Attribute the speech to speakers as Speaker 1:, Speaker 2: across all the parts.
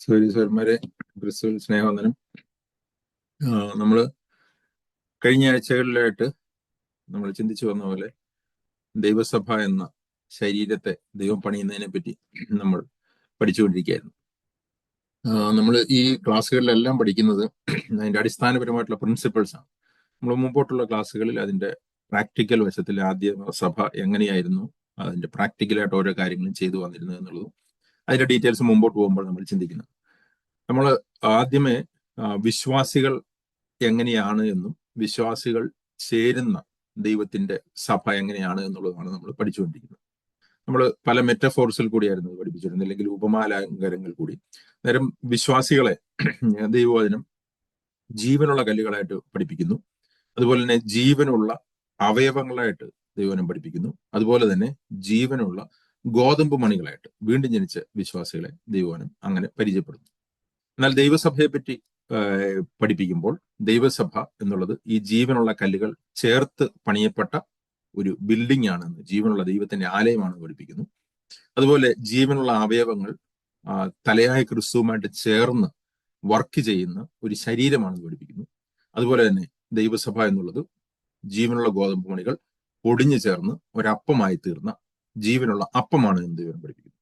Speaker 1: സൗരന്മാരെ ക്രിസ്തുവിൽ സ്നേഹവന്ദനം. നമ്മൾ കഴിഞ്ഞ ആഴ്ചകളിലായിട്ട് നമ്മൾ ചിന്തിച്ചു വന്ന പോലെ ദൈവസഭ എന്ന ശരീരത്തെ ദൈവം പണിയുന്നതിനെ പറ്റി നമ്മൾ പഠിച്ചുകൊണ്ടിരിക്കുകയായിരുന്നു. നമ്മൾ ഈ ക്ലാസ്സുകളിലെല്ലാം പഠിക്കുന്നത് അതിൻ്റെ അടിസ്ഥാനപരമായിട്ടുള്ള പ്രിൻസിപ്പിൾസ് ആണ്. നമ്മൾ മുമ്പോട്ടുള്ള ക്ലാസ്സുകളിൽ അതിൻ്റെ പ്രാക്ടിക്കൽ വശത്തിൽ ആദ്യ സഭ എങ്ങനെയായിരുന്നു, അതിൻ്റെ പ്രാക്ടിക്കലായിട്ട് ഓരോ കാര്യങ്ങളും ചെയ്തു വന്നിരുന്നത് എന്നുള്ളതും അതിൻ്റെ ഡീറ്റെയിൽസ് മുമ്പോട്ട് പോകുമ്പോൾ നമ്മൾ ചിന്തിക്കുന്നത്. നമ്മൾ ആദ്യമേ വിശ്വാസികൾ എങ്ങനെയാണ് എന്നും വിശ്വാസികൾ ചേരുന്ന ദൈവത്തിന്റെ സഭ എങ്ങനെയാണ് എന്നുള്ളതാണ് നമ്മൾ പഠിച്ചുകൊണ്ടിരിക്കുന്നത്. നമ്മൾ പല മെറ്റഫോർസിൽ കൂടിയായിരുന്നു പഠിപ്പിച്ചിരുന്നത്, അല്ലെങ്കിൽ ഉപമാലങ്കാരങ്ങൾ കൂടി. നേരം വിശ്വാസികളെ ദൈവവചനം ജീവനുള്ള കല്ലുകളായിട്ട് പഠിപ്പിക്കുന്നു. അതുപോലെ തന്നെ ജീവനുള്ള അവയവങ്ങളായിട്ട് ദൈവവചനം പഠിപ്പിക്കുന്നു. അതുപോലെ തന്നെ ജീവനുള്ള ഗോതമ്പ് മണികളായിട്ട് വീണ്ടും ജനിച്ച വിശ്വാസികളെ ദൈവവചനം അങ്ങനെ പരിചയപ്പെടുന്നു. എന്നാൽ ദൈവസഭയെ പറ്റി പഠിപ്പിക്കുമ്പോൾ ദൈവസഭ എന്നുള്ളത് ഈ ജീവനുള്ള കല്ലുകൾ ചേർത്ത് പണിയപ്പെട്ട ഒരു ബിൽഡിംഗ് ആണെന്ന്, ജീവനുള്ള ദൈവത്തിന്റെ ആലയമാണെന്ന് പഠിപ്പിക്കുന്നു. അതുപോലെ ജീവനുള്ള അവയവങ്ങൾ തലയായ ക്രിസ്തുവുമായിട്ട് ചേർന്ന് വർക്ക് ചെയ്യുന്ന ഒരു ശരീരമാണെന്ന് പഠിപ്പിക്കുന്നു. അതുപോലെ തന്നെ ദൈവസഭ എന്നുള്ളത് ജീവനുള്ള ഗോതമ്പ് മണികൾ പൊടിഞ്ഞു ചേർന്ന് ഒരപ്പമായി തീർന്ന ജീവനുള്ള അപ്പമാണ് എന്ന് ദൈവം പഠിപ്പിക്കുന്നു.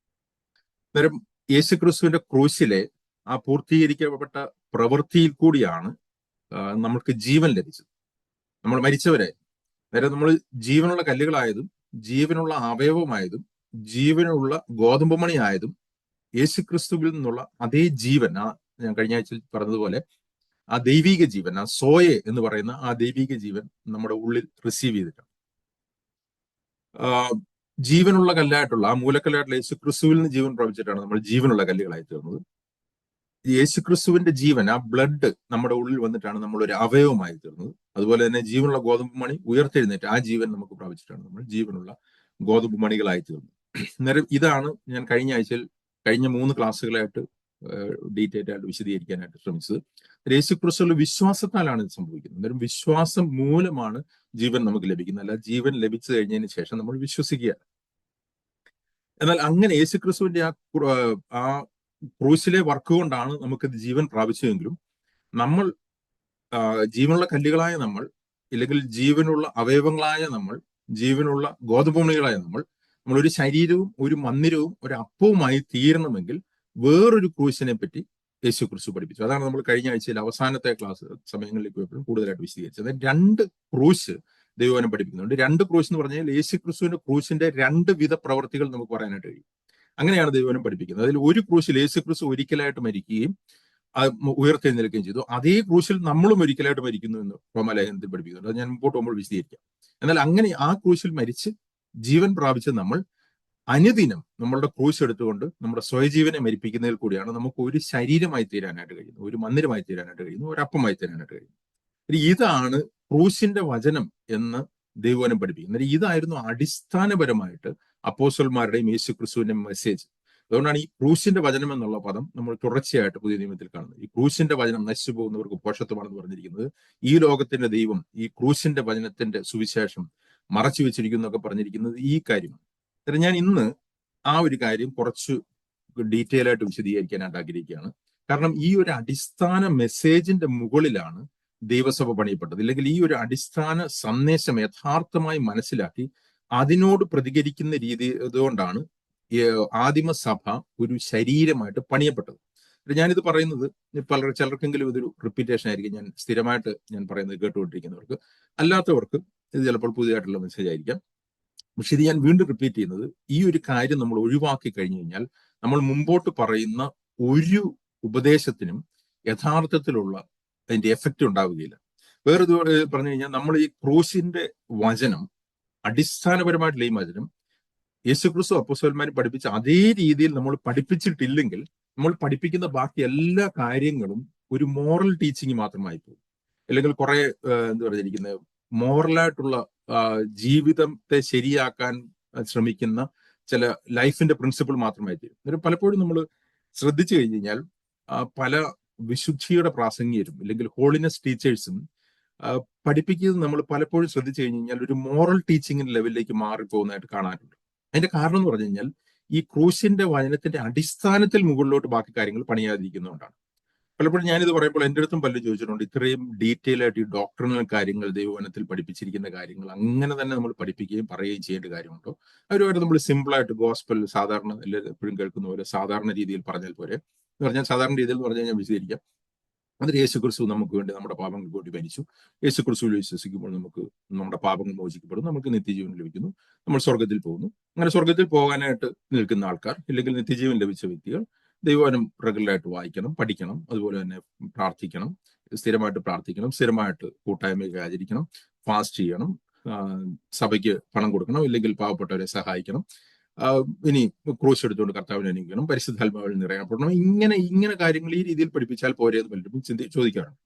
Speaker 1: അന്നേരം യേശുക്രിസ്തുവിന്റെ ക്രൂശിലെ ആ പൂർത്തീകരിക്കപ്പെട്ട പ്രവൃത്തിയിൽ കൂടിയാണ് നമ്മൾക്ക് ജീവൻ ലഭിച്ചത്. നമ്മൾ മരിച്ചവരെ നേരെ നമ്മൾ ജീവനുള്ള കല്ലുകളായതും ജീവനുള്ള അവയവമായതും ജീവനുള്ള ഗോതമ്പ് മണിയായതും യേശുക്രിസ്തുവിൽ നിന്നുള്ള അതേ ജീവൻ, ഞാൻ കഴിഞ്ഞ ആഴ്ചയിൽ പറഞ്ഞതുപോലെ ആ ദൈവിക ജീവൻ, ആ സോയെ എന്ന് പറയുന്ന ആ ദൈവിക ജീവൻ നമ്മുടെ ഉള്ളിൽ റിസീവ് ചെയ്തിട്ടാണ്. ജീവനുള്ള കല്ലായിട്ടുള്ള ആ മൂലക്കല്ലായിട്ടുള്ള യേശുക്രിസ്തുവിൽ നിന്ന് ജീവൻ പ്രാപിച്ചിട്ടാണ് നമ്മൾ ജീവനുള്ള കല്ലുകളായി തീർന്നത്. യേശുക്രിസ്തുവിന്റെ ജീവൻ, ആ ബ്ലഡ് നമ്മുടെ ഉള്ളിൽ വന്നിട്ടാണ് നമ്മൾ ഒരു അവയവമായി തീർന്നത്. അതുപോലെ തന്നെ ജീവനുള്ള ഗോതമ്പ് മണി ഉയർത്തെഴുന്നേറ്റ് ആ ജീവൻ നമുക്ക് പ്രാപിച്ചിട്ടാണ് നമ്മൾ ജീവനുള്ള ഗോതമ്പ് മണികളായി തീർന്നത്. അന്നേരം ഇതാണ് ഞാൻ കഴിഞ്ഞ ആഴ്ചയിൽ കഴിഞ്ഞ 3 ക്ലാസ്സുകളായിട്ട് ഡീറ്റെയിൽ ആയിട്ട് വിശദീകരിക്കാനായിട്ട് ശ്രമിച്ചത്. യേശുക്രിസ്തുവിന്റെ വിശ്വാസത്താലാണ് ഇത് സംഭവിക്കുന്നത്. അന്നേരം വിശ്വാസം മൂലമാണ് ജീവൻ നമുക്ക് ലഭിക്കുന്നത്, അല്ല ജീവൻ ലഭിച്ചു കഴിഞ്ഞതിന് ശേഷം നമ്മൾ വിശ്വസിക്കുക. എന്നാൽ അങ്ങനെ യേശുക്രിസ്തുവിന്റെ ആ ക്രൂശിലെ വർക്ക് കൊണ്ടാണ് നമുക്ക് ജീവൻ പ്രാപിച്ചതെങ്കിലും നമ്മൾ ജീവനുള്ള കല്ലുകളായ നമ്മൾ, ഇല്ലെങ്കിൽ ജീവനുള്ള അവയവങ്ങളായ നമ്മൾ, ജീവനുള്ള ഗോതമ്പ് മണികളായ നമ്മളൊരു ശരീരവും ഒരു മന്ദിരവും ഒരു അപ്പവുമായി തീരണമെങ്കിൽ വേറൊരു ക്രൂശിനെ പറ്റി യേശുക്രിസ്തു പഠിപ്പിച്ചു. അതാണ് നമ്മൾ കഴിഞ്ഞ ആഴ്ചയിൽ അവസാനത്തെ ക്ലാസ് സമയങ്ങളിലേക്ക് പോയപ്പോഴും കൂടുതലായിട്ട് വിശദീകരിച്ചത്. 2 ക്രൂശ് ദൈവവചനം പഠിപ്പിക്കുന്നുണ്ട്. 2 ക്രൂശ് എന്ന് പറഞ്ഞാൽ യേശുക്രിസ്തുവിന്റെ ക്രൂശിന്റെ 2 വിധ പ്രവർത്തികൾ നമുക്ക് പറയാനായിട്ട് കഴിയും. അങ്ങനെയാണ് ദൈവവചനം പഠിപ്പിക്കുന്നത്. അതിൽ ഒരു ക്രൂശിൽ യേശുക്രിസ്തു ഒരിക്കലായിട്ട് മരിക്കുകയും ഉയർത്തെഴുന്നേൽക്കുകയും ചെയ്തു. അതേ ക്രൂശിൽ നമ്മളും ഒരിക്കലായിട്ട് മരിക്കുന്നു എന്ന് റോമാലേഖനത്തിൽ പഠിപ്പിക്കുന്നുണ്ട്. അത് ഞാൻ മുമ്പോട്ട് പോകുമ്പോൾ വിശദീകരിക്കാം. എന്നാൽ അങ്ങനെ ആ ക്രൂശിൽ മരിച്ച് ജീവൻ പ്രാപിച്ച് നമ്മൾ അനുദിനം നമ്മളുടെ ക്രൂശ് എടുത്തുകൊണ്ട് നമ്മുടെ സ്വയജീവനെ മരിപ്പിക്കുന്നതിൽ കൂടിയാണ് നമുക്ക് ഒരു ശരീരമായി തീരാനായിട്ട് കഴിയുന്നത്, ഒരു മന്ദിരമായി തീരാനായിട്ട് കഴിയുന്നു, ഒരു അപ്പമായി തീരാനായിട്ട് കഴിയുന്നു. ഇതാണ് ക്രൂശിന്റെ വചനം എന്ന് ദൈവവചനം പഠിപ്പിക്കുന്നത്. ഇതായിരുന്നു അടിസ്ഥാനപരമായിട്ട് അപ്പോസ്തലന്മാരുടെയും യേശുക്രിസ്തുവിന്റെയും മെസ്സേജ്. അതുകൊണ്ടാണ് ഈ ക്രൂശിന്റെ വചനം എന്നുള്ള പദം നമ്മൾ തുടർച്ചയായിട്ട് പുതിയ നിയമത്തിൽ കാണുന്നത്. ഈ ക്രൂശിന്റെ വചനം നശിച്ചു പോകുന്നവർക്ക് പോഷത്വമാണെന്ന് പറഞ്ഞിരിക്കുന്നത്. ഈ ലോകത്തിന്റെ ദൈവം ഈ ക്രൂശിന്റെ വചനത്തിന്റെ സുവിശേഷം മറച്ചു വെച്ചിരിക്കുന്നു എന്നൊക്കെ പറഞ്ഞിരിക്കുന്നത് ഈ കാര്യമാണ്. ഞാൻ ഇന്ന് ആ ഒരു കാര്യം കുറച്ച് ഡീറ്റെയിൽ ആയിട്ട് വിശദീകരിക്കാനായിട്ട് ആഗ്രഹിക്കുകയാണ്. കാരണം ഈ ഒരു അടിസ്ഥാന മെസ്സേജിന്റെ മുകളിലാണ് ദൈവസഭ പണിയപ്പെട്ടത്. ഇല്ലെങ്കിൽ ഈ ഒരു അടിസ്ഥാന സന്ദേശം യഥാർത്ഥമായി മനസ്സിലാക്കി അതിനോട് പ്രതികരിക്കുന്ന രീതി ഇതുകൊണ്ടാണ് ആദിമസഭ ഒരു ശരീരമായിട്ട് പണിയപ്പെട്ടത്. ഞാനിത് പറയുന്നത് ചിലർക്കെങ്കിലും ഇതൊരു റിപ്പീറ്റേഷൻ ആയിരിക്കും, ഞാൻ സ്ഥിരമായിട്ട് ഞാൻ പറയുന്നത് കേട്ടുകൊണ്ടിരിക്കുന്നവർക്ക്. അല്ലാത്തവർക്ക് ഇത് ചിലപ്പോൾ പുതിയതായിട്ടുള്ള മെസ്സേജ് ആയിരിക്കാം. പക്ഷെ ഇത് ഞാൻ വീണ്ടും റിപ്പീറ്റ് ചെയ്യുന്നത്, ഈ ഒരു കാര്യം നമ്മൾ ഒഴിവാക്കി കഴിഞ്ഞു കഴിഞ്ഞാൽ നമ്മൾ മുമ്പോട്ട് പറയുന്ന ഒരു ഉപദേശത്തിനും യഥാർത്ഥത്തിലുള്ള അതിന്റെ എഫക്റ്റ് ഉണ്ടാവുകയില്ല. വേറെ പറഞ്ഞു കഴിഞ്ഞാൽ നമ്മൾ ഈ ക്രൂശിന്റെ വചനം, അടിസ്ഥാനപരമായിട്ടുള്ള ഈ വചനം യേശുക്രിസ്തു അപ്പോസ്തലന്മാർ പഠിപ്പിച്ച അതേ രീതിയിൽ നമ്മൾ പഠിപ്പിച്ചിട്ടില്ലെങ്കിൽ നമ്മൾ പഠിപ്പിക്കുന്ന ബാക്കി എല്ലാ കാര്യങ്ങളും ഒരു മോറൽ ടീച്ചിങ് മാത്രമായി പോകും. അല്ലെങ്കിൽ കുറെ എന്താ പറഞ്ഞിരിക്കുന്നത് മോറലായിട്ടുള്ള ജീവിതത്തെ ശരിയാക്കാൻ ശ്രമിക്കുന്ന ചില ലൈഫിന്റെ പ്രിൻസിപ്പിൾ മാത്രമായി തീരും. അന്നേരം പലപ്പോഴും നമ്മൾ ശ്രദ്ധിച്ചു കഴിഞ്ഞു കഴിഞ്ഞാൽ പല വിശുദ്ധിയുടെ പ്രാസംഗികരും അല്ലെങ്കിൽ ഹോളിനെസ് ടീച്ചേഴ്സും പഠിപ്പിക്കുന്നത് നമ്മൾ പലപ്പോഴും ശ്രദ്ധിച്ചു കഴിഞ്ഞു കഴിഞ്ഞാൽ ഒരു മോറൽ ടീച്ചിങ്ങിന്റെ ലെവലിലേക്ക് മാറിപ്പോകുന്നതായിട്ട് കാണാറുണ്ട്. അതിന്റെ കാരണം എന്ന് പറഞ്ഞു കഴിഞ്ഞാൽ ഈ ക്രൂശിന്റെ വചനത്തിന്റെ അടിസ്ഥാനത്തിൽ മുകളിലോട്ട് ബാക്കി കാര്യങ്ങൾ പണിയാതിരിക്കുന്നതുകൊണ്ടാണ്. പലപ്പോഴും ഞാനിത് പറയുമ്പോൾ എൻ്റെ അടുത്തും പലരും ചോദിച്ചിട്ടുണ്ട്, ഇത്രയും ഡീറ്റെയിൽ ആയിട്ട് ഈ ഡോക്ടറിനൽ കാര്യങ്ങൾ ദൈവവചനത്തിൽ പഠിപ്പിച്ചിരിക്കുന്ന കാര്യങ്ങൾ അങ്ങനെ തന്നെ നമ്മൾ പഠിപ്പിക്കുകയും പറയുകയും ചെയ്യേണ്ട കാര്യമുണ്ടോ? അവർ നമ്മൾ സിമ്പിളായിട്ട് ഗോസ്പൽ സാധാരണ എല്ലാവരും എപ്പോഴും കേൾക്കുന്ന പോലെ സാധാരണ രീതിയിൽ പറഞ്ഞാൽ പോരെ എന്ന് പറഞ്ഞാൽ, സാധാരണ രീതിയിൽ എന്ന് പറഞ്ഞാൽ ഞാൻ വിശദീകരിക്കാം. അതിൽ യേശു ക്രിസ്തു നമുക്ക് വേണ്ടി നമ്മുടെ പാപങ്ങൾക്ക് വേണ്ടി മരിച്ചു. യേശു ക്രിസ്തുവിൽ വിശ്വസിക്കുമ്പോൾ നമുക്ക് നമ്മുടെ പാപങ്ങൾ മോചിക്കപ്പെടും, നമുക്ക് നിത്യജീവൻ ലഭിക്കുന്നു, നമ്മൾ സ്വർഗത്തിൽ പോകുന്നു. അങ്ങനെ സ്വർഗത്തിൽ പോകാനായിട്ട് നിൽക്കുന്ന ആൾക്കാർ, ഇല്ലെങ്കിൽ നിത്യജീവൻ ലഭിച്ച വ്യക്തികൾ ദൈവവചനം റെഗുലറായിട്ട് വായിക്കണം, പഠിക്കണം, അതുപോലെ തന്നെ പ്രാർത്ഥിക്കണം, സ്ഥിരമായിട്ട് പ്രാർത്ഥിക്കണം, സ്ഥിരമായിട്ട് കൂട്ടായ്മയൊക്കെ ആചരിക്കണം, ഫാസ്റ്റ് ചെയ്യണം, സഭയ്ക്ക് പണം കൊടുക്കണം, ഇല്ലെങ്കിൽ പാവപ്പെട്ടവരെ സഹായിക്കണം, ഇനി ക്രൂശ് എടുത്തുകൊണ്ട് കർത്താവിനെ അനുഭവിക്കണം, പരിശുദ്ധാത്മാവിൽ നിറയപ്പെടണം. ഇങ്ങനെ കാര്യങ്ങൾ ഈ രീതിയിൽ പഠിപ്പിച്ചാൽ പോരെയെന്ന് പലരും ചോദിക്കാറുണ്ട്.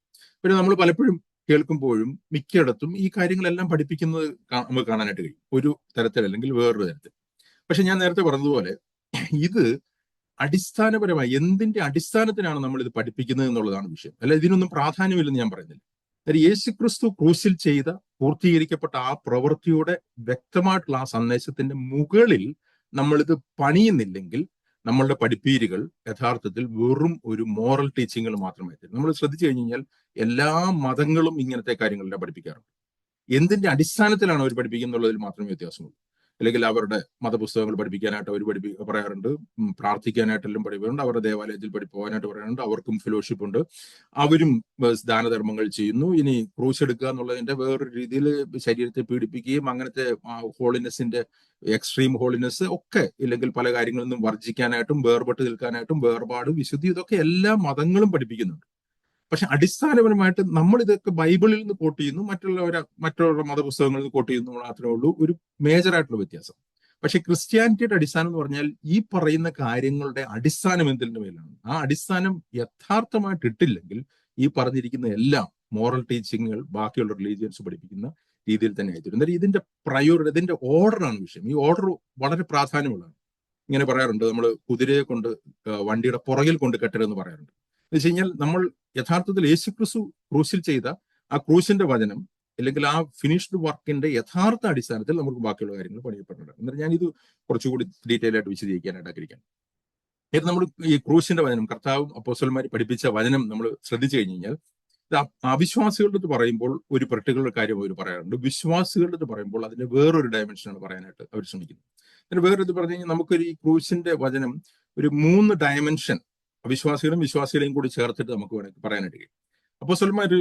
Speaker 1: പിന്നെ നമ്മൾ പലപ്പോഴും കേൾക്കുമ്പോഴും മിക്കയിടത്തും ഈ കാര്യങ്ങളെല്ലാം പഠിപ്പിക്കുന്നത് നമുക്ക് കാണാനായിട്ട് കഴിയും, ഒരു തരത്തിൽ അല്ലെങ്കിൽ വേറൊരു തരത്തിൽ. പക്ഷെ ഞാൻ നേരത്തെ പറഞ്ഞതുപോലെ ഇത് അടിസ്ഥാനപരമായി എന്തിന്റെ അടിസ്ഥാനത്തിനാണ് നമ്മൾ ഇത് പഠിപ്പിക്കുന്നത് എന്നുള്ളതാണ് വിഷയം. അല്ല, ഇതിനൊന്നും പ്രാധാന്യമില്ലെന്ന് ഞാൻ പറയുന്നില്ല. യേശുക്രിസ്തു ക്രൂശിൽ ചെയ്ത പൂർത്തീകരിക്കപ്പെട്ട ആ പ്രവൃത്തിയുടെ വ്യക്തമായിട്ടുള്ള ആ സന്ദേശത്തിന്റെ മുകളിൽ നമ്മളിത് പണിയുന്നില്ലെങ്കിൽ നമ്മളുടെ പഠിപ്പീരുകൾ യഥാർത്ഥത്തിൽ വെറും ഒരു മോറൽ ടീച്ചിങ്ങുകൾ മാത്രമായി തരും. നമ്മൾ ശ്രദ്ധിച്ചു കഴിഞ്ഞാൽ എല്ലാ മതങ്ങളും ഇങ്ങനത്തെ കാര്യങ്ങളെല്ലാം പഠിപ്പിക്കാറുണ്ട്. എന്തിന്റെ അടിസ്ഥാനത്തിലാണ് അവർ പഠിപ്പിക്കുന്നുള്ളതിൽ മാത്രമേ വ്യത്യാസമുള്ളൂ. അല്ലെങ്കിൽ അവരുടെ മതപുസ്തകങ്ങൾ പഠിപ്പിക്കാനായിട്ട് അവർ പറയാറുണ്ട്, പ്രാർത്ഥിക്കാനായിട്ടെല്ലാം പഠിപ്പിക്കുന്നുണ്ട്, അവരുടെ ദേവാലയത്തിൽ പോകാനായിട്ട് പറയാറുണ്ട്, അവർക്കും ഫെലോഷിപ്പ് ഉണ്ട്, അവരും ദാനധർമ്മങ്ങൾ ചെയ്യുന്നു. ഇനി ക്രൂശ് എടുക്കുക എന്നുള്ളതിന്റെ വേറൊരു രീതിയിൽ ശരീരത്തെ പീഡിപ്പിക്കുകയും അങ്ങനത്തെ ഹോളിനെസിന്റെ എക്സ്ട്രീം ഹോളിനെസ് ഒക്കെ, ഇല്ലെങ്കിൽ പല കാര്യങ്ങളിൽ നിന്നും വർജിക്കാനായിട്ടും വേർപെട്ട് നിൽക്കാനായിട്ടും വേർപാട്, വിശുദ്ധി, ഇതൊക്കെ എല്ലാ മതങ്ങളും പഠിപ്പിക്കുന്നുണ്ട്. പക്ഷെ അടിസ്ഥാനപരമായിട്ട് നമ്മൾ ഇതൊക്കെ ബൈബിളിൽ നിന്ന് കോട്ട് ചെയ്യുന്നു, മറ്റുള്ള മതപുസ്തകങ്ങളിൽ നിന്ന് കോട്ട് ചെയ്യുന്നു മാത്രമേ ഉള്ളൂ ഒരു മേജറായിട്ടുള്ള വ്യത്യാസം. പക്ഷെ ക്രിസ്ത്യാനിറ്റിയുടെ അടിസ്ഥാനം എന്ന് പറഞ്ഞാൽ ഈ പറയുന്ന കാര്യങ്ങളുടെ അടിസ്ഥാനം എന്തിന്റെ മേലാണ്? ആ അടിസ്ഥാനം യഥാർത്ഥമായിട്ട് ഇട്ടില്ലെങ്കിൽ ഈ പറഞ്ഞിരിക്കുന്ന എല്ലാം മോറൽ ടീച്ചിങ്ങുകൾ ബാക്കിയുള്ള റിലീജിയൻസ് പഠിപ്പിക്കുന്ന രീതിയിൽ തന്നെ ആയിത്തീരും. എന്നാൽ ഇതിന്റെ പ്രയോറിറ്റി, ഇതിന്റെ ഓർഡറാണ് വിഷയം. ഈ ഓർഡർ വളരെ പ്രാധാന്യമുള്ളതാണ്. ഇങ്ങനെ പറയാറുണ്ട്, നമ്മൾ കുതിരയെ കൊണ്ട് വണ്ടിയുടെ പുറകിൽ കൊണ്ട് കെട്ടരുതെന്ന് പറയാറുണ്ട്. എന്ന് വെച്ച് കഴിഞ്ഞാൽ നമ്മൾ യഥാർത്ഥത്തിൽ യേശുക്രിസ്തു ക്രൂശിൽ ചെയ്ത ആ ക്രൂശിന്റെ വചനം, അല്ലെങ്കിൽ ആ ഫിനിഷ്ഡ് വർക്കിന്റെ യഥാർത്ഥ അടിസ്ഥാനത്തിൽ നമുക്ക് ബാക്കിയുള്ള കാര്യങ്ങൾ പണിയപ്പെട്ടിട്ടുണ്ട്. എന്നിട്ട് ഞാനിത് കുറച്ചുകൂടി ഡീറ്റെയിൽ ആയിട്ട് വിശദീകരിക്കാനായിട്ട് ആഗ്രഹിക്കാം. ഇത് നമ്മൾ ഈ ക്രൂശിന്റെ വചനം, കർത്താവും അപ്പോസ്തലന്മാർ പഠിപ്പിച്ച വചനം നമ്മൾ ശ്രദ്ധിച്ചു കഴിഞ്ഞു കഴിഞ്ഞാൽ, അവിശ്വാസികളുടെ അടുത്ത് പറയുമ്പോൾ ഒരു പെർട്ടിക്കുലർ കാര്യം അവർ പറയാറുണ്ട്, വിശ്വാസികളുടെ അടുത്ത് പറയുമ്പോൾ അതിന്റെ വേറൊരു ഡയമെൻഷനാണ് പറയാനായിട്ട് അവർ ശ്രമിക്കുന്നത്. അതിന് വേറൊരു പറഞ്ഞു കഴിഞ്ഞാൽ നമുക്കൊരു ഈ ക്രൂശിന്റെ വചനം ഒരു 3 ഡയമെൻഷൻ വിശ്വാസികളെയും കൂടി ചേർത്തിട്ട് നമുക്ക് വേണമെങ്കിൽ പറയാനായിട്ട് കഴിയും. അപ്പോസ്തലന്മാർ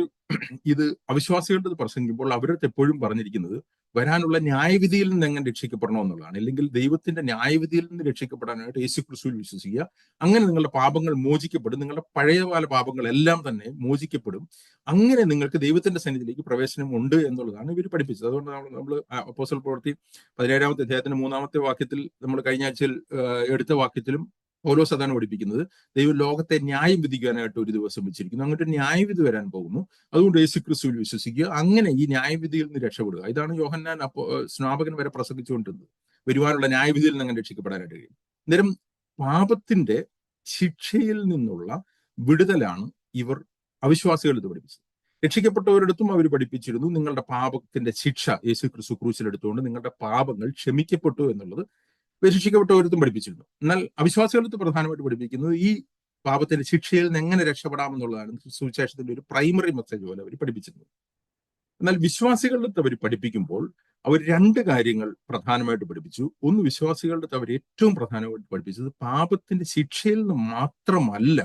Speaker 1: ഇത് അവിശ്വാസികളുടെ പ്രസംഗിക്കുമ്പോൾ അവരടുത്ത് എപ്പോഴും പറഞ്ഞിരിക്കുന്നത് വരാനുള്ള ന്യായവിധിയിൽ നിന്ന് എങ്ങനെ രക്ഷിക്കപ്പെടണമെന്നുള്ളതാണ്. അല്ലെങ്കിൽ ദൈവത്തിന്റെ ന്യായവിധിയിൽ നിന്ന് രക്ഷിക്കപ്പെടാനായിട്ട് യേശുക്രിസ്തുവിൽ വിശ്വസിക്കുക, അങ്ങനെ നിങ്ങളുടെ പാപങ്ങൾ മോചിക്കപ്പെടും, നിങ്ങളുടെ പഴയകാല പാപങ്ങളെല്ലാം തന്നെ മോചിക്കപ്പെടും, അങ്ങനെ നിങ്ങൾക്ക് ദൈവത്തിന്റെ സന്നിധിയിലേക്ക് പ്രവേശനം ഉണ്ട് എന്നുള്ളതാണ് ഇവർ പഠിപ്പിച്ചത്. അതുകൊണ്ട് നമ്മൾ അപ്പോസ്തല പ്രവൃത്തി 17-ാമത്തെ അധ്യായത്തിന്റെ 3-ാമത്തെ വാക്യത്തിൽ, നമ്മൾ കഴിഞ്ഞ ആഴ്ചയിൽ എടുത്ത വാക്യത്തിലും പൗലോസ് അതാണ് പഠിപ്പിക്കുന്നത്, ദൈവം ലോകത്തെ ന്യായം വിധിക്കാനായിട്ട് ഒരു ദിവസം വെച്ചിരിക്കുന്നു, അങ്ങോട്ട് ന്യായവിധി വരാൻ പോകുന്നു, അതുകൊണ്ട് യേശുക്രിസ്തുവിൽ വിശ്വസിക്കുക, അങ്ങനെ ഈ ന്യായവിധിയിൽ നിന്ന് രക്ഷപ്പെടുക. ഇതാണ് യോഹന്നാൻ സ്നാപകൻ വരെ പ്രസംഗിച്ചുകൊണ്ടിരുന്നത്, വരുവാനുള്ള ന്യായവിധിയിൽ നിന്ന് അങ്ങനെ രക്ഷിക്കപ്പെടാനായിട്ട് കഴിയും. അന്നേരം പാപത്തിന്റെ ശിക്ഷയിൽ നിന്നുള്ള വിടുതലാണ് ഇവർ അവിശ്വാസികളെടുത്ത് പഠിപ്പിച്ചത്. രക്ഷിക്കപ്പെട്ടവരിടത്തും അവർ പഠിപ്പിച്ചിരുന്നു, നിങ്ങളുടെ പാപത്തിന്റെ ശിക്ഷ യേശുക്രിസ്തു ക്രൂശിലെടുത്തുകൊണ്ട് നിങ്ങളുടെ പാപങ്ങൾ ക്ഷമിക്കപ്പെട്ടു എന്നുള്ളത് രക്ഷിക്കപ്പെട്ടവരത്തും പഠിപ്പിച്ചിരുന്നു. എന്നാൽ അവിശ്വാസികളടുത്ത് പ്രധാനമായിട്ട് പഠിപ്പിക്കുന്നത് ഈ പാപത്തിന്റെ ശിക്ഷയിൽ നിന്ന് എങ്ങനെ രക്ഷപ്പെടാമെന്നുള്ളതാണ് സുവിശേഷത്തിന്റെ ഒരു പ്രൈമറി മെസ്സേജ് പോലെ അവർ പഠിപ്പിച്ചിരുന്നത്. എന്നാൽ വിശ്വാസികളുടെ അവർ പഠിപ്പിക്കുമ്പോൾ അവർ 2 കാര്യങ്ങൾ പ്രധാനമായിട്ട് പഠിപ്പിച്ചു. ഒന്ന്, വിശ്വാസികളുടെ അവർ ഏറ്റവും പ്രധാനമായിട്ട് പഠിപ്പിച്ചത് പാപത്തിന്റെ ശിക്ഷയിൽ നിന്ന് മാത്രമല്ല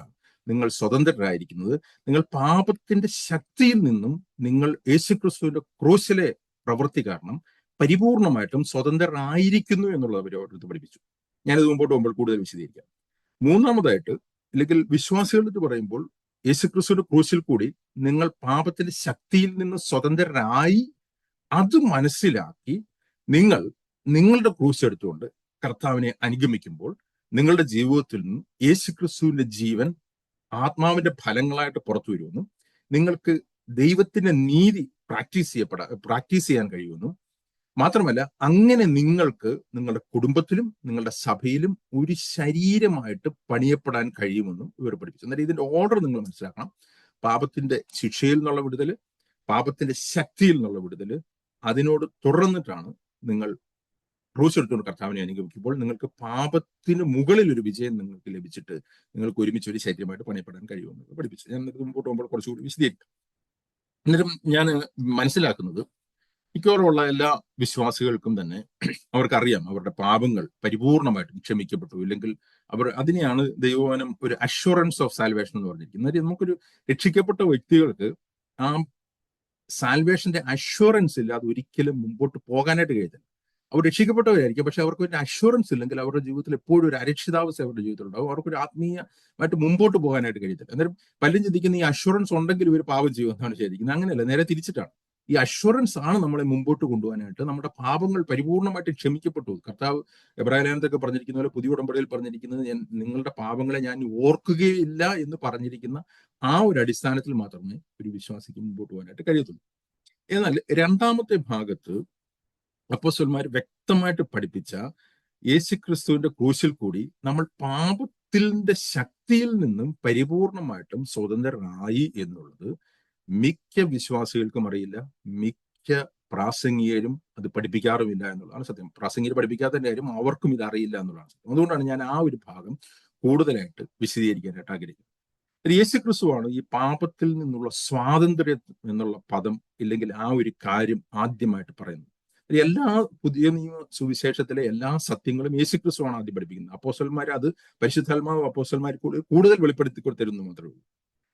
Speaker 1: നിങ്ങൾ സ്വതന്ത്രരായിരിക്കുന്നത്, നിങ്ങൾ പാപത്തിന്റെ ശക്തിയിൽ നിന്നും നിങ്ങൾ യേശുക്രിസ്തുവിന്റെ ക്രൂശിലെ പ്രവൃത്തി കാരണം പരിപൂർണമായിട്ടും സ്വതന്ത്രരായിരിക്കുന്നു എന്നുള്ളത് അവർ അവരുടെ പഠിപ്പിച്ചു. ഞാനിത് മുമ്പോട്ട് പോകുമ്പോൾ കൂടുതൽ വിശദീകരിക്കാം. 3-ാമതായിട്ട്, അല്ലെങ്കിൽ വിശ്വാസികളെടുത്ത് പറയുമ്പോൾ യേശുക്രിസ്തുവിന്റെ ക്രൂശിൽ കൂടി നിങ്ങൾ പാപത്തിന്റെ ശക്തിയിൽ നിന്ന് സ്വതന്ത്രരായി അത് മനസ്സിലാക്കി നിങ്ങൾ നിങ്ങളുടെ ക്രൂശ് എടുത്തുകൊണ്ട് കർത്താവിനെ അനുഗമിക്കുമ്പോൾ നിങ്ങളുടെ ജീവിതത്തിൽ നിന്നും യേശുക്രിസ്തുവിന്റെ ജീവൻ ആത്മാവിന്റെ ഫലങ്ങളായിട്ട് പുറത്തു വരുമെന്നും നിങ്ങൾക്ക് ദൈവത്തിന്റെ നീതി പ്രാക്ടീസ് ചെയ്യാൻ കഴിയുമെന്നും മാത്രമല്ല, അങ്ങനെ നിങ്ങൾക്ക് നിങ്ങളുടെ കുടുംബത്തിലും നിങ്ങളുടെ സഭയിലും ഒരു ശരീരമായിട്ട് പണിയപ്പെടാൻ കഴിയുമെന്നും ഇവർ പഠിപ്പിച്ചു. എന്നാൽ ഇതിന്റെ ഓർഡർ നിങ്ങൾ മനസ്സിലാക്കണം. പാപത്തിന്റെ ശിക്ഷയിൽ നിന്നുള്ള വിടുതല്, പാപത്തിന്റെ ശക്തിയിൽ നിന്നുള്ള വിടുതല്, അതിനോട് തുടർന്നിട്ടാണ് നിങ്ങൾ ക്രൂശ് എടുത്തുകൊണ്ട് കർത്താവിനെ അനുഗമിക്കുമ്പോൾ നിങ്ങൾക്ക് പാപത്തിന് മുകളിൽ ഒരു വിജയം നിങ്ങൾക്ക് ലഭിച്ചിട്ട് നിങ്ങൾക്ക് ഒരുമിച്ച് ഒരു ശരീരമായിട്ട് പണിയപ്പെടാൻ കഴിയുമെന്ന് പഠിപ്പിച്ചു. ഞാൻ മുമ്പോട്ട് പോകുമ്പോൾ കുറച്ചുകൂടി വിശദീകരിക്കും. എന്നിട്ടും ഞാൻ മനസ്സിലാക്കുന്നത് മിക്കവാറുമുള്ള എല്ലാ വിശ്വാസികൾക്കും തന്നെ അവർക്കറിയാം അവരുടെ പാപങ്ങൾ പരിപൂർണമായിട്ടും ക്ഷമിക്കപ്പെട്ടു, ഇല്ലെങ്കിൽ അവർ അതിനെയാണ് ദൈവവചനം ഒരു അഷ്വറൻസ് ഓഫ് സാൽവേഷൻ എന്ന് പറഞ്ഞിരിക്കുന്നത്. നമുക്കൊരു രക്ഷിക്കപ്പെട്ട വ്യക്തികൾക്ക് ആ സാൽവേഷന്റെ അഷ്വറൻസ് ഇല്ലാതെ ഒരിക്കലും മുമ്പോട്ട് പോകാനായിട്ട് കഴിയത്തില്ല. അവർ രക്ഷിക്കപ്പെട്ടവരായിരിക്കും, പക്ഷെ അവർക്ക് ഒരു അഷ്വറൻസ് ഇല്ലെങ്കിൽ അവരുടെ ജീവിതത്തിൽ എപ്പോഴും ഒരു അരക്ഷിതാവസ്ഥ അവരുടെ ജീവിതത്തിൽ ഉണ്ടാവും. അവർക്കൊരു ആത്മീയമായിട്ട് മുമ്പോട്ട് പോകാനായിട്ട് കഴിയത്തില്ല. അന്നേരം പലരും ചിന്തിക്കുന്ന ഈ അഷ്വറൻസ് ഉണ്ടെങ്കിൽ ഇവർ പാപം ചെയ്യുമെന്നാണ് ശരിക്കുന്നത്. അങ്ങനെയല്ല, നേരെ തിരിച്ചിട്ടാണ്. ഈ അഷ്വറൻസ് ആണ് നമ്മളെ മുമ്പോട്ട് കൊണ്ടുപോകാനായിട്ട്. നമ്മുടെ പാപങ്ങൾ പരിപൂർണമായിട്ട് ക്ഷമിക്കപ്പെട്ടു. കർത്താവ് എബ്രായലേഖനത്തൊക്കെ പറഞ്ഞിരിക്കുന്ന പോലെ, പുതിയ ഉടമ്പടിയിൽ പറഞ്ഞിരിക്കുന്നത് നിങ്ങളുടെ പാപങ്ങളെ ഞാൻ ഓർക്കുകയില്ല എന്ന് പറഞ്ഞിരിക്കുന്ന ആ ഒരു അടിസ്ഥാനത്തിൽ മാത്രമേ ഒരു വിശ്വാസിക്ക് മുമ്പോട്ട് പോകാനായിട്ട് കഴിയത്തുള്ളൂ. എന്നാൽ രണ്ടാമത്തെ ഭാഗത്ത് അപ്പോസ്തലന്മാർ വ്യക്തമായിട്ട് പഠിപ്പിച്ച യേശുക്രിസ്തുവിന്റെ ക്രൂശിൽ കൂടി നമ്മൾ പാപത്തിന്റെ ശക്തിയിൽ നിന്നും പരിപൂർണമായിട്ടും സ്വതന്ത്രരായി എന്നുള്ളത് മിക്ക വിശ്വാസികൾക്കും അറിയില്ല, മിക്ക പ്രാസംഗികരും അത് പഠിപ്പിക്കാറുമില്ല എന്നുള്ളതാണ് സത്യം. പ്രാസംഗികർ പഠിപ്പിക്കാത്തതിന്റെ കാര്യം അവർക്കും ഇത് അറിയില്ല എന്നുള്ളതാണ് സത്യം. അതുകൊണ്ടാണ് ഞാൻ ആ ഒരു ഭാഗം കൂടുതലായിട്ട് വിശദീകരിക്കാനായിട്ട് ആഗ്രഹിക്കുന്നത്. യേശുക്രിസ്തുവാണ് ഈ പാപത്തിൽ നിന്നുള്ള സ്വാതന്ത്ര്യം എന്നുള്ള പദം, ഇല്ലെങ്കിൽ ആ ഒരു കാര്യം ആദ്യമായിട്ട് പറയുന്നത്. എല്ലാ പുതിയ നിയമ സുവിശേഷത്തിലെ എല്ലാ സത്യങ്ങളും യേശുക്രിസ്തുവാണ് ആദ്യം പഠിപ്പിക്കുന്നത്. അപ്പോസ്തലന്മാർ അത് പരിശുദ്ധാത്മാവ് അപ്പോസ്തലന്മാർ കൂടുതൽ വെളിപ്പെടുത്തി കൊടുത്തിരുന്നു മാത്രമേ ഉള്ളൂ.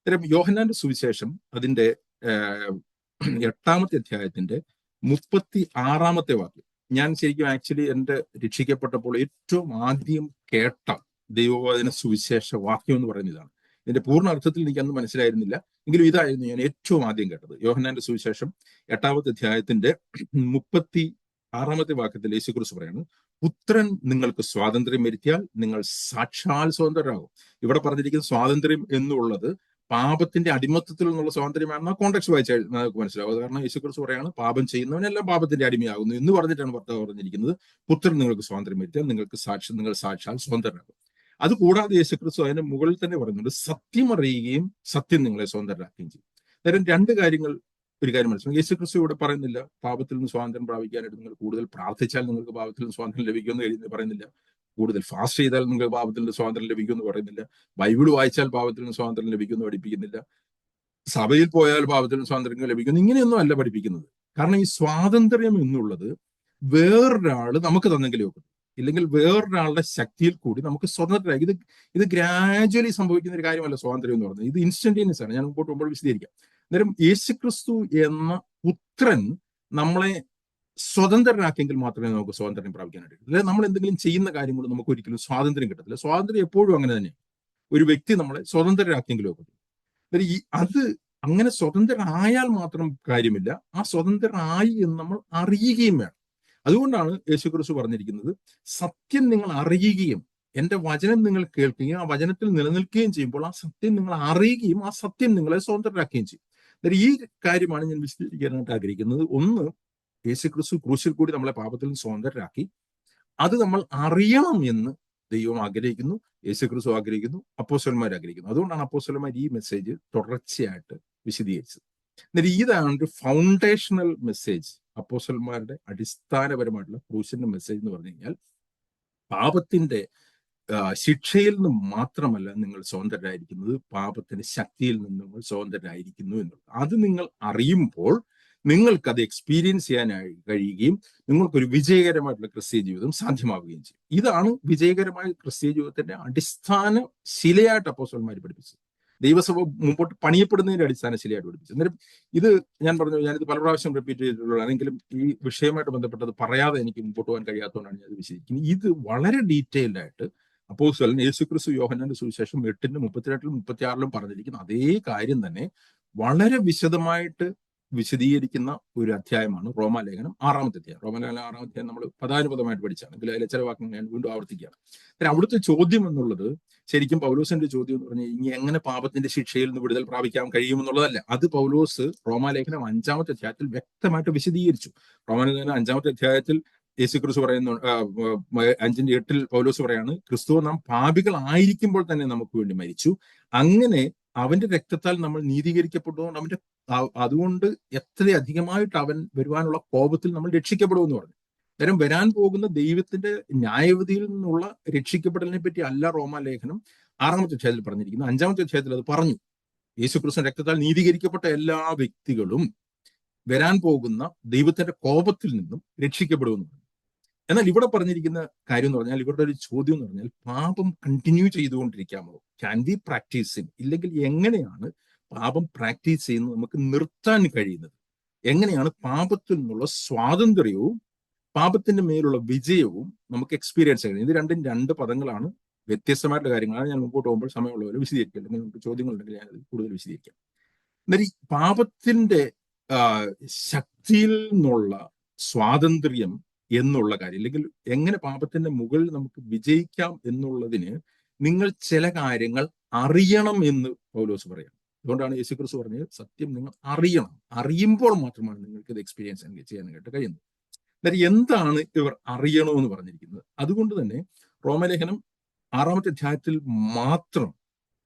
Speaker 1: അന്നേരം യോഹന്നാന്റെ സുവിശേഷം അതിന്റെ 8-ാമത്തെ അധ്യായത്തിന്റെ 36-ാമത്തെ വാക്യം, ഞാൻ ശരിക്കും ആക്ച്വലി എൻ്റെ രക്ഷിക്കപ്പെട്ടപ്പോൾ ഏറ്റവും ആദ്യം കേട്ട ദൈവവചന സുവിശേഷ വാക്യം എന്ന് പറയുന്ന ഇതാണ്. ഇതിന്റെ പൂർണ്ണ അർത്ഥത്തിൽ എനിക്ക് അന്ന് മനസ്സിലായിരുന്നില്ല, എങ്കിലും ഇതായിരുന്നു ഞാൻ ഏറ്റവും ആദ്യം കേട്ടത്. യോഹന്നാന്റെ സുവിശേഷം 8-ാമത്തെ അധ്യായത്തിന്റെ 36-ാമത്തെ വാക്യത്തിൽ യേശുക്രിസ്തു പറയാണ്, പുത്രൻ നിങ്ങൾക്ക് സ്വാതന്ത്ര്യം വരുത്തിയാൽ നിങ്ങൾ സാക്ഷാൽ സ്വതന്ത്രരാകും. ഇവിടെ പറഞ്ഞിരിക്കുന്ന സ്വാതന്ത്ര്യം എന്നുള്ളത് പാപത്തിന്റെ അടിമത്തത്തിൽ നിന്നുള്ള സ്വാതന്ത്ര്യമാണെന്ന് കോൺടെക്സ്റ്റ് വായിച്ചാൽ നമുക്ക് മനസ്സിലാവും. കാരണം യേശുക്രിസ്തു പറയാണ്, പാപം ചെയ്യുന്നവനെല്ലാം പാപത്തിന്റെ അടിമയാകുന്നു എന്ന് പറഞ്ഞിട്ടാണ് ഭർത്താവ് പറഞ്ഞിരിക്കുന്നത്. പുത്രൻ നിങ്ങൾക്ക് സ്വാതന്ത്ര്യം വരുത്തിയാൽ നിങ്ങൾ സാക്ഷാൽ സ്വതന്ത്രരാകും. അതുകൂടാതെ യേശുക്രിസ്തു അതിന് മുകളിൽ തന്നെ പറയുന്നുണ്ട്, സത്യം അറിയുകയും സത്യം നിങ്ങളെ സ്വതന്ത്രരാക്കുകയും ചെയ്യും. അന്നേരം രണ്ട് കാര്യങ്ങൾ, ഒരു കാര്യം മനസ്സിലാക്കും. യേശുക്രിസ്തു ഇവിടെ പറയുന്നില്ല പാപത്തിൽ നിന്ന് സ്വാതന്ത്ര്യം പ്രാപിക്കാനായിട്ട് നിങ്ങൾ കൂടുതൽ പ്രാർത്ഥിച്ചാൽ നിങ്ങൾക്ക് പാപത്തിൽ നിന്ന് സ്വാതന്ത്ര്യം ലഭിക്കുമെന്ന് പറയുന്നില്ല. കൂടുതൽ ഫാസ്റ്റ് ചെയ്താൽ നിങ്ങൾക്ക് പാപത്തിൽ നിന്ന് സ്വാതന്ത്ര്യം ലഭിക്കുമെന്ന് പറയുന്നില്ല. ബൈബിൾ വായിച്ചാൽ പാപത്തിൽ നിന്ന് സ്വാതന്ത്ര്യം ലഭിക്കുമെന്ന് പഠിപ്പിക്കുന്നില്ല. സഭയിൽ പോയാൽ പാപത്തിൽ നിന്ന് സ്വാതന്ത്ര്യം ലഭിക്കുന്നു, ഇങ്ങനെയൊന്നും അല്ല പഠിപ്പിക്കുന്നത്. കാരണം ഈ സ്വാതന്ത്ര്യം എന്നുള്ളത് വേറൊരാൾ നമുക്ക് തന്നെങ്കിലും ഒക്കെ, ഇല്ലെങ്കിൽ വേറൊരാളുടെ ശക്തിയിൽ കൂടി നമുക്ക് സ്വതന്ത്രരായി. ഇത് ഗ്രാജുവലി സംഭവിക്കുന്ന ഒരു കാര്യമല്ല സ്വാതന്ത്ര്യം എന്ന് പറയുന്നത്. ഇത് ഇൻസ്റ്റന്റേനിയസ് ആണ്. ഞാൻ മുമ്പോട്ട് പോകുമ്പോൾ വിശദീകരിക്കാം. അന്നേരം യേശുക്രിസ്തു എന്ന പുത്രൻ നമ്മളെ സ്വതന്ത്രരാക്കിയെങ്കിൽ മാത്രമേ നമുക്ക് സ്വാതന്ത്ര്യം പ്രാപിക്കാനായിട്ട്. അല്ലെ നമ്മൾ എന്തെങ്കിലും ചെയ്യുന്ന കാര്യം കൊണ്ട് നമുക്ക് ഒരിക്കലും സ്വാതന്ത്ര്യം കിട്ടത്തില്ല. സ്വാതന്ത്ര്യം എപ്പോഴും അങ്ങനെ തന്നെയാണ്. ഒരു വ്യക്തി നമ്മളെ സ്വതന്ത്രരാക്കിയെങ്കിലും ഒക്കെ. അത് അങ്ങനെ സ്വതന്ത്രരായാൽ മാത്രം കാര്യമില്ല, ആ സ്വതന്ത്രരായി എന്ന് നമ്മൾ അറിയുകയും വേണം. അതുകൊണ്ടാണ് യേശുക്രിസ്തു പറഞ്ഞിരിക്കുന്നത്, സത്യം നിങ്ങൾ അറിയുകയും എന്റെ വചനം നിങ്ങൾ കേൾക്കുകയും ആ വചനത്തിൽ നിലനിൽക്കുകയും ചെയ്യുമ്പോൾ ആ സത്യം നിങ്ങൾ അറിയുകയും ആ സത്യം നിങ്ങളെ സ്വതന്ത്രരാക്കുകയും ചെയ്യും. ഈ കാര്യമാണ് ഞാൻ വിശദീകരിക്കാനായിട്ട് ആഗ്രഹിക്കുന്നത്. ഒന്ന്, യേശുക്രിസ്തു ക്രൂശിൽ കൂടി നമ്മളെ പാപത്തിൽ നിന്ന് സ്വതന്ത്രരാക്കി. അത് നമ്മൾ അറിയണം എന്ന് ദൈവം ആഗ്രഹിക്കുന്നു, യേശുക്രിസ്തു ആഗ്രഹിക്കുന്നു, അപ്പോസ്തലന്മാർ ആഗ്രഹിക്കുന്നു. അതുകൊണ്ടാണ് അപ്പോസ്തലന്മാർ ഈ മെസ്സേജ് തുടർച്ചയായിട്ട് വിശദീകരിച്ചത്. ഇതാണ് ഒരു ഫൗണ്ടേഷണൽ മെസ്സേജ്. അപ്പോസ്തലന്മാരുടെ അടിസ്ഥാനപരമായിട്ടുള്ള ക്രൂശിന്റെ മെസ്സേജ് എന്ന് പറഞ്ഞു കഴിഞ്ഞാൽ, പാപത്തിന്റെ ശിക്ഷയിൽ നിന്ന് മാത്രമല്ല നിങ്ങൾ സ്വതന്ത്രരായിരിക്കുന്നത്, പാപത്തിന്റെ ശക്തിയിൽ നിന്ന് നിങ്ങൾ സ്വതന്ത്രരായിരിക്കുന്നു എന്നുള്ളത്. അത് നിങ്ങൾ അറിയുമ്പോൾ നിങ്ങൾക്കത് എക്സ്പീരിയൻസ് ചെയ്യാനായി കഴിയുകയും നിങ്ങൾക്കൊരു വിജയകരമായിട്ടുള്ള ക്രിസ്തീയ ജീവിതം സാധ്യമാവുകയും ചെയ്യും. ഇതാണ് വിജയകരമായ ക്രിസ്തീയ ജീവിതത്തിന്റെ അടിസ്ഥാന ശിലയായിട്ട് അപ്പോസ്തലന്മാർ പഠിപ്പിച്ചത്. ദൈവസഭ മുമ്പോട്ട് പണിയപ്പെടുന്നതിന്റെ അടിസ്ഥാന ശിലയായിട്ട് പഠിപ്പിച്ചത്. അന്നേരം ഇത് ഞാൻ പറഞ്ഞു, ഞാനിത് പല പ്രാവശ്യം റിപ്പീറ്റ് ചെയ്തിട്ടുള്ളതാണെങ്കിലും ഈ വിഷയമായിട്ട് ബന്ധപ്പെട്ടത് പറയാതെ എനിക്ക് മുമ്പോട്ട് പോകാൻ കഴിയാത്തതുകൊണ്ടാണ് ഞാൻ ഇത് വിശദീകരിക്കുന്നത്. ഇത് വളരെ ഡീറ്റെയിൽഡ് ആയിട്ട് അപ്പോസ്തലൻ യേശുക്രിസ്തു യോഹന്നാന്റെ സുവിശേഷം 8-32-36 പറഞ്ഞിരിക്കുന്ന അതേ കാര്യം തന്നെ വളരെ വിശദമായിട്ട് വിശദീകരിക്കുന്ന ഒരു അധ്യായമാണ് റോമാലേഖനം 6-ാമത്തെ അധ്യായം. റോമാലേഖനം 6-ാം അധ്യായം നമ്മൾ പദാനുപദമായിട്ട് പഠിച്ചാണ്. അതിലെ ചില വാക്കുകൾ ഞാൻ വീണ്ടും ആവർത്തിക്കുകയാണ്. അവിടുത്തെ ചോദ്യം എന്നുള്ളത് ശരിക്കും പൗലോസിന്റെ ചോദ്യം എന്ന് പറഞ്ഞാൽ ഇനി എങ്ങനെ പാപത്തിന്റെ ശിക്ഷയിൽ നിന്ന് വിടുതൽ പ്രാപിക്കാൻ കഴിയുമെന്നുള്ളതല്ല. അത് പൗലോസ് റോമാലേഖനം 5-ാമത്തെ അധ്യായത്തിൽ വ്യക്തമായിട്ട് വിശദീകരിച്ചു. റോമാലേഖനം 5-ാമത്തെ അധ്യായത്തിൽ യേശുക്രിസ്തു പറയുന്നു, 5:8 പൗലോസ് പറയാണ്, ക്രിസ്തു നാം പാപികളായിരിക്കുമ്പോൾ തന്നെ നമുക്ക് വേണ്ടി മരിച്ചു, അങ്ങനെ അവന്റെ രക്തത്താൽ നമ്മൾ നീതീകരിക്കപ്പെട്ടതുകൊണ്ട് അതുകൊണ്ട് എത്ര അധികമായിട്ട് അവൻ വരുവാനുള്ള കോപത്തിൽ നമ്മൾ രക്ഷിക്കപ്പെടുമെന്ന് പറഞ്ഞു. അന്നേരം വരാൻ പോകുന്ന ദൈവത്തിന്റെ ന്യായവിധിയിൽ നിന്നുള്ള രക്ഷിക്കപ്പെടലിനെ പറ്റി അല്ല റോമാലേഖനം 6-ാമത്തെ അധ്യായത്തിൽ പറഞ്ഞിരിക്കുന്നു. 5-ാമത്തെ അധ്യായത്തിൽ അത് പറഞ്ഞു. യേശുക്രിസ്തു രക്തത്താൽ നീതീകരിക്കപ്പെട്ട എല്ലാ വ്യക്തികളും വരാൻ പോകുന്ന ദൈവത്തിന്റെ കോപത്തിൽ നിന്നും രക്ഷിക്കപ്പെടുമെന്ന്. എന്നാൽ ഇവിടെ പറഞ്ഞിരിക്കുന്ന കാര്യം എന്ന് പറഞ്ഞാൽ, ഇവരുടെ ഒരു ചോദ്യം എന്ന് പറഞ്ഞാൽ, പാപം കണ്ടിന്യൂ ചെയ്തുകൊണ്ടിരിക്കാമോ? Can we practise in? ഇല്ലെങ്കിൽ എങ്ങനെയാണ് പാപം പ്രാക്ടീസ് ചെയ്യുന്നത് നമുക്ക് നിർത്താൻ കഴിയുന്നത്? എങ്ങനെയാണ് പാപത്തിൽ നിന്നുള്ള സ്വാതന്ത്ര്യവും പാപത്തിന്റെ മേലുള്ള വിജയവും നമുക്ക് എക്സ്പീരിയൻസ് ചെയ്യുന്നത്? ഇത് രണ്ടും രണ്ട് പദങ്ങളാണ്, വ്യത്യസ്തമായിട്ടുള്ള കാര്യങ്ങളാണ്. ഞാൻ മുമ്പോട്ട് പോകുമ്പോൾ സമയമുള്ളവരെ വിശദീകരിക്കാം, അല്ലെങ്കിൽ നിങ്ങൾക്ക് ചോദ്യങ്ങളുണ്ടെങ്കിൽ ഞാൻ കൂടുതൽ വിശദീകരിക്കാം. എന്നാൽ ഈ പാപത്തിന്റെ ശക്തിയിൽ നിന്നുള്ള സ്വാതന്ത്ര്യം എന്നുള്ള കാര്യം, അല്ലെങ്കിൽ എങ്ങനെ പാപത്തിന്റെ മുകളിൽ നമുക്ക് വിജയിക്കാം എന്നുള്ളതിന് നിങ്ങൾ ചില കാര്യങ്ങൾ അറിയണം എന്ന് പൗലോസ് പറയാം. അതുകൊണ്ടാണ് യേശുക്രിസ്തു പറഞ്ഞത്, സത്യം നിങ്ങൾ അറിയണം. അറിയുമ്പോൾ മാത്രമാണ് നിങ്ങൾക്ക് ഇത് എക്സ്പീരിയൻസ് ചെയ്യാനായിട്ട് കഴിയുന്നത്. എന്നാൽ എന്താണ് ഇവർ അറിയണമെന്ന് പറഞ്ഞിരിക്കുന്നത്? അതുകൊണ്ട് തന്നെ റോമലേഖനം 6-ാമത്തെ അധ്യായത്തിൽ മാത്രം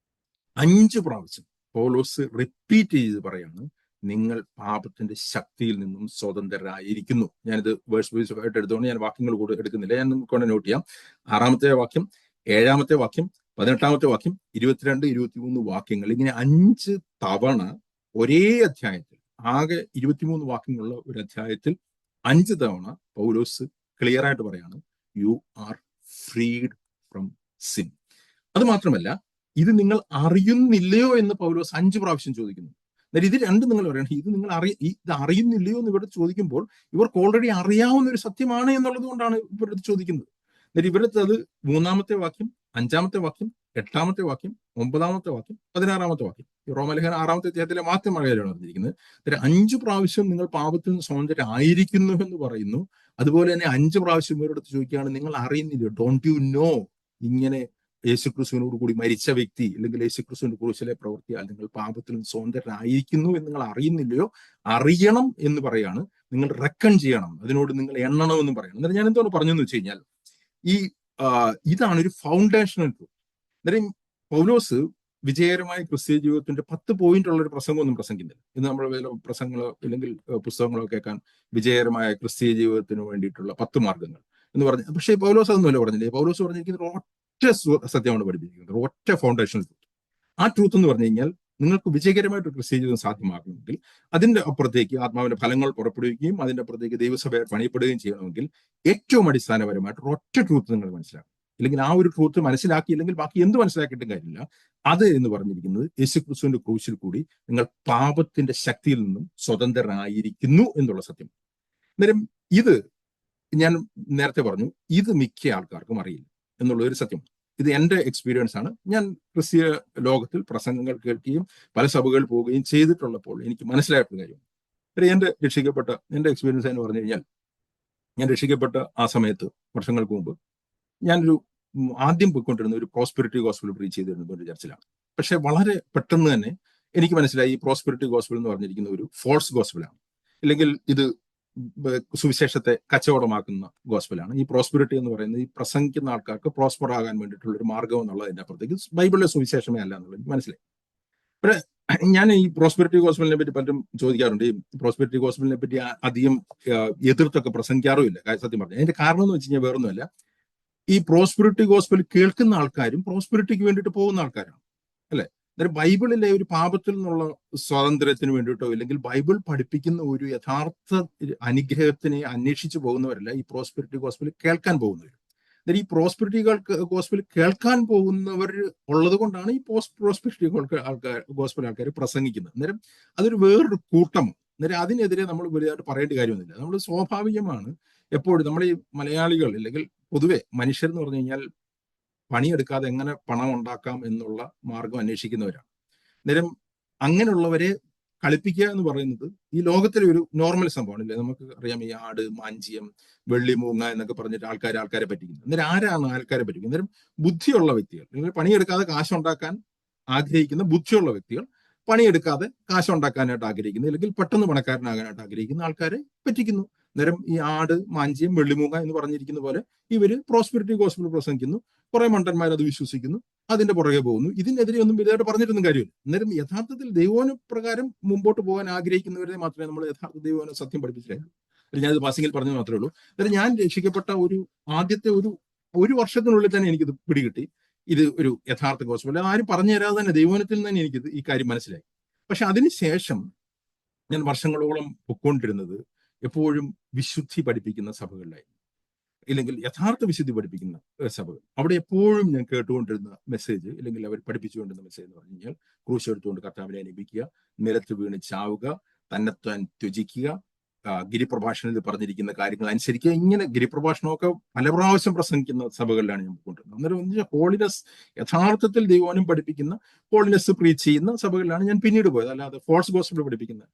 Speaker 1: 5 പ്രാവശ്യം പൗലോസ് റിപ്പീറ്റ് ചെയ്ത് പറയാണ്, നിങ്ങൾ പാപത്തിന്റെ ശക്തിയിൽ നിന്നും സ്വതന്ത്രരായിരിക്കുന്നു. ഞാനിത് വേഴ്സ് വൈസ് ആയിട്ട് എടുത്തുകൊണ്ട് ഞാൻ വാക്യങ്ങൾ കൂടെ എടുക്കുന്നില്ല, ഞാൻ നിങ്ങൾക്ക് നോട്ട് ചെയ്യാം. 6-ാമത്തെ വാക്യം, 7-ാമത്തെ വാക്യം, 18-ാമത്തെ വാക്യം, 22, 23 വാക്യങ്ങൾ, ഇങ്ങനെ 5 തവണ ഒരേ അധ്യായത്തിൽ, ആകെ 23 വാക്യങ്ങളുള്ള ഒരു അധ്യായത്തിൽ 5 തവണ പൗലോസ് ക്ലിയർ ആയിട്ട് പറയാണ്, you are freed from sin. അത് മാത്രമല്ല, ഇത് നിങ്ങൾ അറിയുന്നില്ലയോ എന്ന് പൗലോസ് 5 പ്രാവശ്യം ചോദിക്കുന്നു. എന്നാൽ ഇത് രണ്ടും നിങ്ങൾ പറയണം, ഇത് നിങ്ങൾ ഇത് അറിയുന്നില്ലയോ എന്ന് ഇവരുടെ ചോദിക്കുമ്പോൾ ഇവർക്ക് ഓൾറെഡി അറിയാവുന്ന ഒരു സത്യമാണ് എന്നുള്ളത് കൊണ്ടാണ് ഇവരുടെ ചോദിക്കുന്നത്. എന്നാൽ ഇവരുടെ അത് 3-ാമത്തെ വാക്യം, 5-ാമത്തെ വാക്യം, 8-ാമത്തെ വാക്യം, 9-ാമത്തെ വാക്യം, 16-ാമത്തെ വാക്യം, റോമലേഖനം 6-ാമത്തെ അധ്യായത്തിലെ മാത്രം കാര്യമാണ് പറഞ്ഞിരിക്കുന്നത്. 5 പ്രാവശ്യം നിങ്ങൾ പാപത്തിൽ നിന്ന് സ്വതന്ത്രരായിരിക്കുന്നു എന്ന് പറയുന്നു. അതുപോലെ തന്നെ 5 പ്രാവശ്യം ഇവരുടെ ചോദിക്കുകയാണ്, നിങ്ങൾ അറിയുന്നില്ലയോ, ഡോണ്ട് യു നോ? ഇങ്ങനെ യേശുക്രിസ്തുവിനോട് കൂടി മരിച്ച വ്യക്തി, അല്ലെങ്കിൽ യേശുക്രിസ്തുവിന്റെ ക്രൂശിലെ പ്രവൃത്തിയാൽ നിങ്ങൾ പാപത്തിൽ നിന്ന് സ്വതന്ത്രരായിരിക്കുന്നു എന്ന് നിങ്ങൾ അറിയുന്നില്ലയോ? അറിയണം എന്ന് പറയാണ്. നിങ്ങൾ റെക്കൺ ചെയ്യണം, അതിനോട് നിങ്ങൾ എണ്ണണം എന്ന് പറയണം. എന്നാൽ ഞാൻ എന്താണ് പറഞ്ഞെന്ന് വെച്ച് കഴിഞ്ഞാൽ, ഇതാണ് ഒരു ഫൗണ്ടേഷണൽ ട്രൂത്ത്. അന്നേരം പൗലോസ് വിജയകരമായ ക്രിസ്തീയ ജീവിതത്തിന്റെ 10 പോയിന്റ് ഉള്ള ഒരു പ്രസംഗമൊന്നും പ്രസംഗിക്കുന്നില്ല. ഇന്ന് നമ്മൾ വേറെ പ്രസംഗങ്ങളോ അല്ലെങ്കിൽ പുസ്തകങ്ങളോ കേൾക്കാൻ വിജയകരമായ ക്രിസ്തീയ ജീവിതത്തിന് വേണ്ടിയിട്ടുള്ള 10 മാർഗങ്ങൾ എന്ന് പറഞ്ഞു. പക്ഷേ പൗലോസ് അതൊന്നുമല്ല പറഞ്ഞില്ലേ. പൗലോസ് പറഞ്ഞിരിക്കുന്നത് ഒറ്റ സത്യമാണ് പഠിപ്പിച്ചിരിക്കുന്നത്, ഒറ്റ ഫൗണ്ടേഷണൽ ട്രൂത്ത്. ആ ട്രൂത്ത് എന്ന് പറഞ്ഞു കഴിഞ്ഞാൽ, നിങ്ങൾക്ക് വിജയകരമായിട്ട് ക്രിസ്തീയ ജീവിതം സാധ്യമാക്കണമെങ്കിൽ അതിന്റെ അപ്പുറത്തേക്ക് ആത്മാവിന്റെ ഫലങ്ങൾ പുറപ്പെടുവിക്കുകയും അതിന്റെ അപ്പുറത്തേക്ക് ദൈവസഭയെ പണിയപ്പെടുകയും ചെയ്യണമെങ്കിൽ ഏറ്റവും അടിസ്ഥാനപരമായിട്ട് ഒറ്റ ട്രൂത്ത് നിങ്ങൾ മനസ്സിലാക്കും. ഇല്ലെങ്കിൽ ആ ഒരു ട്രൂത്ത് മനസ്സിലാക്കിയില്ലെങ്കിൽ ബാക്കി എന്ത് മനസ്സിലാക്കിയിട്ടും കാര്യമില്ല. അത് എന്ന് പറഞ്ഞിരിക്കുന്നത്, യേശുക്രിസ്തുവിന്റെ ക്രൂശിൽ കൂടി നിങ്ങൾ പാപത്തിന്റെ ശക്തിയിൽ നിന്നും സ്വതന്ത്രരായിരിക്കുന്നു എന്നുള്ള സത്യം. അന്നേരം ഇത് ഞാൻ നേരത്തെ പറഞ്ഞു, ഇത് മിക്ക ആൾക്കാർക്കും അറിയില്ല എന്നുള്ള ഒരു സത്യം. ഇത് എൻ്റെ എക്സ്പീരിയൻസ് ആണ്. ഞാൻ ക്രിസ്തീയ ലോകത്തിൽ പ്രസംഗങ്ങൾ കേൾക്കുകയും പല സഭകളിൽ പോവുകയും ചെയ്തിട്ടുള്ളപ്പോൾ എനിക്ക് മനസ്സിലായിട്ടുള്ള കാര്യം. എൻ്റെ എക്സ്പീരിയൻസ് എന്ന് പറഞ്ഞു കഴിഞ്ഞാൽ, ഞാൻ രക്ഷിക്കപ്പെട്ട ആ സമയത്ത് വർഷങ്ങൾക്ക് മുമ്പ് ഞാനൊരു ആദ്യം പോയിക്കൊണ്ടിരുന്ന ഒരു പ്രോസ്പെരിറ്റി ഗോസ്പൽ പ്രീച്ച് ചെയ്തിരുന്നത് ഒരു ചർച്ചിലാണ്. പക്ഷെ വളരെ പെട്ടെന്ന് തന്നെ എനിക്ക് മനസ്സിലായി, ഈ പ്രോസ്പെരിറ്റി ഗോസ്പൽ എന്ന് പറഞ്ഞിരിക്കുന്ന ഒരു ഫോൾസ് ഗോസ്പലാണ്, അല്ലെങ്കിൽ ഇത് സുവിശേഷത്തെ കച്ചവടമാക്കുന്ന ഗോസ്പലാണ്. ഈ പ്രോസ്പെരിറ്റി എന്ന് പറയുന്നത് ഈ പ്രസംഗിക്കുന്ന ആൾക്കാർക്ക് പ്രോസ്പർ ആകാൻ വേണ്ടിയിട്ടുള്ള ഒരു മാർഗം എന്നുള്ളതിന്റെ അപ്പുറത്തേക്ക് ബൈബിളിലെ സുവിശേഷമേ അല്ല എന്നുള്ളത് എനിക്ക് മനസ്സിലായി. പക്ഷേ ഞാൻ ഈ പ്രോസ്പെരിറ്റി ഗോസ്പലിനെ പറ്റി പലരും ചോദിക്കാറുണ്ട്. ഈ പ്രോസ്പെരിറ്റി ഗോസ്പലിനെ പറ്റി അധികം എതിർത്തൊക്കെ പ്രസംഗിക്കാറുമില്ല സത്യം പറഞ്ഞു. അതിന്റെ കാരണം എന്ന് വെച്ച് കഴിഞ്ഞാൽ വേറൊന്നുമല്ല, ഈ പ്രോസ്പെരിറ്റി ഗോസ്പൽ കേൾക്കുന്ന ആൾക്കാരും പ്രോസ്പെരിറ്റിക്ക് വേണ്ടിയിട്ട് പോകുന്ന ആൾക്കാരാണ്, അല്ലെ? അന്നേരം ബൈബിളിലെ ഒരു പാപത്തിൽ നിന്നുള്ള സ്വാതന്ത്ര്യത്തിന് വേണ്ടിയിട്ടോ ഇല്ലെങ്കിൽ ബൈബിൾ പഠിപ്പിക്കുന്ന ഒരു യഥാർത്ഥ അനുഗ്രഹത്തിനെ അന്വേഷിച്ചു പോകുന്നവരല്ല ഈ പ്രോസ്പെരിറ്റി ഗോസ്പൽ കേൾക്കാൻ പോകുന്നവർ. അന്നേരം ഈ പ്രോസ്പെരിറ്റി ഗോസ്പൽ കേൾക്കാൻ പോകുന്നവർ ഉള്ളത് കൊണ്ടാണ് ഈ പ്രോസ്പെരിറ്റി ഗോസ്പൽ ആൾക്കാർ പ്രസംഗിക്കുന്നത്. അന്നേരം അതൊരു വേറൊരു കൂട്ടമാണ്. അന്നേരം അതിനെതിരെ നമ്മൾ വലുതായിട്ട് പറയേണ്ട കാര്യമൊന്നുമില്ല. നമ്മൾ സ്വാഭാവികമാണ് എപ്പോഴും നമ്മൾ ഈ മലയാളികൾ അല്ലെങ്കിൽ പൊതുവെ മനുഷ്യർ എന്ന് പറഞ്ഞു കഴിഞ്ഞാൽ പണിയെടുക്കാതെ എങ്ങനെ പണം ഉണ്ടാക്കാം എന്നുള്ള മാർഗം അന്വേഷിക്കുന്നവരാണ്. അന്നേരം അങ്ങനെയുള്ളവരെ കളിപ്പിക്കുക എന്ന് പറയുന്നത് ഈ ലോകത്തിലെ ഒരു നോർമൽ സംഭവമാണ്, അല്ലേ? നമുക്ക് അറിയാം, ഈ ആട്, മാഞ്ചിയം, വെള്ളിമൂങ്ങ എന്നൊക്കെ പറഞ്ഞിട്ട് ആൾക്കാരെ പറ്റിക്കുന്നത്. അന്നേരം ആരാണ് ആൾക്കാരെ പറ്റിക്കുന്നത്? അന്നേരം ബുദ്ധിയുള്ള വ്യക്തികൾ, നിങ്ങൾ പണിയെടുക്കാതെ കാശുണ്ടാക്കാൻ ആഗ്രഹിക്കുന്ന ബുദ്ധിയുള്ള വ്യക്തികൾ, പണിയെടുക്കാതെ കാശുണ്ടാക്കാനായിട്ട് ആഗ്രഹിക്കുന്നു, അല്ലെങ്കിൽ പെട്ടെന്ന് പണക്കാരനാകാനായിട്ട് ആഗ്രഹിക്കുന്ന ആൾക്കാരെ പറ്റിക്കുന്നു. അന്നേരം ഈ ആട്, മാഞ്ചിയം, വെള്ളിമൂങ്ങ എന്ന് പറഞ്ഞിരിക്കുന്ന പോലെ ഇവര് പ്രോസ്പെരിറ്റി ഗോസ്പൽ പ്രസംഗിക്കുന്നു, കുറെ മണ്ടന്മാർ അത് വിശ്വസിക്കുന്നു, അതിന്റെ പുറകെ പോകുന്നു. ഇതിനെതിരെ ഒന്നും വലുതായിട്ട് പറഞ്ഞിട്ടൊന്നും കാര്യമില്ല. അന്നേരം യഥാർത്ഥത്തിൽ ദൈവോന പ്രകാരം മുമ്പോട്ട് പോകാൻ ആഗ്രഹിക്കുന്നവരെ മാത്രമേ നമ്മൾ യഥാർത്ഥ ദൈവോന സത്യം പഠിപ്പിച്ചിട്ടുള്ളൂ. ഞാനത് പാസിങ്ങിൽ പറഞ്ഞു മാത്രമേ ഉള്ളൂ. അതായത് ഞാൻ രക്ഷിക്കപ്പെട്ട ആദ്യത്തെ ഒരു വർഷത്തിനുള്ളിൽ തന്നെ എനിക്കിത് പിടികിട്ടി. ഇത് ഒരു യഥാർത്ഥ ഗോസ്പൽ. ആരും പറഞ്ഞു തരാതെ തന്നെ ദൈവത്തിൽ തന്നെ എനിക്കിത് ഈ കാര്യം മനസ്സിലായി. പക്ഷെ അതിനുശേഷം ഞാൻ വർഷങ്ങളോളം പൊക്കോണ്ടിരുന്നത് എപ്പോഴും വിശുദ്ധി പഠിപ്പിക്കുന്ന സഭകളിലായി, ഇല്ലെങ്കിൽ യഥാർത്ഥ വിശുദ്ധി പഠിപ്പിക്കുന്ന സഭകൾ. അവിടെ എപ്പോഴും ഞാൻ കേട്ടുകൊണ്ടിരുന്ന മെസ്സേജ്, അല്ലെങ്കിൽ അവർ പഠിപ്പിച്ചുകൊണ്ടിരുന്ന മെസ്സേജ് എന്ന് പറഞ്ഞു കഴിഞ്ഞാൽ, ക്രൂശ് എടുത്തുകൊണ്ട് കർത്താവിനെ അനുഭവിക്കുക, നിലത്ത് വീണ് ചാവുക, തന്നെത്താൻ ത്യജിക്കുക, ഗിരിപ്രഭാഷണത്തിൽ പറഞ്ഞിരിക്കുന്ന കാര്യങ്ങൾ അനുസരിക്കുക. ഇങ്ങനെ ഗിരിപ്രഭാഷണമൊക്കെ പല പ്രാവശ്യം പ്രസംഗിക്കുന്ന സഭകളിലാണ് ഞാൻ പോയിക്കൊണ്ടിരുന്നത്. അന്നേരം ഹോളിനെസ്, യഥാർത്ഥത്തിൽ ദൈവനും പഠിപ്പിക്കുന്ന ഹോളിനെസ് പ്രീച്ച് ചെയ്യുന്ന സഭകളിലാണ് ഞാൻ പിന്നീട് പോയത്. അല്ലാതെ ഫോൾസ് ഗോസ്പൽ പഠിപ്പിക്കുന്ന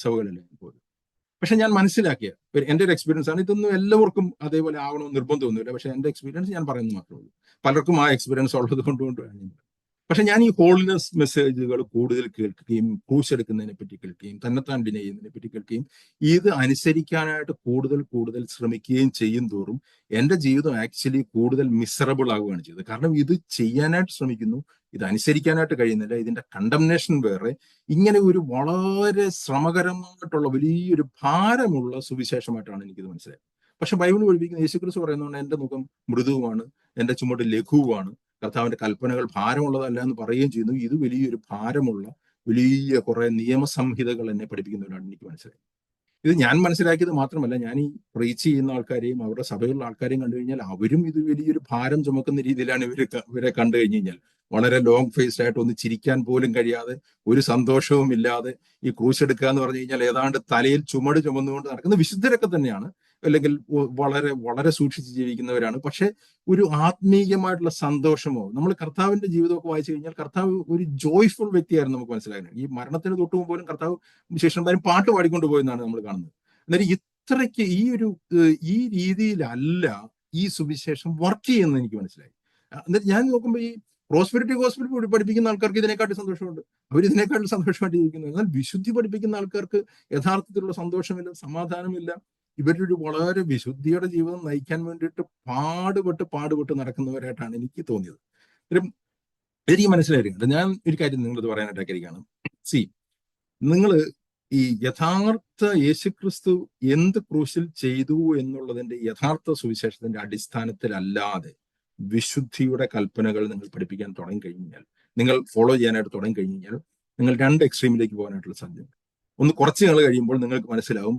Speaker 1: സഭകളിലാണ് ഞാൻ പോയത്. പക്ഷെ ഞാൻ മനസ്സിലാക്കിയ എൻ്റെ ഒരു എക്സ്പീരിയൻസ് ആണ്. ഇതൊന്നും എല്ലാവർക്കും അതേപോലെ ആവണമെന്ന് നിർബന്ധമൊന്നുമില്ല. പക്ഷെ എൻ്റെ എക്സ്പീരിയൻസ് ഞാൻ പറയുന്നത് മാത്രമേ ഉള്ളൂ. പലർക്കും ആ എക്സ്പീരിയൻസ് ഉള്ളത് കൊണ്ടുകൊണ്ടാണ്. പക്ഷെ ഞാൻ ഈ ഹോളിനെസ് മെസ്സേജുകൾ കൂടുതൽ കേൾക്കുകയും, ക്രൂശ് എടുക്കുന്നതിനെ പറ്റി കേൾക്കുകയും, തന്നെത്താൻ ഡിനൈ ചെയ്യുന്നതിനെ പറ്റി കേൾക്കുകയും, ഇത് അനുസരിക്കാനായിട്ട് കൂടുതൽ ശ്രമിക്കുകയും ചെയ്യും തോറും എൻ്റെ ജീവിതം ആക്ച്വലി കൂടുതൽ മിസറബിൾ ആവുകയാണ് ചെയ്തത്. കാരണം ഇത് ചെയ്യാനായിട്ട് ശ്രമിക്കുന്നു, ഇത് അനുസരിക്കാനായിട്ട് കഴിയുന്നില്ല, ഇതിന്റെ കണ്ടംനേഷൻ വേറെ. ഇങ്ങനെ ഒരു വളരെ ശ്രമകരമായിട്ടുള്ള വലിയൊരു ഭാരമുള്ള സുവിശേഷമായിട്ടാണ് എനിക്കിത് മനസ്സിലായത്. പക്ഷെ ബൈബിൾ പഠിപ്പിക്കുന്ന യേശുക്രിസ്തു പറയുന്നതുകൊണ്ട് എൻ്റെ മുഖം മൃദുവാണ്, എൻ്റെ ചുമട് ലഘുവാണ്, കർത്താവിന്റെ കൽപ്പനകൾ ഭാരമുള്ളതല്ല എന്ന് പറയുകയും ചെയ്യുന്നു. ഇത് വലിയൊരു ഭാരമുള്ള വലിയ കുറെ നിയമസംഹിതകൾ എന്നെ പഠിപ്പിക്കുന്നവരാണ് എനിക്ക് മനസ്സിലായത്. ഇത് ഞാൻ മനസ്സിലാക്കിയത് മാത്രമല്ല, ഞാൻ ഈ പ്രീച്ച് ചെയ്യുന്ന ആൾക്കാരെയും അവരുടെ സഭയിലുള്ള ആൾക്കാരെയും കണ്ടു കഴിഞ്ഞാൽ അവരും ഇത് വലിയൊരു ഭാരം ചുമക്കുന്ന രീതിയിലാണ് ഇവരെ കണ്ടു കഴിഞ്ഞു കഴിഞ്ഞാൽ. വളരെ ലോങ് ഫേസ്ഡ് ആയിട്ട് ഒന്ന് ചിരിക്കാൻ പോലും കഴിയാതെ, ഒരു സന്തോഷവും ഇല്ലാതെ ഈ ക്രൂശ് എടുക്കുക എന്ന് പറഞ്ഞു കഴിഞ്ഞാൽ ഏതാണ്ട് തലയിൽ ചുമട് ചുമന്നുകൊണ്ട് നടക്കുന്ന വിശുദ്ധരൊക്കെ തന്നെയാണ്, അല്ലെങ്കിൽ വളരെ സൂക്ഷിച്ച് ജീവിക്കുന്നവരാണ്. പക്ഷെ ഒരു ആത്മീയമായിട്ടുള്ള സന്തോഷമോ, നമ്മൾ കർത്താവിന്റെ ജീവിതമൊക്കെ വായിച്ചു കഴിഞ്ഞാൽ കർത്താവ് ഒരു ജോയ്ഫുൾ വ്യക്തിയായിരുന്നു നമുക്ക് മനസ്സിലാക്കുന്നത്. ഈ മരണത്തിന് തൊട്ടുമുമ്പ് പോലും കർത്താവ് ശിഷ്യന്മാരും പാട്ട് പാടിക്കൊണ്ട് പോയെന്നാണ് നമ്മൾ കാണുന്നത്. അന്നേരം ഇത്രയ്ക്ക് ഈ രീതിയിലല്ല ഈ സുവിശേഷം വർക്ക് ചെയ്യുന്നത് എനിക്ക് മനസ്സിലായി. എന്നിട്ട് ഞാൻ നോക്കുമ്പോൾ ഈ പ്രോസ്പെരിറ്റി ഗോസ്പൽ പഠിപ്പിക്കുന്ന ആൾക്കാർക്ക് ഇതിനെക്കാട്ടും സന്തോഷമുണ്ട്, അവരിതിനെക്കാട്ടും സന്തോഷമായിട്ട് ജീവിക്കുന്നത്. എന്നാൽ വിശുദ്ധി പഠിപ്പിക്കുന്ന ആൾക്കാർക്ക് യഥാർത്ഥത്തിലുള്ള സന്തോഷമില്ല, സമാധാനമില്ല. ഇവരൊരു വളരെ വിശുദ്ധിയുടെ ജീവിതം നയിക്കാൻ വേണ്ടിയിട്ട് പാടുപെട്ട് നടക്കുന്നവരായിട്ടാണ് എനിക്ക് തോന്നിയത്. എനിക്ക് മനസ്സിലായിട്ടുണ്ട്. ഞാൻ ഒരു കാര്യം നിങ്ങളിത് പറയാനായിട്ട് ആഗ്രഹിക്കുകയാണ്. നിങ്ങൾ ഈ യഥാർത്ഥ യേശുക്രിസ്തു എന്ത് ക്രൂശിൽ ചെയ്തു എന്നുള്ളതിന്റെ യഥാർത്ഥ സുവിശേഷത്തിന്റെ അടിസ്ഥാനത്തിലല്ലാതെ വിശുദ്ധിയുടെ കൽപ്പനകൾ നിങ്ങൾ പഠിപ്പിക്കാൻ തുടങ്ങിക്കഴിഞ്ഞാൽ, നിങ്ങൾ ഫോളോ ചെയ്യാനായിട്ട് തുടങ്ങിക്കഴിഞ്ഞാൽ, നിങ്ങൾ രണ്ട് എക്സ്ട്രീമിലേക്ക് പോകാനായിട്ടുള്ള സാധ്യതയുണ്ട്. ഒന്ന്, കുറച്ച് നാൾ കഴിയുമ്പോൾ നിങ്ങൾക്ക് മനസ്സിലാവും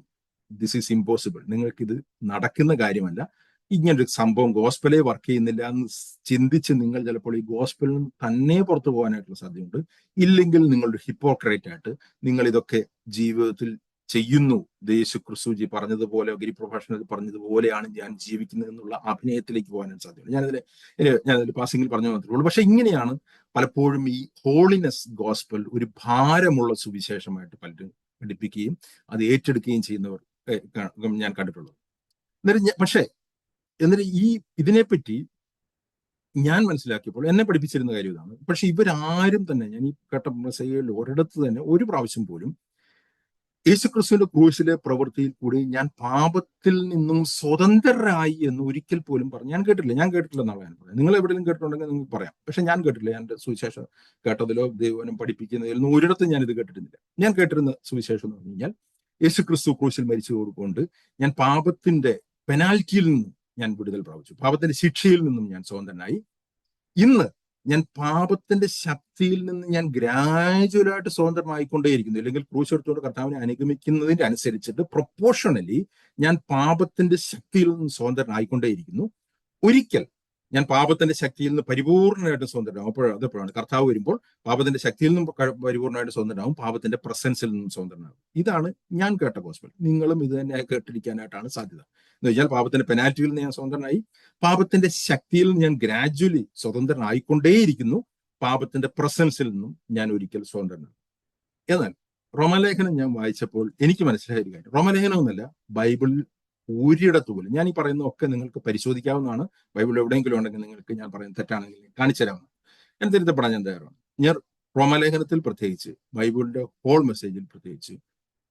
Speaker 1: ദിസ് ഈസ് ഇമ്പോസിബിൾ, നിങ്ങൾക്കിത് നടക്കുന്ന കാര്യമല്ല, ഇങ്ങനൊരു സംഭവം ഗോസ്പലേ വർക്ക് ചെയ്യുന്നില്ല എന്ന് ചിന്തിച്ച് നിങ്ങൾ ചിലപ്പോൾ ഈ ഗോസ്പലിൽ നിന്ന് തന്നെ പുറത്തു പോകാനായിട്ടുള്ള സാധ്യതയുണ്ട്. ഇല്ലെങ്കിൽ നിങ്ങളൊരു ഹിപ്പോക്രേറ്റ് ആയിട്ട് നിങ്ങൾ ഇതൊക്കെ ജീവിതത്തിൽ ചെയ്യുന്നു, യേശുക്രിസ്തു പറഞ്ഞതുപോലെ, ഗിരിപ്രഭാഷണത്തിൽ പറഞ്ഞതുപോലെയാണ് ഞാൻ ജീവിക്കുന്നത് എന്നുള്ള അഭിനയത്തിലേക്ക് പോകാനായിട്ട് സാധ്യതയുണ്ട്. ഞാനതിൽ പാസിങ്ങിൽ പറഞ്ഞു മാത്രമേ ഉള്ളൂ. പക്ഷെ ഇങ്ങനെയാണ് പലപ്പോഴും ഈ ഹോളിനെസ് ഗോസ്പൽ ഒരു ഭാരമുള്ള സുവിശേഷമായിട്ട് പലരും പഠിപ്പിക്കുകയും അത് ഏറ്റെടുക്കുകയും ചെയ്യുന്നവർ ഞാൻ കണ്ടിട്ടുള്ളത്. എന്നിട്ട് ഇതിനെപ്പറ്റി ഞാൻ മനസ്സിലാക്കിയപ്പോൾ എന്നെ പഠിപ്പിച്ചിരുന്ന കാര്യം ഇതാണ്. പക്ഷെ ഇവരാരും തന്നെ, ഞാൻ ഈ കേട്ട മെസ്സേജുകളിൽ ഒരിടത്ത് തന്നെ ഒരു പ്രാവശ്യം പോലും യേശുക്രിസ്തുവിന്റെ ക്രൂശിലെ പ്രവൃത്തിയിൽ കൂടി ഞാൻ പാപത്തിൽ നിന്നും സ്വതന്ത്രരായി എന്ന് ഒരിക്കൽ പോലും പറഞ്ഞു ഞാൻ കേട്ടിട്ടില്ല എന്നാണ് ഞാൻ പറയുന്നത്. നിങ്ങൾ എവിടെയെങ്കിലും കേട്ടിട്ടുണ്ടെങ്കിൽ നിങ്ങൾക്ക് പറയാം. പക്ഷെ ഞാൻ കേട്ടിട്ടില്ല. എൻ്റെ സുവിശേഷം കേട്ടതിലോ ദൈവനം പഠിപ്പിക്കുന്നതിലോ ഒരിടത്തും ഞാൻ ഇത് കേട്ടിരുന്നില്ല. ഞാൻ കേട്ടിരുന്ന സുവിശേഷം എന്ന് പറഞ്ഞു കഴിഞ്ഞാൽ, യേശുക്രിസ്തു ക്രൂശിൽ മരിച്ചുകൊണ്ട് ഞാൻ പാപത്തിന്റെ പെനാൽറ്റിയിൽ നിന്നും ഞാൻ വിടുതൽ പ്രാപിച്ചു, പാപത്തിന്റെ ശിക്ഷയിൽ നിന്നും ഞാൻ സ്വതന്ത്രനായി. ഇന്ന് ഞാൻ പാപത്തിന്റെ ശക്തിയിൽ നിന്ന് ഞാൻ ഗ്രാജുവലായിട്ട് സ്വതന്ത്രമായിക്കൊണ്ടേയിരിക്കുന്നു. അല്ലെങ്കിൽ ക്രൂശ് എടുത്തുകൊണ്ട് കർത്താവിനെ അനുഗമിക്കുന്നതിന്റെ അനുസരിച്ചിട്ട് പ്രൊപ്പോർഷണലി ഞാൻ പാപത്തിന്റെ ശക്തിയിൽ നിന്ന് സ്വതന്ത്രനായിക്കൊണ്ടേയിരിക്കുന്നു. ഒരിക്കൽ ഞാൻ പാപത്തിന്റെ ശക്തിയിൽ നിന്ന് പരിപൂർണമായിട്ട് സ്വതന്ത്രനാവും. അതെപ്പോഴാണ് കർത്താവ് വരുമ്പോൾ പാപത്തിന്റെ ശക്തിയിൽ നിന്നും പരിപൂർണമായിട്ട് സ്വതന്ത്രനാവും, പാപത്തിന്റെ പ്രസൻസിൽ നിന്നും സ്വതന്ത്രനാവും. ഇതാണ് ഞാൻ കേട്ട ഗോസ്പൽ. നിങ്ങളും ഇത് തന്നെ കേട്ടിരിക്കാനായിട്ടാണ് സാധ്യത. എന്ന് വെച്ചാൽ പാപത്തിന്റെ പെനാൽറ്റിയിൽ നിന്ന് ഞാൻ സ്വതന്ത്രനായി, പാപത്തിന്റെ ശക്തിയിൽ നിന്ന് ഞാൻ ഗ്രാജുവലി സ്വതന്ത്രനായിക്കൊണ്ടേയിരിക്കുന്നു, പാപത്തിന്റെ പ്രസൻസിൽ നിന്നും ഞാൻ ഒരിക്കൽ സ്വതന്ത്രനാണ്. എന്നാൽ റോമലേഖനം ഞാൻ വായിച്ചപ്പോൾ എനിക്ക് മനസ്സിലായ ഒരു കാര്യം, റോമലേഖനം എന്നല്ല, ബൈബിളിൽ ഒരിടത്ത് പോലും, ഞാൻ ഈ പറയുന്നതൊക്കെ നിങ്ങൾക്ക് പരിശോധിക്കാവുന്നതാണ്. ബൈബിൾ എവിടെയെങ്കിലും ഉണ്ടെങ്കിൽ നിങ്ങൾക്ക് ഞാൻ പറയുന്നത് തെറ്റാണെങ്കിൽ കാണിച്ചു തരാവുന്നതാണ്. ഞാൻ തിരുത്തപ്പെടാൻ ഞാൻ തയ്യാറാണ്. ഞാൻ റോമലേഖനത്തിൽ പ്രത്യേകിച്ച്, ബൈബിളിന്റെ ഹോൾ മെസ്സേജിൽ പ്രത്യേകിച്ച്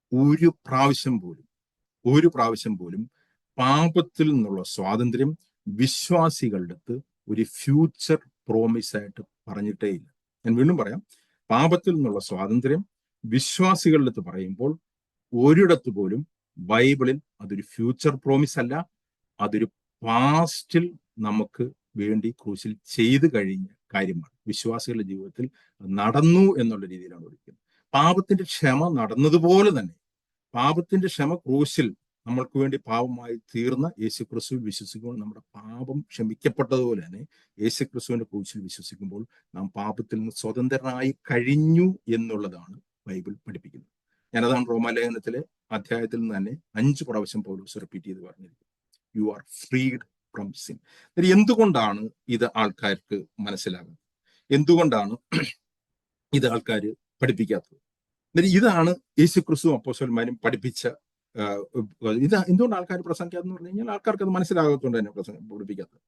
Speaker 1: ഒരു പ്രാവശ്യം പോലും പാപത്തിൽ നിന്നുള്ള സ്വാതന്ത്ര്യം വിശ്വാസികളുടെ അടുത്ത് ഒരു ഫ്യൂച്ചർ പ്രോമിസ് ആയിട്ട് പറഞ്ഞിട്ടേ ഇല്ല. ഞാൻ വീണ്ടും പറയാം, പാപത്തിൽ നിന്നുള്ള സ്വാതന്ത്ര്യം വിശ്വാസികളുടെ അടുത്ത് പറയുമ്പോൾ ഒരിടത്ത് പോലും ബൈബിളിൽ അതൊരു ഫ്യൂച്ചർ പ്രോമിസ് അല്ല, അതൊരു പാസ്റ്റിൽ നമുക്ക് വേണ്ടി ക്രൂശിൽ ചെയ്തു കഴിഞ്ഞ കാര്യമാണ്. വിശ്വാസികളുടെ ജീവിതത്തിൽ നടന്നു എന്നുള്ള രീതിയിലാണ് വിളിക്കുന്നത്. പാപത്തിന്റെ ക്ഷമ നടന്നതുപോലെ തന്നെ പാപത്തിന്റെ ക്ഷമ ക്രൂശിൽ നമ്മൾക്ക് വേണ്ടി പാപമായി തീർന്ന യേശുക്രിസ്തുവിൽ വിശ്വസിക്കുമ്പോൾ നമ്മുടെ പാപം ക്ഷമിക്കപ്പെട്ടതുപോലെ തന്നെ യേശുക്രിസ്തുവിന്റെ ക്രൂശിൽ വിശ്വസിക്കുമ്പോൾ നാം പാപത്തിൽ നിന്ന് സ്വതന്ത്രനായി കഴിഞ്ഞു എന്നുള്ളതാണ് ബൈബിൾ പഠിപ്പിക്കുന്നത്. ഞാനതാണ് റോമാലേഖനത്തിലെ അധ്യായത്തിൽ നിന്ന് തന്നെ 5 പ്രാവശ്യം പൗലോസ് റിപ്പീറ്റ് ചെയ്ത് പറഞ്ഞിരിക്കുന്നത്. You are freed from sin. എന്തുകൊണ്ടാണ് ഇത് ആൾക്കാർക്ക് മനസ്സിലാകുന്നത്? എന്തുകൊണ്ടാണ് ഇത് ആൾക്കാർ പഠിപ്പിക്കാത്തത്? ഇതാണ് യേശുക്രിസ്തു അപ്പോസ്തലന്മാരും പഠിപ്പിച്ച ഇത്. എന്തുകൊണ്ട് ആൾക്കാർ പ്രസംഗിക്കാതെന്ന് പറഞ്ഞു കഴിഞ്ഞാൽ ആൾക്കാർക്ക് അത് മനസ്സിലാകാത്തതുകൊണ്ട് തന്നെ പഠിപ്പിക്കാത്തത്.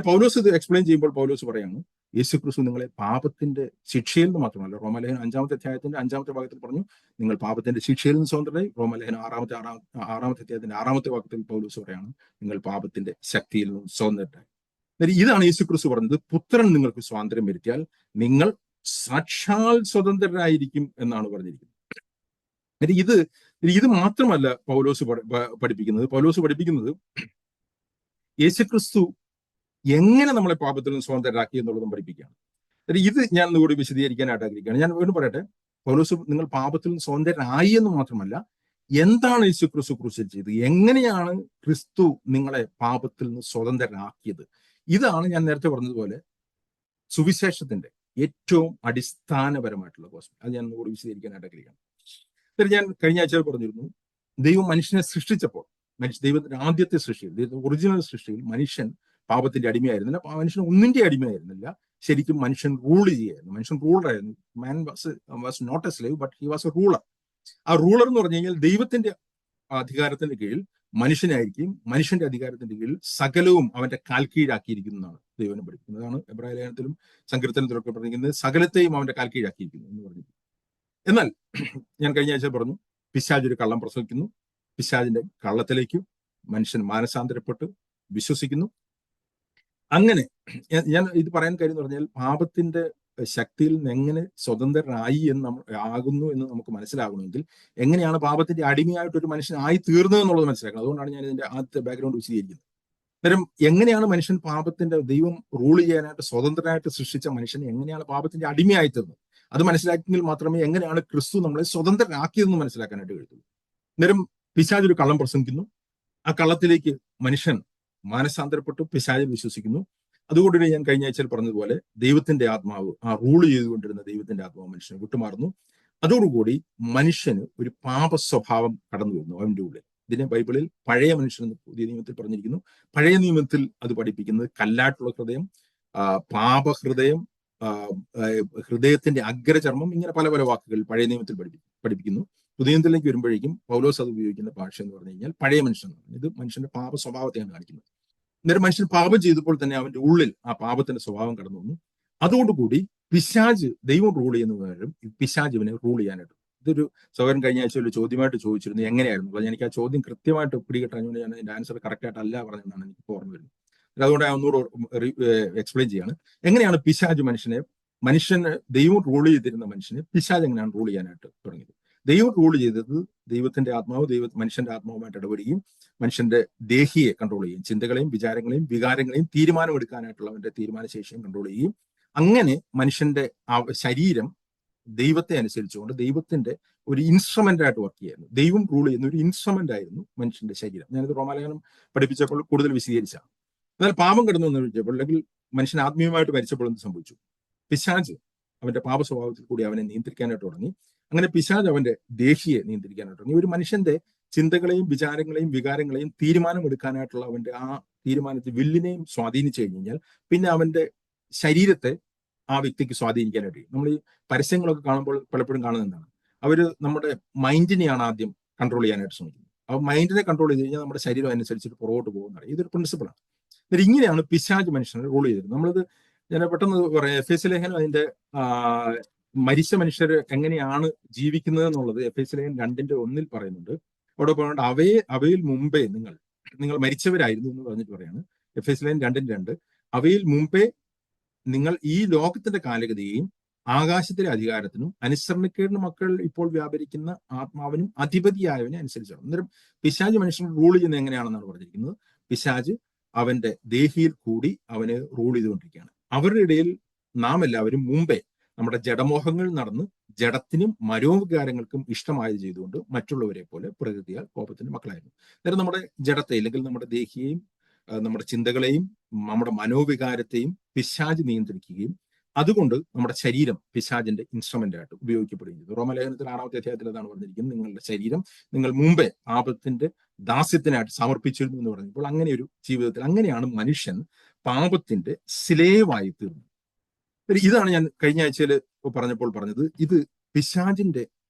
Speaker 1: പൗലോസ് ഇത് എക്സ്പ്ലെയിൻ ചെയ്യുമ്പോൾ പൗലോസ് പറയാണ്, യേശുക്രിസ്തു നിങ്ങളെ പാപത്തിന്റെ ശിക്ഷയിൽ നിന്ന് മാത്രമല്ല, റോമാലേഖനം 5-ാമത്തെ അധ്യായത്തിന്റെ 5-ാമത്തെ ഭാഗത്തിൽ പറഞ്ഞു നിങ്ങൾ പാപത്തിന്റെ ശിക്ഷയിൽ നിന്ന് സ്വതന്ത്രരായി. റോമാലേഖനം 6-ാമത്തെ അധ്യായത്തിന്റെ 6-ാമത്തെ ഭാഗത്തിൽ പൗലോസ് പറയാണ് നിങ്ങൾ പാപത്തിന്റെ ശക്തിയിൽ നിന്ന് സ്വതന്ത്രരായി. ഇതാണ് യേശുക്രിസ്തു പറഞ്ഞത്, പുത്രൻ നിങ്ങൾക്ക് സ്വാതന്ത്ര്യം വരുത്തിയാൽ നിങ്ങൾ സാക്ഷാൽ സ്വതന്ത്രരായിരിക്കും എന്നാണ് പറഞ്ഞിരിക്കുന്നത്. ഇത് മാത്രമല്ല പൗലോസ് പഠിപ്പിക്കുന്നത്. പൗലോസ് പഠിപ്പിക്കുന്നത് യേശുക്രിസ്തു എങ്ങനെ നമ്മളെ പാപത്തിൽ നിന്ന് സ്വതന്ത്രരാക്കി എന്നുള്ളതും പഠിപ്പിക്കുകയാണ്. ഇത് ഞാൻ കൂടി വിശദീകരിക്കാനായിട്ട് ആഗ്രഹിക്കുകയാണ്. ഞാൻ വീണ്ടും പറയട്ടെ, പൗലോസ് നിങ്ങൾ പാപത്തിൽ നിന്ന് സ്വതന്ത്രരായി എന്ന് മാത്രമല്ല, എന്താണ് യേശുക്രിസ്തു ക്രൂശിൽ ചെയ്തത്, എങ്ങനെയാണ് ക്രിസ്തു നിങ്ങളെ പാപത്തിൽ നിന്ന് സ്വതന്ത്രരാക്കിയത്, ഇതാണ് ഞാൻ നേരത്തെ പറഞ്ഞതുപോലെ സുവിശേഷത്തിന്റെ ഏറ്റവും അടിസ്ഥാനപരമായിട്ടുള്ള ഗോസ്പൽ. അത് ഞാൻ കൂടി വിശദീകരിക്കാനായിട്ട് ആഗ്രഹിക്കുകയാണ്. ഞാൻ കഴിഞ്ഞ ആഴ്ച പറഞ്ഞിരുന്നു, ദൈവം മനുഷ്യനെ സൃഷ്ടിച്ചപ്പോൾ, ദൈവത്തിന്റെ ആദ്യത്തെ സൃഷ്ടിയിൽ, ഒറിജിനൽ സൃഷ്ടിയിൽ മനുഷ്യൻ പാപത്തിന്റെ അടിമയായിരുന്നില്ല, മനുഷ്യൻ ഒന്നിന്റെ അടിമയായിരുന്നില്ല. ശരിക്കും മനുഷ്യൻ റൂൾ ചെയ്യായിരുന്നു, മനുഷ്യൻ റൂളറായിരുന്നു. Man was not a slave but he was a ruler. ആ റൂളർ എന്ന് പറഞ്ഞു കഴിഞ്ഞാൽ ദൈവത്തിന്റെ അധികാരത്തിന്റെ കീഴിൽ മനുഷ്യനായിരിക്കും, മനുഷ്യന്റെ അധികാരത്തിന്റെ കീഴിൽ സകലവും അവന്റെ കാൽ കീഴാക്കിയിരിക്കുന്നതാണ് ദൈവം പഠിപ്പിക്കുന്നത്. അതാണ് എബ്രായ ലേഖനത്തിലും സങ്കീർത്തനത്തിലൊക്കെ പറഞ്ഞിരിക്കുന്നത്, സകലത്തെയും അവന്റെ കാൽ കീഴാക്കിയിരിക്കുന്നു എന്ന് പറഞ്ഞു. എന്നാൽ ഞാൻ കഴിഞ്ഞ ആഴ്ച പറഞ്ഞു, പിശാച് ഒരു കള്ളം പ്രസംഗിക്കുന്നു. പിശാചിന്റെ കള്ളത്തിലേക്ക് മനുഷ്യൻ മാനസാന്തരപ്പെട്ട് വിശ്വസിക്കുന്നു. അങ്ങനെ ഞാൻ ഇത് പറയാൻ കാര്യം എന്ന് പറഞ്ഞാൽ, പാപത്തിന്റെ ശക്തിയിൽ നിന്ന് എങ്ങനെ സ്വതന്ത്രനായി ആകുന്നു എന്ന് നമുക്ക് മനസ്സിലാകണമെങ്കിൽ എങ്ങനെയാണ് പാപത്തിന്റെ അടിമയായിട്ട് ഒരു മനുഷ്യൻ ആയി തീർന്നത് എന്നുള്ളത് മനസ്സിലാക്കണം. അതുകൊണ്ടാണ് ഞാൻ ഇതിന്റെ ആദ്യത്തെ ബാക്ക്ഗ്രൗണ്ട് വിശദീകരിക്കുന്നത്. അന്നേരം എങ്ങനെയാണ് മനുഷ്യൻ പാപത്തിന്റെ, ദൈവം റൂൾ ചെയ്യാനായിട്ട് സ്വതന്ത്രനായിട്ട് സൃഷ്ടിച്ച മനുഷ്യൻ എങ്ങനെയാണ് പാപത്തിന്റെ അടിമയായി തീർന്നത്, അത് മനസ്സിലാക്കിയെങ്കിൽ മാത്രമേ എങ്ങനെയാണ് ക്രിസ്തു നമ്മളെ സ്വതന്ത്രരാക്കിയതെന്ന് മനസ്സിലാക്കാനായിട്ട് കഴിയുള്ളൂ. അന്നേരം പിശാച് ഒരു കള്ളം പ്രസംഗിക്കുന്നു. ആ കള്ളത്തിലേക്ക് മനുഷ്യൻ മാനസാന്തരപ്പെട്ടു പിശാചിൽ വിശ്വസിക്കുന്നു. അതുകൊണ്ട് ഞാൻ കഴിഞ്ഞ ആഴ്ചയിൽ പറഞ്ഞതുപോലെ ദൈവത്തിന്റെ ആത്മാവ്, ആ റൂൾ ചെയ്തുകൊണ്ടിരുന്ന ദൈവത്തിന്റെ ആത്മാവ് മനുഷ്യനെ വിട്ടുമാറുന്നു. അതോടുകൂടി മനുഷ്യന് ഒരു പാപ സ്വഭാവം കടന്നു വരുന്നു അവന്റെ ഉള്ളിൽ. ഇതിനെ ബൈബിളിൽ പഴയ മനുഷ്യൻ എന്ന് പുതിയ നിയമത്തിൽ പറഞ്ഞിരിക്കുന്നു. പഴയ നിയമത്തിൽ അത് പഠിപ്പിക്കുന്നത് കല്ലാട്ടുള്ള ഹൃദയം, പാപഹൃദയം, ഹൃദയത്തിന്റെ അഗ്രചർമ്മം, ഇങ്ങനെ പല പല വാക്കുകൾ പഴയ നിയമത്തിൽ പഠിപ്പിക്കുന്നു. പുതിയ നിയമത്തിലേക്ക് വരുമ്പോഴേക്കും പൗലോസ് അത് ഉപയോഗിക്കുന്ന ഭാഷ എന്ന് പറഞ്ഞു കഴിഞ്ഞാൽ പഴയ മനുഷ്യൻ. ഇത് മനുഷ്യന്റെ പാപ സ്വഭാവത്തെയാണ് കാണിക്കുന്നത്. അന്നേരം മനുഷ്യൻ പാപം ചെയ്തപ്പോൾ തന്നെ അവന്റെ ഉള്ളിൽ ആ പാപത്തിന്റെ സ്വഭാവം കടന്നു വന്നു. അതോടുകൂടി പിശാജ്, ദൈവം റൂൾ ചെയ്യുന്ന പകരം പിശാജ് ഇവനെ റൂൾ ചെയ്യാനായിട്ട്. ഇതൊരു സഹോദരൻ കഴിഞ്ഞ ആഴ്ച ഒരു ചോദ്യമായിട്ട് ചോദിച്ചിരുന്നു, എങ്ങനെയായിരുന്നു. അപ്പോൾ എനിക്ക് ആ ചോദ്യം കൃത്യമായിട്ട് പിടികിട്ടാഞ്ഞുകൊണ്ട് ഞാൻ അതിന്റെ ആൻസർ കറക്റ്റായിട്ടല്ല പറഞ്ഞതെന്നാണ് എനിക്ക് ഓർമ്മ വരുന്നത്. അതുകൊണ്ട് ഞാൻ ഒന്നുകൂടെ എക്സ്പ്ലെയിൻ ചെയ്യാണ്. എങ്ങനെയാണ് പിശാജ് മനുഷ്യന് ദൈവം റൂൾ ചെയ്തിരുന്ന മനുഷ്യനെ പിശാജ് എങ്ങനെയാണ് റൂൾ ചെയ്യാനായിട്ട് തുടങ്ങിയത്? ദൈവം റൂൾ ചെയ്തത് ദൈവത്തിന്റെ ആത്മാവ് മനുഷ്യന്റെ ആത്മാവുമായിട്ട് ഇടപെടുകയും മനുഷ്യന്റെ ദേഹിയെ കൺട്രോൾ ചെയ്യും, ചിന്തകളെയും വിചാരങ്ങളെയും വികാരങ്ങളെയും തീരുമാനമെടുക്കാനായിട്ടുള്ള അവന്റെ തീരുമാനശേഷിയും കൺട്രോൾ ചെയ്യും. അങ്ങനെ മനുഷ്യന്റെ ശരീരം ദൈവത്തെ അനുസരിച്ചുകൊണ്ട് ദൈവത്തിന്റെ ഒരു ഇൻസ്ട്രുമെന്റ് ആയിട്ട് വർക്ക് ചെയ്യായിരുന്നു. ദൈവം റൂൾ ചെയ്യുന്ന ഒരു ഇൻസ്ട്രുമെന്റ് ആയിരുന്നു മനുഷ്യന്റെ ശരീരം. ഞാനിത് റോമാലേഖനം പഠിപ്പിച്ചപ്പോൾ കൂടുതൽ വിശദീകരിച്ചാണ്. എന്നാൽ പാപം കടന്നു എന്ന് വിളിച്ചപ്പോൾ, അല്ലെങ്കിൽ മനുഷ്യൻ ആത്മീയമായിട്ട് മരിച്ചപ്പോൾ എന്ത് സംഭവിച്ചു? പിശാച് അവന്റെ പാപ സ്വഭാവത്തിൽ കൂടി അവനെ നിയന്ത്രിക്കാനായിട്ട് തുടങ്ങി. അങ്ങനെ പിശാച് അവന്റെ ദേഹിയെ നിയന്ത്രിക്കാനായിട്ട് തുടങ്ങി. ഒരു മനുഷ്യന്റെ ചിന്തകളെയും വിചാരങ്ങളെയും വികാരങ്ങളെയും തീരുമാനമെടുക്കാനായിട്ടുള്ള അവന്റെ ആ തീരുമാനത്തിൽ വില്ലിനെയും സ്വാധീനിച്ചു കഴിഞ്ഞാൽ പിന്നെ അവന്റെ ശരീരത്തെ ആ വ്യക്തിക്ക് സ്വാധീനിക്കാനായിട്ട് കഴിയും. നമ്മൾ ഈ പരസ്യങ്ങളൊക്കെ കാണുമ്പോൾ പലപ്പോഴും കാണുന്നത് എന്താണ്? അവര് നമ്മുടെ മൈൻഡിനെയാണ് ആദ്യം കൺട്രോൾ ചെയ്യാനായിട്ട് ശ്രമിക്കുന്നത്. അപ്പൊ മൈൻഡിനെ കൺട്രോൾ ചെയ്ത് കഴിഞ്ഞാൽ നമ്മുടെ ശരീരം അനുസരിച്ചിട്ട് പുറകോട്ട് പോകുന്നതാണ്. ഇതൊരു പ്രിൻസിപ്പിളാണ്. എന്നിട്ട് ഇങ്ങനെയാണ് പിശാച് മനുഷ്യനെ റൂൾ ചെയ്തിരുന്നത്. നമ്മളിത് ഞാൻ പെട്ടെന്ന് പറയാം. എഫേസ്യ ലേഖനം അതിന്റെ മരിച്ച മനുഷ്യർ എങ്ങനെയാണ് ജീവിക്കുന്നത് എന്നുള്ളത് എഫേസ്യ ലേഖനം 2:1 പറയുന്നുണ്ട്. അവിടെ പറയുന്നുണ്ട്, അവയിൽ മുമ്പേ നിങ്ങൾ മരിച്ചവരായിരുന്നു എന്ന് പറഞ്ഞിട്ട് പറയാണ്. എഫേസ്യ ലേഖനം 2:2 അവയിൽ മുമ്പേ നിങ്ങൾ ഈ ലോകത്തിന്റെ കാലഗതിയെയും ആകാശത്തിലെ അധികാരത്തിനും അനുസരണക്കേടിന് മക്കൾ ഇപ്പോൾ വ്യാപരിക്കുന്ന ആത്മാവിനും അധിപതിയായവനെ അനുസരിച്ചാണ്. അന്നേരം പിശാജ് മനുഷ്യൻ റൂൾ ചെയ്യുന്നത് എങ്ങനെയാണെന്നാണ് പറഞ്ഞിരിക്കുന്നത്. പിശാജ് അവന്റെ ദേഹിയിൽ കൂടി അവന് റൂൾ ചെയ്തുകൊണ്ടിരിക്കുകയാണ്. അവരുടെ ഇടയിൽ നാം എല്ലാവരും മുമ്പേ നമ്മുടെ ജഡമോഹങ്ങൾ നടന്ന് ജഡത്തിനും മനോവികാരങ്ങൾക്കും ഇഷ്ടമായത് ചെയ്തുകൊണ്ട് മറ്റുള്ളവരെ പോലെ പ്രകൃതിയാൽ കോപത്തിന്റെ മക്കളായിരുന്നു. അന്നേരം നമ്മുടെ ജഡത്തെ അല്ലെങ്കിൽ നമ്മുടെ ദേഹിയെയും നമ്മുടെ ചിന്തകളെയും നമ്മുടെ മനോവികാരത്തെയും പിശാജ് നിയന്ത്രിക്കുകയും അതുകൊണ്ട് നമ്മുടെ ശരീരം പിശാജിന്റെ ഇൻസ്ട്രുമെന്റ് ആയിട്ട് ഉപയോഗിക്കപ്പെടുകയും ചെയ്തു. റോമലേഖനത്തിൽ 6-ാമത്തെ അധ്യായത്തിൽ അതാണ് പറഞ്ഞിരിക്കുന്നത്, നിങ്ങളുടെ ശരീരം നിങ്ങൾ മുമ്പേ പാപത്തിന്റെ ദാസ്യത്തിനായിട്ട് സമർപ്പിച്ചിരുന്നു എന്ന് പറഞ്ഞപ്പോൾ അങ്ങനെ ഒരു ജീവിതത്തിൽ അങ്ങനെയാണ് മനുഷ്യൻ പാപത്തിന്റെ സ്ലേവായി തീർന്നത്. ഇതാണ് ഞാൻ കഴിഞ്ഞ ആഴ്ചയിൽ പറഞ്ഞപ്പോൾ പറഞ്ഞത്. ഇത് പിശാജിന്റെ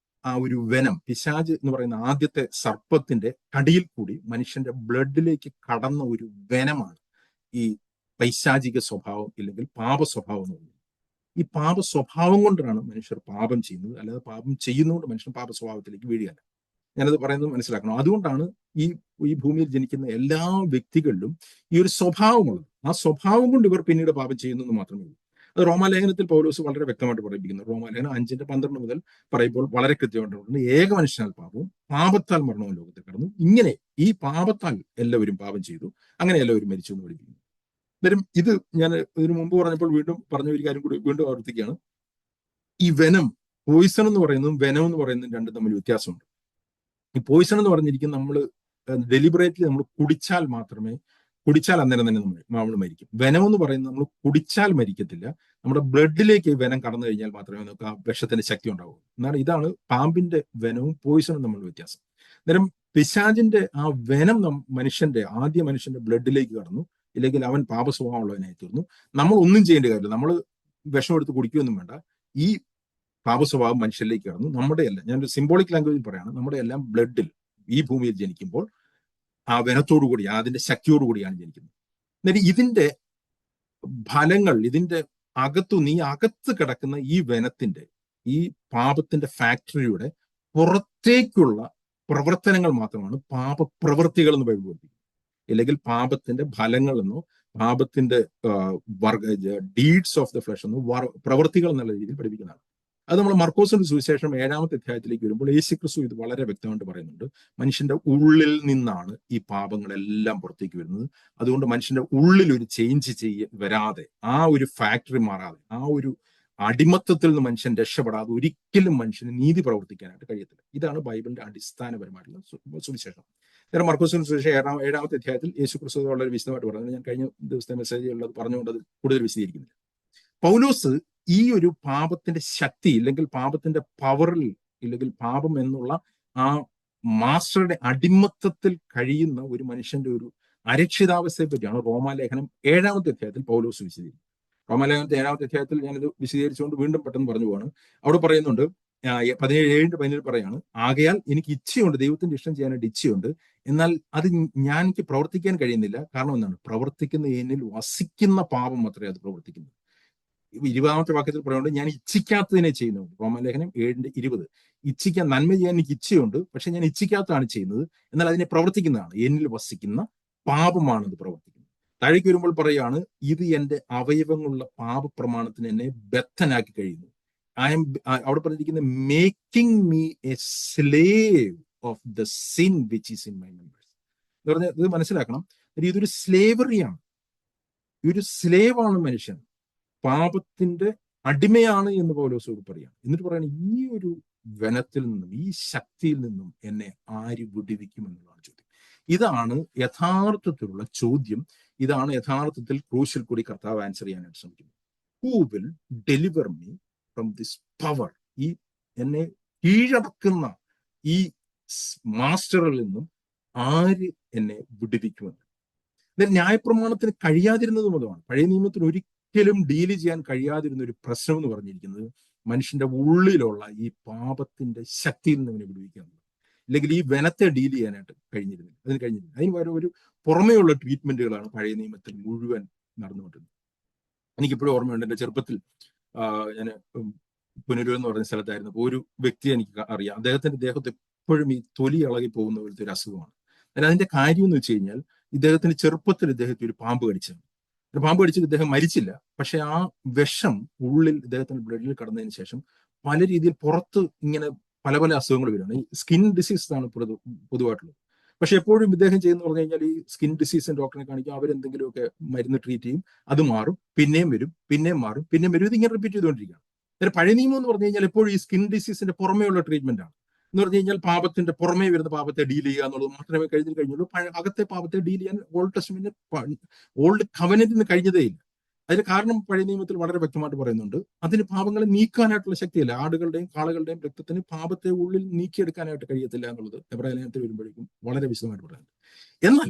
Speaker 1: ആ ഒരു വെനം, പിശാജ് എന്ന് പറയുന്ന ആദ്യത്തെ സർപ്പത്തിന്റെ കടിയിൽ കൂടി മനുഷ്യന്റെ ബ്ലഡിലേക്ക് കടന്ന ഒരു വെനമാണ് ഈ പൈശാചിക സ്വഭാവം ഇല്ലെങ്കിൽ പാപ സ്വഭാവം എന്ന് പറയുന്നത്. ഈ പാപ സ്വഭാവം കൊണ്ടാണ് മനുഷ്യർ പാപം ചെയ്യുന്നത്, അല്ലാതെ പാപം ചെയ്യുന്നതുകൊണ്ട് മനുഷ്യൻ പാപ സ്വഭാവത്തിലേക്ക് വീഴുകയല്ല. ഞാനത് പറയുന്നത് മനസ്സിലാക്കണം. അതുകൊണ്ടാണ് ഈ ഭൂമിയിൽ ജനിക്കുന്ന എല്ലാ വ്യക്തികളിലും ഈ ഒരു സ്വഭാവമുള്ളത്. ആ സ്വഭാവം കൊണ്ട് ഇവർ പിന്നീട് പാപം ചെയ്യുന്നു എന്ന് മാത്രമേ ഉള്ളൂ. അത് റോമാലേഖനത്തിൽ പൗലോസ് വളരെ വ്യക്തമായിട്ട് പറയിപ്പിക്കുന്നു. റോമാലേഖനം 5:12 മുതൽ പറയുമ്പോൾ വളരെ കൃത്യമായിട്ട് പറയുന്നത്, ഏക മനുഷ്യനാൽ പാപവും പാപത്താൽ മരണവും ലോകത്തിൽ കടന്നു, ഇങ്ങനെ ഈ പാപത്താൽ എല്ലാവരും പാപം ചെയ്തു, അങ്ങനെ എല്ലാവരും മരിച്ചു എന്ന് പഠിപ്പിക്കുന്നു. അന്നേരം ഇത് ഞാൻ ഇതിനു മുമ്പ് പറഞ്ഞപ്പോൾ വീണ്ടും പറഞ്ഞ ഒരു കാര്യം കൂടി വീണ്ടും ആവർത്തിക്കുകയാണ്. ഈ വെനം, പോയിസൺ എന്ന് പറയുന്നതും വെനം എന്ന് പറയുന്നതും രണ്ടും തമ്മിൽ വ്യത്യാസമുണ്ട്. ഈ പോയിസൺ എന്ന് പറഞ്ഞിരിക്കും നമ്മൾ ഡെലിബറേറ്റ്ലി നമ്മൾ കുടിച്ചാൽ അന്നേരം തന്നെ നമ്മൾ മരിക്കും. വെനം എന്ന് പറയുന്നത് നമ്മൾ കുടിച്ചാൽ മരിക്കത്തില്ല, നമ്മുടെ ബ്ലഡിലേക്ക് വെനം കടന്നു കഴിഞ്ഞാൽ മാത്രമേ നമുക്ക് ആ വിഷത്തിന്റെ ശക്തി ഉണ്ടാവൂ. എന്നാൽ ഇതാണ് പാമ്പിന്റെ വെനവും പോയിസണും തമ്മിലുള്ള വ്യത്യാസം. അന്നേരം പിശാചിന്റെ ആ വെനം ആദ്യ മനുഷ്യന്റെ ബ്ലഡിലേക്ക് കടന്നു, ഇല്ലെങ്കിൽ അവൻ പാപ സ്വഭാവമുള്ളവനായി തീർന്നു. നമ്മൾ ഒന്നും ചെയ്യേണ്ട കാര്യമില്ല, നമ്മൾ വിഷം എടുത്ത് കുടിക്കുകയൊന്നും വേണ്ട. ഈ പാപ സ്വഭാവം മനുഷ്യരിലേക്ക് കടന്നു. നമ്മുടെ എല്ലാം, ഞാനൊരു സിംബോളിക് ലാംഗ്വേജിൽ പറയാണ്, നമ്മുടെ എല്ലാം ബ്ലഡിൽ ഈ ഭൂമിയിൽ ജനിക്കുമ്പോൾ ആ വെനത്തോടു കൂടി, അതിന്റെ ശക്തിയോടു കൂടിയാണ് ജനിക്കുന്നത്. എന്നിട്ട് ഇതിന്റെ ഫലങ്ങൾ, ഇതിന്റെ അകത്ത് കിടക്കുന്ന ഈ വെനത്തിന്റെ, ഈ പാപത്തിന്റെ ഫാക്ടറിയുടെ പുറത്തേക്കുള്ള പ്രവർത്തനങ്ങൾ മാത്രമാണ് പാപപ്രവൃത്തികൾ എന്ന് ബൈബിൾ പഠിപ്പിക്കുന്നത്. ഇല്ലെങ്കിൽ പാപത്തിന്റെ ഫലങ്ങൾ എന്നോ പാപത്തിന്റെ ഡീഡ്സ് ഓഫ് ദ ഫ്ലഷ് എന്നോ പ്രവൃത്തികൾ എന്നുള്ള രീതിയിൽ പഠിപ്പിക്കുന്നതാണ്. അത് നമ്മൾ മർക്കോസിന്റെ സുവിശേഷം 7-ാമത്തെ അധ്യായത്തിലേക്ക് വരുമ്പോൾ യേശുക്രിസ്തു ഇത് വളരെ വ്യക്തമായിട്ട് പറയുന്നുണ്ട്. മനുഷ്യന്റെ ഉള്ളിൽ നിന്നാണ് ഈ പാപങ്ങളെല്ലാം പുറത്തേക്ക് വരുന്നത്. അതുകൊണ്ട് മനുഷ്യന്റെ ഉള്ളിൽ ഒരു ചേഞ്ച് വരാതെ, ആ ഒരു ഫാക്ടറി മാറാതെ, ആ ഒരു അടിമത്തത്തിൽ നിന്ന് മനുഷ്യൻ രക്ഷപ്പെടാതെ ഒരിക്കലും മനുഷ്യന് നീതി പ്രവർത്തിക്കാനായിട്ട് കഴിയത്തില്ല. ഇതാണ് ബൈബിളിന്റെ അടിസ്ഥാനപരമായിട്ടുള്ള സുവിശേഷം. നേരെ മർക്കോസിന്റെ സുവിശേഷം 7-ാമത്തെ അധ്യായത്തിൽ യേശുക്രിസ്തു വളരെ വിശദമായിട്ട് പറയുന്നത് ഞാൻ കഴിഞ്ഞ ദിവസത്തെ മെസ്സേജുള്ളത് പറഞ്ഞുകൊണ്ട് അത് കൂടുതൽ വിശദീകരിക്കുന്നില്ല. പൗലോസ് ഈ ഒരു പാപത്തിന്റെ ശക്തി ഇല്ലെങ്കിൽ പാപത്തിന്റെ പവറിൽ, ഇല്ലെങ്കിൽ പാപം എന്നുള്ള ആ മാസ്റ്ററുടെ അടിമത്തത്തിൽ കഴിയുന്ന ഒരു മനുഷ്യന്റെ ഒരു അരക്ഷിതാവസ്ഥയെ പറ്റിയാണ് റോമാലേഖനം 7-ാമത്തെ അധ്യായത്തിൽ പൗലോസ് വിശദീകരിക്കുന്നത്. റോമാലേഖനത്തെ 7-ാമത്തെ അധ്യായത്തിൽ ഞാനിത് വിശദീകരിച്ചുകൊണ്ട് വീണ്ടും പെട്ടെന്ന് പറഞ്ഞു പോവാണ്. അവിടെ പറയുന്നുണ്ട് 17:7 പറയാണ്, ആകയാൽ എനിക്ക് ഇച്ഛയുണ്ട്, ദൈവത്തിന്റെ ഇഷ്ടം ചെയ്യാനായിട്ട് ഇച്ഛയുണ്ട്, എന്നാൽ അത് എനിക്ക് പ്രവർത്തിക്കാൻ കഴിയുന്നില്ല. കാരണം എന്താണ്? പ്രവർത്തിക്കുന്ന എന്നിൽ വസിക്കുന്ന പാപം മാത്രമേ അത് പ്രവർത്തിക്കുന്നു. 20-ാമത്തെ വാക്യത്തിൽ പറയുന്നുണ്ട്, ഞാൻ ഇച്ഛിക്കാത്തതിനെ ചെയ്യുന്നു. റോമാലേഖനം 7:20, ഇച്ഛിക്കാൻ, നന്മ ചെയ്യാൻ എനിക്ക് ഇച്ഛയുണ്ട്, പക്ഷെ ഞാൻ ഇച്ഛിക്കാത്തതാണ് ചെയ്യുന്നത്, എന്നാൽ അതിനെ പ്രവർത്തിക്കുന്നതാണ്, എന്നിൽ വസിക്കുന്ന പാപമാണ് അത് പ്രവർത്തിക്കുന്നത്. താഴേക്ക് വരുമ്പോൾ പറയാണ്, ഇത് എന്റെ അവയവങ്ങളുള്ള പാപപ്രമാണത്തിന് എന്നെ ബദ്ധനാക്കി കഴിയുന്നു. അവിടെ പറഞ്ഞിരിക്കുന്ന making me a slave of the sin which is in my members എന്ന് പറഞ്ഞാൽ ഇത് മനസ്സിലാക്കണം. ഇതൊരു സ്ലേവറിയാണ്, ഒരു സ്ലേവാണ് മനുഷ്യൻ, പാപത്തിന്റെ അടിമയാണ് എന്ന് പൗലോസ് പറയാണ്. എന്നിട്ട് പറയാണ്, ഈ ഒരു വനത്തിൽ നിന്നും ഈ ശക്തിയിൽ നിന്നും എന്നെ ആര് വിടുവിക്കും എന്നുള്ളതാണ് ചോദ്യം. ഇതാണ് യഥാർത്ഥത്തിലുള്ള ചോദ്യം. ഇതാണ് യഥാർത്ഥത്തിൽ ക്രൂശിൽ കൂടി കർത്താവ് ആൻസർ ചെയ്യാനായിട്ട് ശ്രമിക്കുന്നത്. Who will deliver me from this power? ഈ എന്നെ കീഴടക്കുന്ന ഈ മാസ്റ്ററിൽ നിന്നും ആര് എന്നെ വിടുവിക്കുമെന്ന്. ന്യായപ്രമാണത്തിന് കഴിയാതിരുന്നത് മുതലാണ്. പഴയ നിയമത്തിന് ഒരിക്കലും ഡീല് ചെയ്യാൻ കഴിയാതിരുന്ന ഒരു പ്രശ്നം എന്ന് പറഞ്ഞിരിക്കുന്നത് മനുഷ്യന്റെ ഉള്ളിലുള്ള ഈ പാപത്തിന്റെ ശക്തിയിൽ നിന്ന് അവനെ വിടുവിക്കുക, അല്ലെങ്കിൽ ഈ വനത്തെ ഡീൽ ചെയ്യാനായിട്ട് കഴിഞ്ഞിരുന്നില്ല. അതിന് പകരം ഒരു പുറമേയുള്ള ട്രീറ്റ്മെന്റുകളാണ് പഴയ നിയമത്തിൽ മുഴുവൻ നടന്നുകൊണ്ടിരുന്നത്. എനിക്കിപ്പോഴും ഓർമ്മയുണ്ട്, എൻ്റെ ചെറുപ്പത്തിൽ ഞാൻ പുനലൂർ എന്ന് പറഞ്ഞ സ്ഥലത്തായിരുന്നു. അപ്പോൾ ഒരു വ്യക്തി എനിക്ക് അറിയാം, അദ്ദേഹത്തിന്റെ ദേഹത്ത് എപ്പോഴും ഈ തൊലി ഇളകി പോകുന്ന പോലത്തെ ഒരു അസുഖമാണ്. അതിന്റെ കാര്യം എന്ന് വെച്ച് കഴിഞ്ഞാൽ, ഇദ്ദേഹത്തിന് ചെറുപ്പത്തിൽ ഇദ്ദേഹത്തെ ഒരു പാമ്പ് കടിച്ചത്. പാമ്പ് കടിച്ചിട്ട് ഇദ്ദേഹം മരിച്ചില്ല. പക്ഷെ ആ വിഷം ഉള്ളിൽ ഇദ്ദേഹത്തിന്റെ ബ്ലഡിൽ കടന്നതിന് ശേഷം പല രീതിയിൽ പുറത്ത് ഇങ്ങനെ പല പല അസുഖങ്ങൾ വരികയാണ്. ഈ സ്കിൻ ഡിസീസ് ആണ് പൊതുവായിട്ടുള്ളത്. പക്ഷെ എപ്പോഴും ഇദ്ദേഹം ചെയ്യുന്ന പറഞ്ഞു കഴിഞ്ഞാൽ ഈ സ്കിൻ ഡിസീസിന് ഡോക്ടറെ കാണിക്കും, അവരെന്തെങ്കിലുമൊക്കെ മരുന്ന് ട്രീറ്റ് ചെയ്യും, അത് മാറും, പിന്നെയും വരും, പിന്നെയും മാറും, പിന്നെയും വരും. ഇതിങ്ങനെ റിപ്പീറ്റ് ചെയ്തുകൊണ്ടിരിക്കുകയാണ്. അതായത് പഴയ നിയമം എന്ന് പറഞ്ഞു കഴിഞ്ഞാൽ എപ്പോഴും ഈ സ്കിൻ ഡിസീസിന്റെ പുറമേയുള്ള ട്രീറ്റ്മെന്റ് ആണ്. എന്ന് പറഞ്ഞു കഴിഞ്ഞാൽ പാപത്തിന്റെ പുറമേ വരുന്ന പാപത്തെ ഡീൽ ചെയ്യുക എന്നുള്ളത് മാത്രമേ കഴിഞ്ഞുള്ളൂ. അകത്തെ പാപത്തെ ഡീൽ ചെയ്യാൻ ഓൾഡ് ടെസ്റ്റ്മെന്റ് ഓൾഡ് കവനന്റിന് കഴിഞ്ഞതേ ഇല്ല. അതിന് കാരണം പഴയ നിയമത്തിൽ വളരെ വ്യക്തമായിട്ട് പറയുന്നുണ്ട്. അതിന് പാപങ്ങളെ നീക്കാനായിട്ടുള്ള ശക്തിയില്ല. ആടുകളുടെയും കാളകളുടെയും രക്തത്തിന് പാപത്തെ ഉള്ളിൽ നീക്കിയെടുക്കാനായിട്ട് കഴിയത്തില്ല എന്നുള്ളത് എബ്രായ ലേഖനത്തിൽ വരുമ്പോഴേക്കും വളരെ വിശദമായിട്ട് പറയുന്നുണ്ട്. എന്നാൽ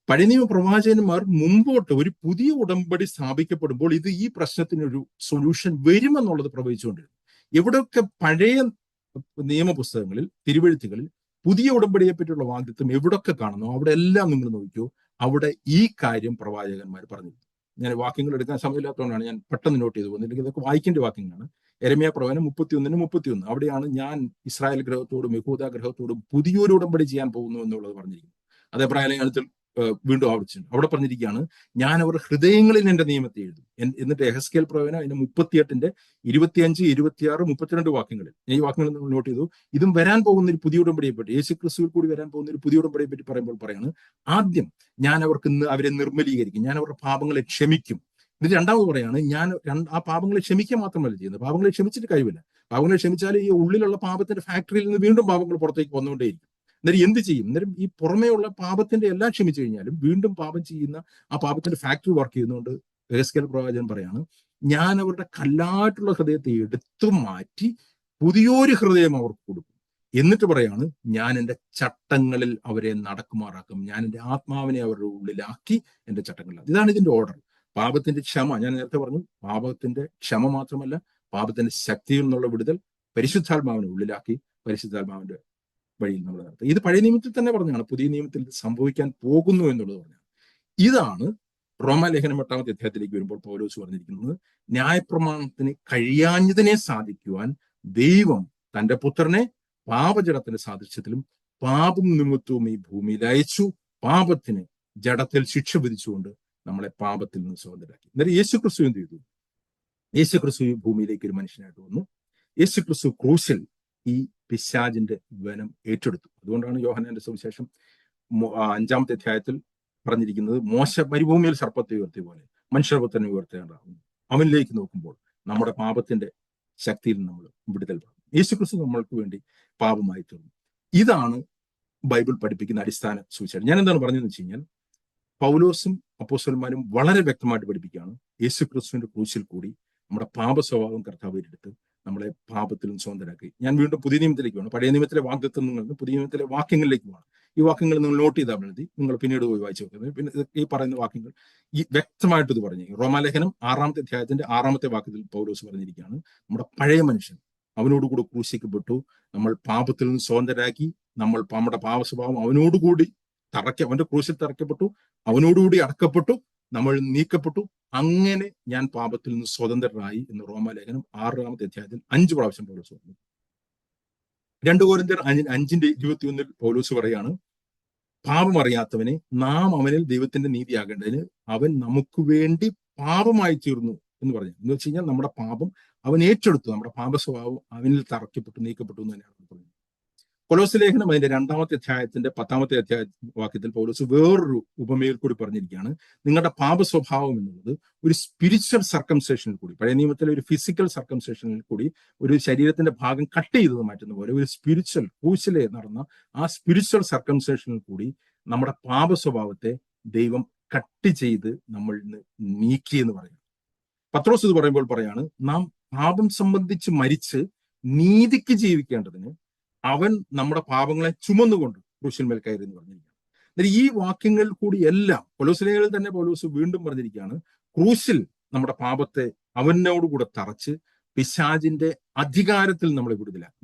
Speaker 1: പഴയ നിയമ പ്രവാചകന്മാർ മുമ്പോട്ട് ഒരു പുതിയ ഉടമ്പടി സ്ഥാപിക്കപ്പെടുമ്പോൾ ഈ പ്രശ്നത്തിനൊരു സൊല്യൂഷൻ വരുമെന്നുള്ളത് പ്രവചിച്ചുകൊണ്ടിരുന്നു. എവിടെയൊക്കെ പഴയ നിയമപുസ്തകങ്ങളിൽ, തിരുവെഴുത്തുകളിൽ പുതിയ ഉടമ്പടിയെ പറ്റിയുള്ള വാഗ്ദത്തം എവിടൊക്കെ കാണുന്നു, അവിടെ എല്ലാം നിങ്ങൾ നോക്കിയോ, അവിടെ ഈ കാര്യം പ്രവാചകന്മാർ പറഞ്ഞിരുന്നു. ഞാൻ വാക്യങ്ങൾ എടുക്കാൻ സമയമില്ലാത്തതുകൊണ്ടാണ് ഞാൻ പെട്ടെന്ന് നോട്ട് ചെയ്തു പോകുന്നത്. ഇതൊക്കെ വായിക്കേണ്ട വാക്യങ്ങളാണ്. യെരമ്യാ പ്രവചനം 31:31. അവിടെയാണ് ഞാൻ ഇസ്രായേൽ ഗ്രഹത്തോടും യഹൂദ ഗ്രഹത്തോടും പുതിയൊരു ഉടമ്പടി ചെയ്യാൻ പോകുന്നു എന്നുള്ളത് പറഞ്ഞിരിക്കുന്നു. അത് എബ്രായ ലേഖനത്തിൽ വീണ്ടും ആവർത്തിച്ചു. അവിടെ പറഞ്ഞിരിക്കുകയാണ്, ഞാൻ അവർ ഹൃദയങ്ങളിൽ എന്റെ നിയമത്തെ എഴുതും. എന്നിട്ട് യെഹെസ്കേൽ പ്രവചനം അതിന്റെ 38-ന്റെ 25, 26, 32 വാക്യങ്ങളിൽ ഈ വാക്യങ്ങൾ നമ്മൾ നോട്ട് ചെയ്തു. ഇതും വരാൻ പോകുന്ന ഒരു പുതിയ ഉടമ്പടിയെ പറ്റി, യേശു ക്രിസ്തുവിൽ കൂടി വരാൻ പോകുന്ന ഒരു പുതിയ ഉടമ്പടിയെ പറ്റി പറയുമ്പോൾ പറയാണ്, ആദ്യം ഞാൻ അവരെ നിർമ്മലീകരിക്കും, ഞാൻ അവരുടെ പാപങ്ങളെ ക്ഷമിക്കും. ഇത് രണ്ടാമത് പറയാണ്, ഞാൻ ആ പാപങ്ങളെ ക്ഷമിക്കുക മാത്രമല്ല ചെയ്യുന്നത്, പാപങ്ങളെ ക്ഷമിച്ചിട്ട് കഴിവില്ല. പാപങ്ങളെ ക്ഷമിച്ചാൽ ഈ ഉള്ളിലുള്ള പാപത്തിന്റെ ഫാക്ടറിയിൽ നിന്ന് വീണ്ടും പാപങ്ങൾ പുറത്തേക്ക് വന്നുകൊണ്ടേയിരിക്കും. അന്നേരം എന്ത് ചെയ്യും? അന്നേരം ഈ പുറമേയുള്ള പാപത്തിന്റെ എല്ലാം ക്ഷമിച്ചു കഴിഞ്ഞാലും വീണ്ടും പാപം ചെയ്യുന്ന ആ പാപത്തിന്റെ ഫാക്ടറി വർക്ക് ചെയ്യുന്നതുകൊണ്ട് യെഹെസ്കേൽ പ്രവാചകൻ പറയാണ്, ഞാൻ അവരുടെ കല്ലായിട്ടുള്ള ഹൃദയത്തെ എടുത്തു മാറ്റി പുതിയൊരു ഹൃദയം അവർക്ക് കൊടുക്കും. എന്നിട്ട് പറയാണ്, ഞാൻ എൻ്റെ ചട്ടങ്ങളിൽ അവരെ നടക്കുമാറാക്കും, ഞാൻ എൻ്റെ ആത്മാവിനെ അവരുടെ ഉള്ളിലാക്കി എൻ്റെ ചട്ടങ്ങളിലാക്കി. ഇതാണ് ഇതിന്റെ ഓർഡർ. പാപത്തിന്റെ ക്ഷമ, ഞാൻ നേരത്തെ പറഞ്ഞു, പാപത്തിന്റെ ക്ഷമ മാത്രമല്ല, പാപത്തിന്റെ ശക്തിയിൽ നിന്നുള്ള വിടുതൽ പരിശുദ്ധാത്മാവിനെ ഉള്ളിലാക്കി പരിശുദ്ധാത്മാവിന്റെ വഴിയിൽ നമ്മൾ നടത്തുക. ഇത് പഴയ നിയമത്തിൽ തന്നെ പറഞ്ഞാണ്, പുതിയ നിയമത്തിൽ സംഭവിക്കാൻ പോകുന്നു എന്നുള്ളത് പറഞ്ഞാണ്. ഇതാണ് റോമാലേഖനം 8-ാമത്തെ അധ്യായത്തിലേക്ക് വരുമ്പോൾ പൗലോസ് പറഞ്ഞിരിക്കുന്നത്, ന്യായപ്രമാണത്തിന് കഴിയാഞ്ഞതിനെ സാധിക്കുവാൻ ദൈവം തന്റെ പുത്രനെ പാപജടത്തിന്റെ സാദൃശ്യത്തിലും പാപം നിമിത്തവും ഈ ഭൂമിയിൽ അയച്ചു, പാപത്തിന് ജഡത്തിൽ ശിക്ഷ വിധിച്ചുകൊണ്ട് നമ്മളെ പാപത്തിൽ നിന്ന് സ്വതന്ത്രരാക്കി. എന്നിട്ട് യേശു ക്രിസ്തു എന്ത് ചെയ്തു? യേശു ക്രിസ്തു ഈ ഭൂമിയിലേക്ക് ഒരു മനുഷ്യനായിട്ട് വന്നു. യേശു ക്രിസ്തു ക്രൂശിൽ ഈ പിശാചിന്റെ വനം ഏറ്റെടുത്തു. അതുകൊണ്ടാണ് യോഹന്നാന്റെ സുവിശേഷം 5-ാമത്തെ അധ്യായത്തിൽ പറഞ്ഞിരിക്കുന്നത്, മോശ മരുഭൂമിയിൽ സർപ്പത്തെ ഉയർത്തിയ പോലെ മനുഷ്യപുത്രനെ ഉയർത്തേണ്ടതാകുന്നു. അവനിലേക്ക് നോക്കുമ്പോൾ നമ്മുടെ പാപത്തിന്റെ ശക്തിയിൽ നമ്മൾ വിടുതൽ പ്രാപിക്കും. യേശു ക്രിസ്തു നമ്മൾക്ക് വേണ്ടി പാപമായി തീർന്നു. ഇതാണ് ബൈബിൾ പഠിപ്പിക്കുന്ന അടിസ്ഥാന സുവിശേഷം. ഞാൻ എന്താണ് പറഞ്ഞതെന്ന് വെച്ച് കഴിഞ്ഞാൽ, പൗലോസും അപ്പോസ്തലന്മാരും വളരെ വ്യക്തമായിട്ട് പഠിപ്പിക്കുകയാണ്, യേശു ക്രിസ്തുവിന്റെ ക്രൂശിൽ കൂടി നമ്മുടെ പാപ സ്വഭാവം കർത്താവ് ഏറ്റെടുത്ത് നമ്മളെ പാപത്തിൽ നിന്ന് സ്വതന്ത്രരാക്കി. ഞാൻ വീണ്ടും പുതിയ നിയമത്തിലേക്ക് വേണം, പഴയ നിയമത്തിലെ വാഗ്ദത്തങ്ങളിൽ പുതിയ നിയമത്തിലെ വാക്യങ്ങളിലേക്ക് പോകണം. ഈ വാക്യങ്ങൾ നിങ്ങൾ നോട്ട് ചെയ്താൽ മതി, നിങ്ങൾ പിന്നീട് പോയി വായിച്ചു നോക്കുന്നത്. പിന്നെ ഈ പറയുന്ന വാക്യങ്ങൾ വ്യക്തമായിട്ട് ഇത് പറഞ്ഞു. റോമാലേഖനം 6-ാമത്തെ അധ്യായത്തിന്റെ 6-ാമത്തെ വാക്യത്തിൽ പൗലോസ് പറഞ്ഞിരിക്കുകയാണ്, നമ്മുടെ പഴയ മനുഷ്യൻ അവനോടുകൂടി ക്രൂശിക്കപ്പെട്ടു, നമ്മൾ പാപത്തിൽ നിന്ന് സ്വതന്ത്രരാക്കി, നമ്മുടെ പാപ സ്വഭാവം അവനോടുകൂടി അവന്റെ ക്രൂശിൽ തറയ്ക്കപ്പെട്ടു, അവനോടുകൂടി അടക്കപ്പെട്ടു, നമ്മൾ നീക്കപ്പെട്ടു. അങ്ങനെ ഞാൻ പാപത്തിൽ നിന്ന് സ്വതന്ത്രനായി എന്ന് റോമാലേഖനം 6-ാമത്തെ അധ്യായത്തിൽ 5 പ്രാവശ്യം പൗലോസ് പറഞ്ഞു. 2 കൊരിന്ത്യർ 5:21 പൗലോസ് പറയാണ്, പാപം അറിയാത്തവനെ നാം അവനിൽ ദൈവത്തിന്റെ നീതിയാകേണ്ടതിന് അവൻ നമുക്ക് വേണ്ടി പാപമായി തീർന്നു എന്ന് പറഞ്ഞു. എന്ന് വെച്ച് കഴിഞ്ഞാൽ നമ്മുടെ പാപം അവൻ ഏറ്റെടുത്തു, നമ്മുടെ പാപ സ്വഭാവം അവനിൽ തറയ്ക്കപ്പെട്ടു, നീക്കപ്പെട്ടു എന്ന് തന്നെയാണ് പറയുന്നത്. കൊലോസ്യ ലേഖനം അതിന്റെ 2-ാമത്തെ അധ്യായത്തിന്റെ 10-ാമത്തെ വാക്യത്തിൽ പൗലോസ് വേറൊരു ഉപമയിൽ കൂടി പറഞ്ഞിരിക്കുകയാണ്, നിങ്ങളുടെ പാപ സ്വഭാവം എന്നുള്ളത് ഒരു സ്പിരിച്വൽ സർക്കംസേഷനിൽ കൂടി, പഴയ നിയമത്തിലെ ഒരു ഫിസിക്കൽ സർക്കംസേഷനിൽ കൂടി ഒരു ശരീരത്തിന്റെ ഭാഗം കട്ട് ചെയ്തത് മാറ്റുന്ന പോലെ ഒരു സ്പിരിച്വൽ ക്രൂശിലെ നടന്ന ആ സ്പിരിച്വൽ സർക്കംസേഷനിൽ കൂടി നമ്മുടെ പാപ സ്വഭാവത്തെ ദൈവം കട്ട് ചെയ്ത് നമ്മൾ നീക്കി എന്ന് പറയും. പത്രോസ് ഇത് പറയുമ്പോൾ പറയാണ്, നാം പാപം സംബന്ധിച്ച് മരിച്ച് നീതിക്ക് ജീവിക്കേണ്ടതിന് അവൻ നമ്മുടെ പാപങ്ങളെ ചുമന്നുകൊണ്ട് ക്രൂശിന്മേൽ കയറി എന്ന് പറഞ്ഞിരിക്കുകയാണ്. എന്നാൽ ഈ വാക്യങ്ങളിൽ കൂടി എല്ലാം കൊലോസ്യയിൽ തന്നെ പൗലോസ് വീണ്ടും പറഞ്ഞിരിക്കുകയാണ്, ക്രൂശിൽ നമ്മുടെ പാപത്തെ അവനോടുകൂടെ തറച്ച് പിശാചിന്റെ അധികാരത്തിൽ നമ്മളെ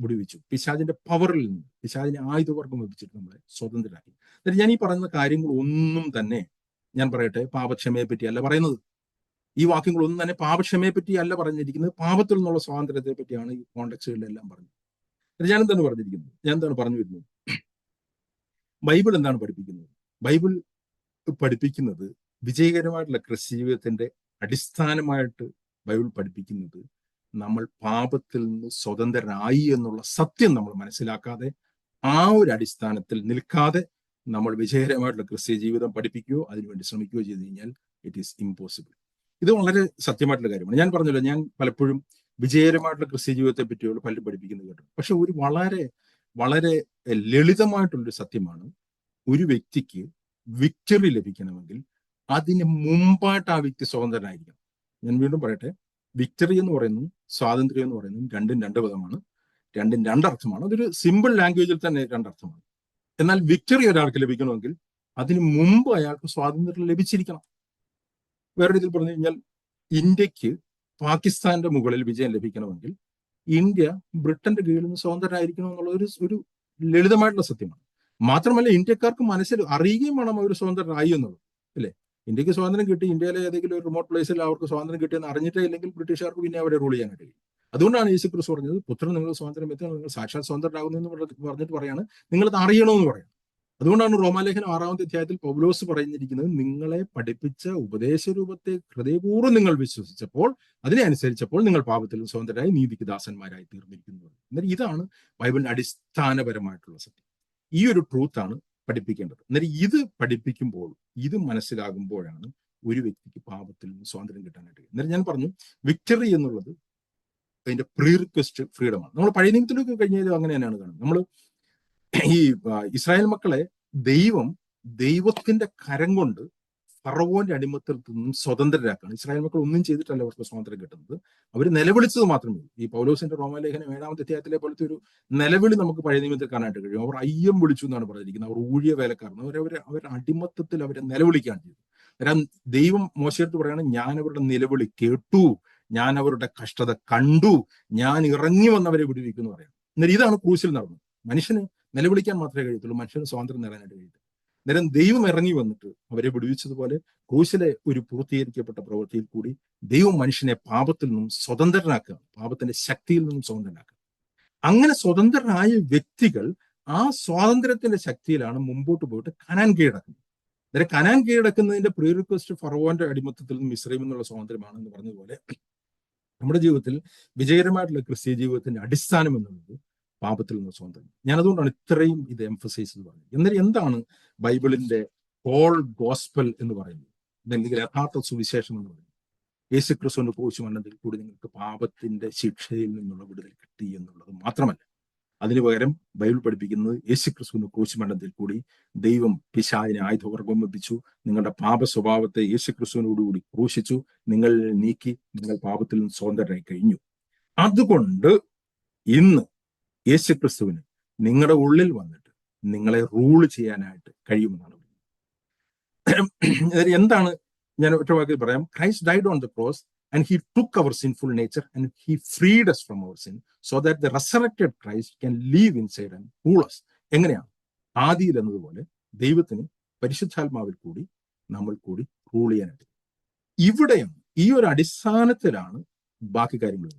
Speaker 1: വിടുവിച്ചു, പിശാചിന്റെ പവറിൽ നിന്ന്, പിശാചിന്റെ ആയുധവർഗം വെപ്പിച്ചിട്ട് നമ്മളെ സ്വതന്ത്രരാക്കി. എന്നിട്ട് ഞാൻ ഈ പറയുന്ന കാര്യങ്ങൾ ഒന്നും തന്നെ, ഞാൻ പറയട്ടെ, പാപക്ഷമയെ പറ്റിയല്ല പറയുന്നത്. ഈ വാക്യങ്ങളൊന്നും തന്നെ പാപക്ഷമയെ പറ്റി അല്ല പറഞ്ഞിരിക്കുന്നത്, പാപത്തിൽ നിന്നുള്ള സ്വാതന്ത്ര്യത്തെ പറ്റിയാണ് ഈ കോണ്ടെക്സ്റ്റുകളിലെല്ലാം പറഞ്ഞത്. ഞാൻ എന്താണ് പറഞ്ഞിരിക്കുന്നത്? ഞാൻ എന്താണ് പറഞ്ഞു വരുന്നത്? ബൈബിൾ എന്താണ് പഠിപ്പിക്കുന്നത്? ബൈബിൾ പഠിപ്പിക്കുന്നത് വിജയകരമായിട്ടുള്ള ക്രിസ്ത്യ ജീവിതത്തിന്റെ അടിസ്ഥാനമായിട്ട് ബൈബിൾ പഠിപ്പിക്കുന്നത് നമ്മൾ പാപത്തിൽ നിന്ന് സ്വതന്ത്രരായി എന്നുള്ള സത്യം നമ്മൾ മനസ്സിലാക്കാതെ ആ ഒരു അടിസ്ഥാനത്തിൽ നിൽക്കാതെ നമ്മൾ വിജയകരമായിട്ടുള്ള ക്രിസ്ത്യ ജീവിതം പഠിപ്പിക്കുകയോ അതിനുവേണ്ടി ശ്രമിക്കുകയോ ചെയ്തു കഴിഞ്ഞാൽ ഇറ്റ് ഈസ് ഇമ്പോസിബിൾ. ഇത് വളരെ സത്യമായിട്ടുള്ള കാര്യമാണ്. ഞാൻ പറഞ്ഞല്ലോ, ഞാൻ പലപ്പോഴും വിജയകരമായിട്ടുള്ള ക്രിസ്ത്യ ജീവിതത്തെ പറ്റിയുള്ള പലരും പഠിപ്പിക്കുന്നത് കേട്ടു. പക്ഷെ ഒരു വളരെ വളരെ ലളിതമായിട്ടുള്ളൊരു സത്യമാണ്, ഒരു വ്യക്തിക്ക് വിക്ടറി ലഭിക്കണമെങ്കിൽ അതിന് മുമ്പായിട്ട് ആ വ്യക്തി സ്വതന്ത്രനായിരിക്കണം. ഞാൻ വീണ്ടും പറയട്ടെ, വിക്ടറി എന്ന് പറയുന്നു സ്വാതന്ത്ര്യം എന്ന് പറയുന്നു രണ്ടും രണ്ട് പദമാണ്, രണ്ടും രണ്ടർത്ഥമാണ്. അതൊരു സിമ്പിൾ ലാംഗ്വേജിൽ തന്നെ രണ്ടർത്ഥമാണ്. എന്നാൽ വിക്ടറി ഒരാൾക്ക് ലഭിക്കണമെങ്കിൽ അതിന് മുമ്പ് അയാൾക്ക് സ്വാതന്ത്ര്യം ലഭിച്ചിരിക്കണം. വേറെ രീതിയിൽ പറഞ്ഞു കഴിഞ്ഞാൽ, ഇന്ത്യക്ക് പാകിസ്ഥാന്റെ മുകളിൽ വിജയം ലഭിക്കണമെങ്കിൽ ഇന്ത്യ ബ്രിട്ടന്റെ കീഴിൽ നിന്ന് സ്വതന്ത്രരായിരിക്കണം എന്നുള്ള ഒരു ലളിതമായിട്ടുള്ള സത്യമാണ്. മാത്രമല്ല, ഇന്ത്യക്കാർക്ക് മനസ്സിൽ അറിയുകയും വേണം അവർ സ്വതന്ത്രരായി എന്നുള്ളത്, അല്ലേ? ഇന്ത്യക്ക് സ്വാതന്ത്ര്യം കിട്ടി, ഇന്ത്യയിലെ ഏതെങ്കിലും ഒരു റിമോട്ട് പ്ലേസിൽ അവർക്ക് സ്വാതന്ത്ര്യം കിട്ടിയെന്ന് അറിഞ്ഞിട്ടേ ഇല്ലെങ്കിൽ ബ്രിട്ടീഷുകാർക്ക് പിന്നെ അവരെ റൂൾ ചെയ്യാനായിട്ട് കഴിയും. അതുകൊണ്ടാണ് യേശു ക്രിസ്തു പറഞ്ഞത്, പുത്രൻ നിങ്ങൾ സ്വാതന്ത്ര്യം എത്തി നിങ്ങൾ സാക്ഷാൽ സ്വതന്ത്രരാകുന്നു എന്ന് പറഞ്ഞിട്ട് പറയാണ്, നിങ്ങളത് അറിയണമെന്ന് പറയാം. അതുകൊണ്ടാണ് റോമാലേഖനം 6-ാമത്തെ അധ്യായത്തിൽ പൗലോസ് പറഞ്ഞിരിക്കുന്നത്, നിങ്ങളെ പഠിപ്പിച്ച ഉപദേശ രൂപത്തെ ഹൃദയപൂർവ്വം നിങ്ങൾ വിശ്വസിച്ചപ്പോൾ അതിനെ അനുസരിച്ചപ്പോൾ നിങ്ങൾ പാപത്തിൽ സ്വതന്ത്രരായി നീതിക്ക് ദാസന്മാരായി തീർന്നിരിക്കുന്നു. എന്നാൽ ഇതാണ് ബൈബിളിന്റെ അടിസ്ഥാനപരമായിട്ടുള്ള സത്യം. ഈ ഒരു ട്രൂത്താണ് പഠിപ്പിക്കേണ്ടത്. എന്നാൽ ഇത് പഠിപ്പിക്കുമ്പോൾ, ഇത് മനസ്സിലാകുമ്പോഴാണ് ഒരു വ്യക്തിക്ക് പാപത്തിൽ നിന്ന് സ്വാതന്ത്ര്യം കിട്ടാനായിട്ട്. എന്നാൽ ഞാൻ പറഞ്ഞു, വിക്ടറി എന്നുള്ളത് അതിന്റെ പ്രീ റിക്വസ്റ്റ് ഫ്രീഡമാണ്. നമ്മൾ പഴയ നിയമത്തിലൊക്കെ കഴിഞ്ഞാലും അങ്ങനെ തന്നെയാണ് കാണുന്നത്. നമ്മൾ ഈ ഇസ്രായേൽ മക്കളെ ദൈവത്തിന്റെ കരം കൊണ്ട് ഫറവോന്റെ അടിമത്തിൽ നിന്നും സ്വതന്ത്രരാക്കാണ്. ഇസ്രായേൽ മക്കൾ ഒന്നും ചെയ്തിട്ടല്ല അവർക്ക് സ്വാതന്ത്ര്യം കിട്ടുന്നത്, അവർ നിലവിളിച്ചത് മാത്രമേ. ഈ പൗലോസിന്റെ റോമാലേഖനം 7-ാമത്തെ അധ്യായത്തിലെ പോലത്തെ ഒരു നിലവിളി നമുക്ക് പഴയ നിയമത്തിൽ കാണാനായിട്ട് കഴിയും. അവർ അയ്യം വിളിച്ചു എന്നാണ് പറഞ്ഞിരിക്കുന്നത്. അവർ ഊഴിയ വേലക്കാരൻ, അവർ അടിമത്തത്തിൽ അവരെ നിലവിളിക്കുകയാണ് ചെയ്തത്. അന്നേരം ദൈവം മോശയെടുത്ത് പറയാണ്, ഞാൻ അവരുടെ നിലവിളി കേട്ടു, ഞാൻ അവരുടെ കഷ്ടത കണ്ടു, ഞാൻ ഇറങ്ങി വന്നവരെ വിടുവിക്കുന്നു പറയാം. എന്നാൽ ഇതാണ് ക്രൂശിൽ നടന്നത്. മനുഷ്യന് നിലവിളിക്കാൻ മാത്രമേ കഴിയത്തുള്ളൂ, മനുഷ്യന് സ്വാതന്ത്ര്യം നേടാനായിട്ട് കഴിയത്തില്ല. നേരം ദൈവം ഇറങ്ങി വന്നിട്ട് അവരെ വിടുവിച്ചതുപോലെ ക്രൂശിലെ ഒരു പൂർത്തീകരിക്കപ്പെട്ട പ്രവൃത്തിയിൽ കൂടി ദൈവം മനുഷ്യനെ പാപത്തിൽ നിന്നും സ്വതന്ത്രനാക്കുക, പാപത്തിന്റെ ശക്തിയിൽ നിന്നും സ്വതന്ത്രനാക്കുക. അങ്ങനെ സ്വതന്ത്രരായ വ്യക്തികൾ ആ സ്വാതന്ത്ര്യത്തിന്റെ ശക്തിയിലാണ് മുമ്പോട്ട് പോയിട്ട് കനാൻ കീഴടക്കുന്നത്. അന്നേരം കനാൻ കീഴടക്കുന്നതിന്റെ പ്രീ റിക്വസ്റ്റ് ഫറവോന്റെ അടിമത്തത്തിൽ നിന്നും മിസ്രൈമിൽ നിന്നുള്ള സ്വാതന്ത്ര്യമാണെന്ന് പറഞ്ഞതുപോലെ നമ്മുടെ ജീവിതത്തിൽ വിജയകരമായിട്ടുള്ള ക്രിസ്ത്യ ജീവിതത്തിന്റെ അടിസ്ഥാനം എന്നുള്ളത് പാപത്തിൽ നിന്ന് സ്വാതന്ത്ര്യം. ഞാൻ അതുകൊണ്ടാണ് ഇത്രയും ഇത് എംഫസൈസ് എന്ന് പറയുന്നത്. എന്നാൽ എന്താണ് ബൈബിളിന്റെ ഹോൾ ഗോസ്പൽ എന്ന് പറയുന്നത്, അല്ലെങ്കിൽ യഥാർത്ഥ സുവിശേഷം എന്ന് പറയുന്നത്? യേശു ക്രിസ്തുവിന്റെ ക്രൂശ് മരണത്തിൽ കൂടി നിങ്ങൾക്ക് പാപത്തിന്റെ ശിക്ഷയിൽ നിന്നുള്ള വിടുതൽ കിട്ടി എന്നുള്ളത് മാത്രമല്ല, അതിനു പകരം ബൈബിൾ പഠിപ്പിക്കുന്നത് യേശു ക്രിസ്തുവിന്റെ ക്രൂശ് മരണത്തിൽ കൂടി ദൈവം പിശാചിനെ ആയുധവർഗം വെപ്പിച്ചു, നിങ്ങളുടെ പാപ സ്വഭാവത്തെ യേശു ക്രിസ്തുവിനോടുകൂടി ക്രൂശിച്ചു, നിങ്ങൾ നീക്കി, നിങ്ങൾ പാപത്തിൽ നിന്ന് സ്വതന്ത്രരായി കഴിഞ്ഞു. അതുകൊണ്ട് ഇന്ന് യേശു ക്രിസ്തുവിന് നിങ്ങളുടെ ഉള്ളിൽ വന്നിട്ട് നിങ്ങളെ റൂൾ ചെയ്യാനായിട്ട് കഴിയുമെന്നാണ്. എന്താണ് ഞാൻ ഒറ്റ വാക്കിൽ പറയാം? Christ died on the cross and he took our sinful nature and he freed us from our sin so that the resurrected Christ can live inside and rule us. എങ്ങനെയാണ്? ആദിയിൽ എന്നതുപോലെ ദൈവത്തിന് പരിശുദ്ധാത്മാവിൽ കൂടി നമ്മൾ കൂടി റൂൾ ചെയ്യാനായിട്ട്. ഇവിടെയാണ്, ഈ ഒരു അടിസ്ഥാനത്തിലാണ് ബാക്കി കാര്യങ്ങൾ.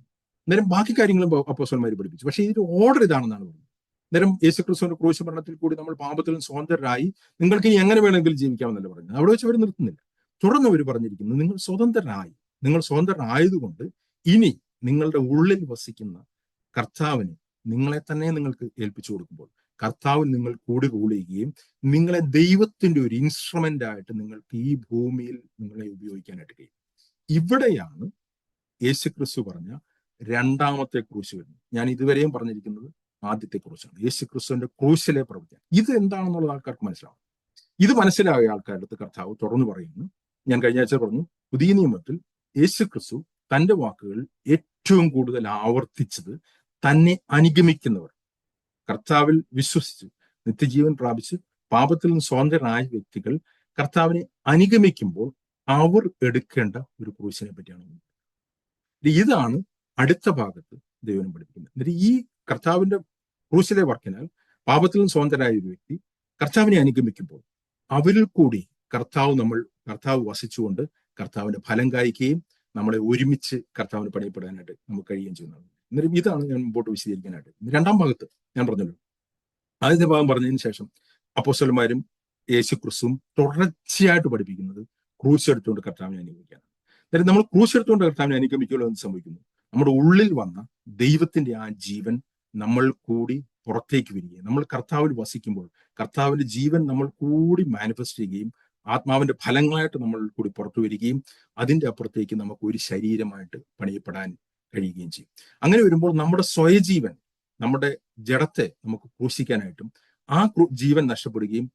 Speaker 1: നേരം ബാക്കി കാര്യങ്ങളും അപ്പോസ്തലന്മാർ പഠിപ്പിച്ചു. പക്ഷേ ഇതിന്റെ ഓർഡർ ഇതാണെന്നാണ് പറയുന്നത്. നേരം യേശുക്രിസ്തുവിന്റെ ക്രൂശ് മരണത്തിൽ കൂടി നമ്മൾ പാപത്തിൽ സ്വതന്ത്രരായി നിങ്ങൾക്ക് ഇനി എങ്ങനെ വേണമെങ്കിലും ജീവിക്കാമെന്നല്ല പറയുന്നത്. അവിടെ വെച്ച് അവർ നിർത്തുന്നില്ല. തുടർന്ന് അവർ പറഞ്ഞിരിക്കുന്നു, നിങ്ങൾ സ്വതന്ത്രരായതുകൊണ്ട് ഇനി നിങ്ങളുടെ ഉള്ളിൽ വസിക്കുന്ന കർത്താവിന് നിങ്ങളെ തന്നെ നിങ്ങൾക്ക് ഏൽപ്പിച്ചു കൊടുക്കുമ്പോൾ കർത്താവ് നിങ്ങൾ കൂടി റൂൾ ചെയ്യുകയും നിങ്ങളെ ദൈവത്തിന്റെ ഒരു ഇൻസ്ട്രുമെന്റ് ആയിട്ട് നിങ്ങൾക്ക് ഈ ഭൂമിയിൽ നിങ്ങളെ ഉപയോഗിക്കാനായിട്ട് കഴിയും. ഇവിടെയാണ് യേശുക്രിസ്തു പറഞ്ഞ രണ്ടാമത്തെ ക്രൂശ് വരുന്നത്. ഞാൻ ഇതുവരെയും പറഞ്ഞിരിക്കുന്നത് ആദ്യത്തെ ക്രൂശാണ്, യേശുക്രിസ്തുവിന്റെ ക്രൂശിലെ പ്രവൃത്തിയാണ്. ഇത് എന്താണെന്നുള്ള ആൾക്കാർക്ക് മനസ്സിലാവും. ഇത് മനസ്സിലായ ആൾക്കാരുടെ അടുത്ത് കർത്താവ് തുറന്നു പറയുന്നു. ഞാൻ കഴിഞ്ഞ ആഴ്ച പറഞ്ഞു, പുതിയ നിയമത്തിൽ യേശുക്രിസ്തു തന്റെ വാക്കുകൾ ഏറ്റവും കൂടുതൽ ആവർത്തിച്ചത് തന്നെ അനുഗമിക്കുന്നവർ, കർത്താവിൽ വിശ്വസിച്ച് നിത്യജീവൻ പ്രാപിച്ച് പാപത്തിൽ നിന്ന് സ്വതന്ത്രരായ വ്യക്തികൾ കർത്താവിനെ അനുഗമിക്കുമ്പോൾ അവർ എടുക്കേണ്ട ഒരു ക്രൂശിനെ പറ്റിയാണ്. ഇതാണ് അടുത്ത ഭാഗത്ത് ദൈവം പഠിപ്പിക്കുന്നത്. എന്നിട്ട് ഈ കർത്താവിന്റെ ക്രൂശിലെ വർക്കിനാൽ പാപത്തിൽ നിന്ന് സ്വതന്ത്രരായ ഒരു വ്യക്തി കർത്താവിനെ അനുഗമിക്കുമ്പോൾ അവരിൽ കൂടി കർത്താവ് വസിച്ചുകൊണ്ട് കർത്താവിന്റെ ഫലം കായ്ക്കുകയും നമ്മളെ ഒരുമിച്ച് കർത്താവിന് പണിയപ്പെടാനായിട്ട് നമുക്ക് കഴിയുകയും ചെയ്യുന്നതാണ്. എന്നിട്ട് ഇതാണ് ഞാൻ മുമ്പോട്ട് വിശദീകരിക്കാനായിട്ട്. രണ്ടാം ഭാഗത്ത് ഞാൻ പറഞ്ഞല്ലോ, ആദ്യത്തെ ഭാഗം പറഞ്ഞതിന് ശേഷം അപ്പോസ്തലന്മാരും യേശുക്രിസ്തുവും തുടർച്ചയായിട്ട് പഠിപ്പിക്കുന്നത് ക്രൂശ് എടുത്തുകൊണ്ട് കർത്താവിനെ അനുഗമിക്കാൻ. അതായത് നമ്മൾ ക്രൂശ് എടുത്തുകൊണ്ട് കർത്താവിനെ അനുഗമിക്കുമ്പോൾ എന്ത് സംഭവിക്കുന്നു? നമ്മുടെ ഉള്ളിൽ വന്ന ദൈവത്തിന്റെ ആ ജീവൻ നമ്മൾ കൂടി പുറത്തേക്ക് വരികയും, നമ്മൾ കർത്താവിൽ വസിക്കുമ്പോൾ കർത്താവിന്റെ ജീവൻ നമ്മൾ കൂടി മാനിഫെസ്റ്റ് ചെയ്യുകയും ആത്മാവിന്റെ ഫലങ്ങളായിട്ട് നമ്മൾ കൂടി പുറത്തു വരികയും അതിന്റെ അപ്പുറത്തേക്ക് നമുക്ക് ഒരു ശരീരമായിട്ട് പണിയപ്പെടാൻ കഴിയുകയും ചെയ്യും. അങ്ങനെ വരുമ്പോൾ നമ്മുടെ സ്വയജീവൻ, നമ്മുടെ ജഡത്തെ നമുക്ക് ക്രൂശിക്കാനായിട്ടും ആ ജീവൻ നഷ്ടപ്പെടുകയും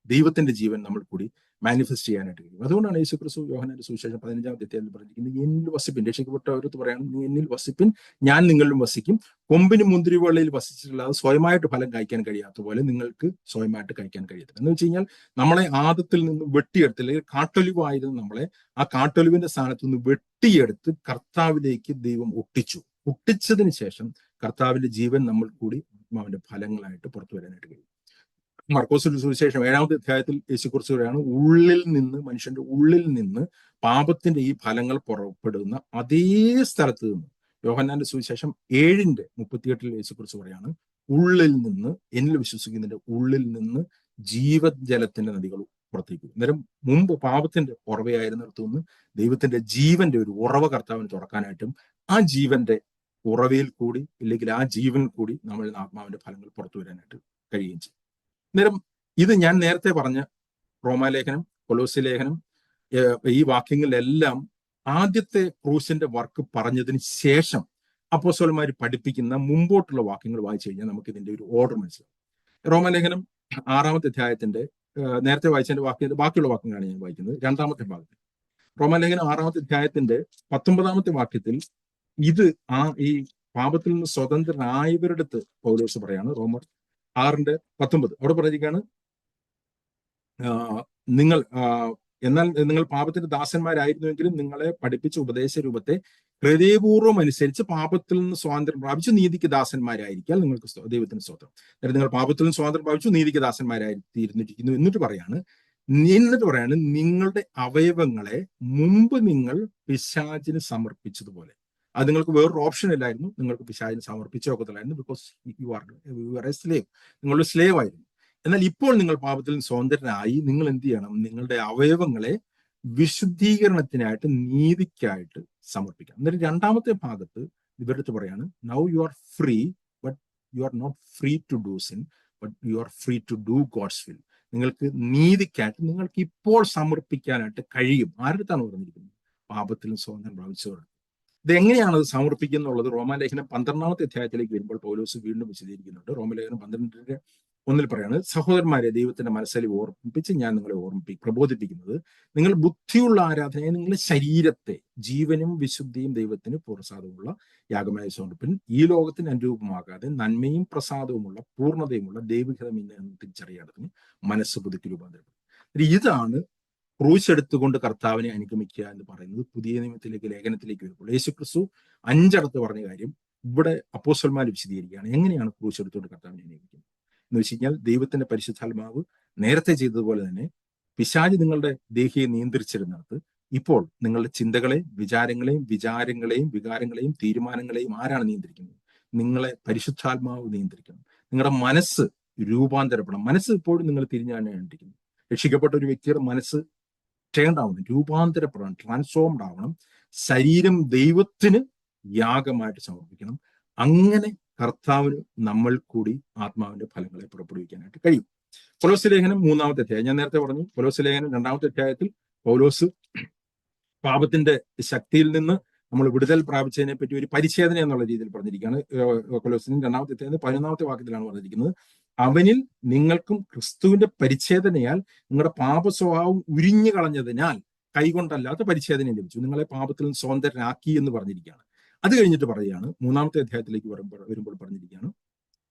Speaker 1: ദൈവത്തിന്റെ ജീവൻ നമ്മൾ കൂടി മാനിഫെസ്റ്റ് ചെയ്യാനായിട്ട് കഴിയും. അതുകൊണ്ടാണ് യേശുക്രിസ്തു യോഹന്നാന്റെ സുവിശേഷം 15-ാമത്തെ അധ്യായത്തിൽ പറഞ്ഞിരിക്കുന്നത്, എന്നിൽ വസിപ്പിൻ. രക്ഷിക്കപ്പെട്ടവരത്ത് പറയാണ്, നീ എന്നിൽ വസിപ്പിൻ, ഞാൻ നിങ്ങളിലും വസിക്കും. കൊമ്പിന് മുന്തിരിവള്ളിയിൽ വസിച്ചിട്ടില്ലാതെ സ്വയമായിട്ട് ഫലം കഴിക്കാൻ കഴിയാത്ത പോലെ നിങ്ങൾക്ക് സ്വയമായിട്ട് കഴിക്കാൻ കഴിയത്തില്ല. എന്ന് വെച്ച് കഴിഞ്ഞാൽ നമ്മളെ ആദത്തിൽ നിന്ന് വെട്ടിയെടുത്ത്, അല്ലെങ്കിൽ കാട്ടൊലിവായിരുന്നു നമ്മളെ, ആ കാട്ടൊലിവിന്റെ സ്ഥാനത്ത് നിന്ന് വെട്ടിയെടുത്ത് കർത്താവിലേക്ക് ദൈവം ഒട്ടിച്ചതിന് ശേഷം കർത്താവിന്റെ ജീവൻ നമ്മൾ കൂടി ആത്മാവിന്റെ ഫലങ്ങളായിട്ട് പുറത്തു വരാനായിട്ട് കഴിയും. മർക്കോസിന്റെ സുവിശേഷം 7-ാമത്തെ അധ്യായത്തിൽ യേശുക്കുറിച്ച് പറയാണ്, ഉള്ളിൽ നിന്ന്, മനുഷ്യന്റെ ഉള്ളിൽ നിന്ന് പാപത്തിന്റെ ഈ ഫലങ്ങൾ പുറപ്പെടുന്ന അതേ സ്ഥലത്ത് നിന്ന്. യോഹന്നാന്റെ സുവിശേഷം 7:38 യേശുക്കുറിച്ച് പറയാണ്, ഉള്ളിൽ നിന്ന്, എന്നിൽ വിശ്വസിക്കുന്നതിന്റെ ഉള്ളിൽ നിന്ന് ജീവജലത്തിന്റെ നദികൾ പുറത്തേക്ക്. അന്നേരം മുമ്പ് പാപത്തിന്റെ ഉറവയായിരുന്നിടത്തു നിന്ന് ദൈവത്തിന്റെ ജീവന്റെ ഒരു ഉറവ കർത്താവിന് തുറക്കാനായിട്ടും ആ ജീവന്റെ ഉറവയിൽ കൂടി, ഇല്ലെങ്കിൽ ആ ജീവൻ കൂടി നമ്മൾ ആത്മാവിന്റെ ഫലങ്ങൾ പുറത്തു വരാനായിട്ട് കഴിയുകയും ചെയ്യും. അന്നേരം ഇത് ഞാൻ നേരത്തെ പറഞ്ഞ റോമാലേഖനം, കൊലോസ്യ ലേഖനം, ഈ വാക്യങ്ങളിലെല്ലാം ആദ്യത്തെ ക്രൂശിന്റെ വർക്ക് പറഞ്ഞതിന് ശേഷം അപ്പോസ്തലന്മാർ പഠിപ്പിക്കുന്ന മുമ്പോട്ടുള്ള വാക്യങ്ങൾ വായിച്ചു കഴിഞ്ഞാൽ നമുക്ക് ഇതിന്റെ ഒരു ഓർഡർ മനസ്സിലാവും. റോമാലേഖനം 6-ാമത്തെ അധ്യായത്തിന്റെ നേരത്തെ വായിച്ചതിന്റെ ബാക്കിയുള്ള വാക്യങ്ങളാണ് ഞാൻ വായിക്കുന്നത് 2-ാമത്തെ ഭാഗത്തിൽ. റോമാലേഖനം 6-ാമത്തെ അധ്യായത്തിന്റെ 19-ാമത്തെ വാക്യത്തിൽ ഇത് ഈ പാപത്തിൽ നിന്ന് സ്വതന്ത്രനായവരുടെ അടുത്ത് പൗലോസ് പറയാണ്. റോമർ 6:19 അവിടെ പറഞ്ഞിരിക്കുകയാണ്, എന്നാൽ നിങ്ങൾ പാപത്തിന്റെ ദാസന്മാരായിരുന്നുവെങ്കിലും നിങ്ങളെ പഠിപ്പിച്ച ഉപദേശ രൂപത്തെ ഹൃദയപൂർവ്വം അനുസരിച്ച് പാപത്തിൽ നിന്ന് സ്വാതന്ത്ര്യം പ്രാപിച്ചു നീതിക്ക് ദാസന്മാരായിരിക്കാൻ നിങ്ങൾക്ക് ദൈവത്തിന് സ്തോത്രം. നിങ്ങൾ പാപത്തിൽ നിന്ന് സ്വാതന്ത്ര്യം പ്രാപിച്ചു നീതിക്ക് ദാസന്മാരായിരിക്കുന്നു. എന്നിട്ട് പറയാണ് നിങ്ങളുടെ അവയവങ്ങളെ മുമ്പ് നിങ്ങൾ പിശാചിന് സമർപ്പിച്ചതുപോലെ. അത് നിങ്ങൾക്ക് വേറൊരു ഓപ്ഷൻ ഇല്ലായിരുന്നു, നിങ്ങൾക്ക് പിശാചിന് സമർപ്പിച്ചോക്കത്തില്ലായിരുന്നു. Because you are a slave, നിങ്ങളൊരു സ്ലേവ് ആയിരുന്നു. എന്നാൽ ഇപ്പോൾ നിങ്ങൾ പാപത്തിൽ സ്വതന്ത്രനായി നിങ്ങൾ എന്ത് ചെയ്യണം? നിങ്ങളുടെ അവയവങ്ങളെ വിശുദ്ധീകരണത്തിനായിട്ട്, നീതിക്കായിട്ട് സമർപ്പിക്കാം. എന്നിട്ട് 2-ാമത്തെ ഭാഗത്ത് ഇവരുടെ പറയാണ്, now you are free, but you are not free to do sin, but you are free to do God's will. നിങ്ങൾക്ക് നീതിക്കായിട്ട് നിങ്ങൾക്ക് ഇപ്പോൾ സമർപ്പിക്കാനായിട്ട് കഴിയും. ആരുടെ അടുത്താണ് പറഞ്ഞിരിക്കുന്നത്? പാപത്തിലും സ്വാതന്ത്ര്യം പ്രാപിച്ചവർ. ഇതെങ്ങനെയാണ് അത് സമർപ്പിക്കുന്നുള്ളത് റോമാലേഖനം 12-ാമത്തെ അധ്യായത്തിലേക്ക് വരുമ്പോൾ പൗലോസ് വീണ്ടും വിശദീകരിക്കുന്നുണ്ട്. റോമാലേഖനം 12:1 പറയാണ്, സഹോദരന്മാരെ, ദൈവത്തിന്റെ മനസ്സലി ഓർമ്മിപ്പിച്ച് ഞാൻ നിങ്ങളെ പ്രബോധിപ്പിക്കുന്നത്, നിങ്ങൾ ബുദ്ധിയുള്ള ആരാധനയെ നിങ്ങളുടെ ശരീരത്തെ ജീവനും വിശുദ്ധിയും ദൈവത്തിന് പ്രസാദവുമുള്ള യാഗമായി സമർപ്പിൻ. ഈ ലോകത്തിന് അനുരൂപമാകാതെ നന്മയും പ്രസാദവുമുള്ള പൂർണ്ണതയുമുള്ള ദൈവഹിതം എന്ന് തിരിച്ചറിയാതെ മനസ്സ് പുതുക്കി രൂപാന്തരപ്പെടും. ഇതാണ് ക്രൂശ് എടുത്തുകൊണ്ട് കർത്താവിനെ അനുഗമിക്കുക എന്ന് പറയുന്നത്. പുതിയ നിയമത്തിലേക്ക്, ലേഖനത്തിലേക്ക് വരുമ്പോൾ യേശുക്രിസ്തു 5 പറഞ്ഞ കാര്യം ഇവിടെ അപ്പോസ്തലന്മാർ വിശദീകരിക്കുകയാണ്. എങ്ങനെയാണ് ക്രൂശ് എടുത്തുകൊണ്ട് കർത്താവിനെ അനുഗമിക്കുന്നത് എന്ന് വെച്ച് കഴിഞ്ഞാൽ, ദൈവത്തിന്റെ പരിശുദ്ധാത്മാവ് നേരത്തെ ചെയ്തതുപോലെ തന്നെ പിശാച് നിങ്ങളുടെ ദേഹിയെ നിയന്ത്രിച്ചിരുന്നിടത്ത് ഇപ്പോൾ നിങ്ങളുടെ ചിന്തകളെയും വികാരങ്ങളെയും തീരുമാനങ്ങളെയും ആരാണ് നിയന്ത്രിക്കുന്നത്? നിങ്ങളെ പരിശുദ്ധാത്മാവ് നിയന്ത്രിക്കണം. നിങ്ങളുടെ മനസ്സ് രൂപാന്തരപ്പെടണം. മനസ്സ് ഇപ്പോഴും നിങ്ങൾ തിരിഞ്ഞാണ് കണ്ടിരിക്കുന്നത്. രക്ഷിക്കപ്പെട്ട ഒരു വ്യക്തിയുടെ മനസ്സ് ടേൺഡ് ആവണം, രൂപാന്തരപ്പെടണം, ട്രാൻസ്ഫോംഡ് ആവണം. ശരീരം ദൈവത്തിന് യാഗമായിട്ട് സമർപ്പിക്കണം. അങ്ങനെ കർത്താവിന് നമ്മൾ കൂടി ആത്മാവിന്റെ ഫലങ്ങളെ പുറപ്പെടുവിക്കാനായിട്ട് കഴിയും. കൊലോസ്യ ലേഖനം 3-ാമത്തെ അധ്യായം ഞാൻ നേരത്തെ പറഞ്ഞു. കൊലോസ്യ ലേഖനം 2-ാമത്തെ അധ്യായത്തിൽ പൗലോസ് പാപത്തിന്റെ ശക്തിയിൽ നിന്ന് നമ്മൾ വിടുതൽ പ്രാപിച്ചതിനെ പറ്റി ഒരു പരിച്ഛേദന എന്നുള്ള രീതിയിൽ പറഞ്ഞിരിക്കുകയാണ്. കൊലോസ്യൻ 2-ാമത്തെ അധ്യായത്തിൽ 11-ാമത്തെ വാക്യത്തിലാണ് പറഞ്ഞിരിക്കുന്നത്, അവനിൽ നിങ്ങൾക്കും ക്രിസ്തുവിന്റെ പരിച്ഛേദനയാൽ നിങ്ങളുടെ പാപ സ്വഭാവം ഉരിഞ്ഞു കളഞ്ഞതിനാൽ കൈകൊണ്ടല്ലാത്ത പരിച്ഛേദന ലഭിച്ചു, നിങ്ങളെ പാപത്തിൽ നിന്ന് സ്വതന്ത്രരാക്കി എന്ന് പറഞ്ഞിരിക്കുകയാണ്. അത് കഴിഞ്ഞിട്ട് പറയുകയാണ് 3-ാമത്തെ അധ്യായത്തിലേക്ക് വരുമ്പോൾ പറഞ്ഞിരിക്കുകയാണ്,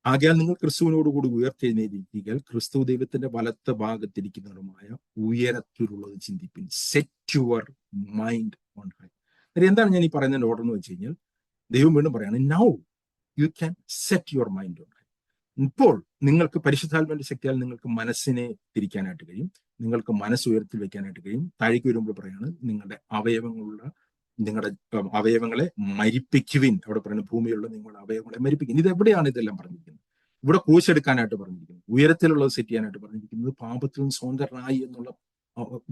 Speaker 1: ആകയാൽ നിങ്ങൾ ക്രിസ്തുവിനോടുകൂടി ഉയർത്തെഴുന്നേൽപ്പിക്കൽ ക്രിസ്തു ദൈവത്തിന്റെ വലത്ത് ഭാഗത്തിരിക്കുന്നതുമായ ഉയരത്തിലുള്ളത് ചിന്തിപ്പിൻ. Set your mind on high. എന്താണ് ഞാൻ ഈ പറയുന്നതിന്റെ ഓർഡർ എന്ന് വെച്ച് കഴിഞ്ഞാൽ, ദൈവം വീണ്ടും പറയാണ്, now you can set your mind on high. ഇപ്പോൾ നിങ്ങൾക്ക് പരിശുദ്ധാത്മാവിന്റെ ശക്തിയാൽ നിങ്ങൾക്ക് മനസ്സിനെ തിരിക്കാനായിട്ട് കഴിയും, നിങ്ങൾക്ക് മനസ്സ് ഉയരത്തിൽ വെക്കാനായിട്ട് കഴിയും. താഴേക്ക് വരുമ്പോൾ പറയാണ്, നിങ്ങളുടെ അവയവങ്ങളെ മരിപ്പിക്കുവിൻ. അവിടെ പറയുന്നത് ഭൂമിയിലുള്ള നിങ്ങളുടെ അവയവങ്ങളെ മരിപ്പിക്കും. ഇത് എവിടെയാണ് ഇതെല്ലാം പറഞ്ഞിരിക്കുന്നത്? ഇവിടെ ക്രൂശെടുക്കാനായിട്ട് പറഞ്ഞിരിക്കുന്നത്, ഉയരത്തിലുള്ളത് സെറ്റ് ചെയ്യാനായിട്ട് പറഞ്ഞിരിക്കുന്നത്, പാപത്തിൽ നിന്ന് സ്വതന്ത്രനായി എന്നുള്ള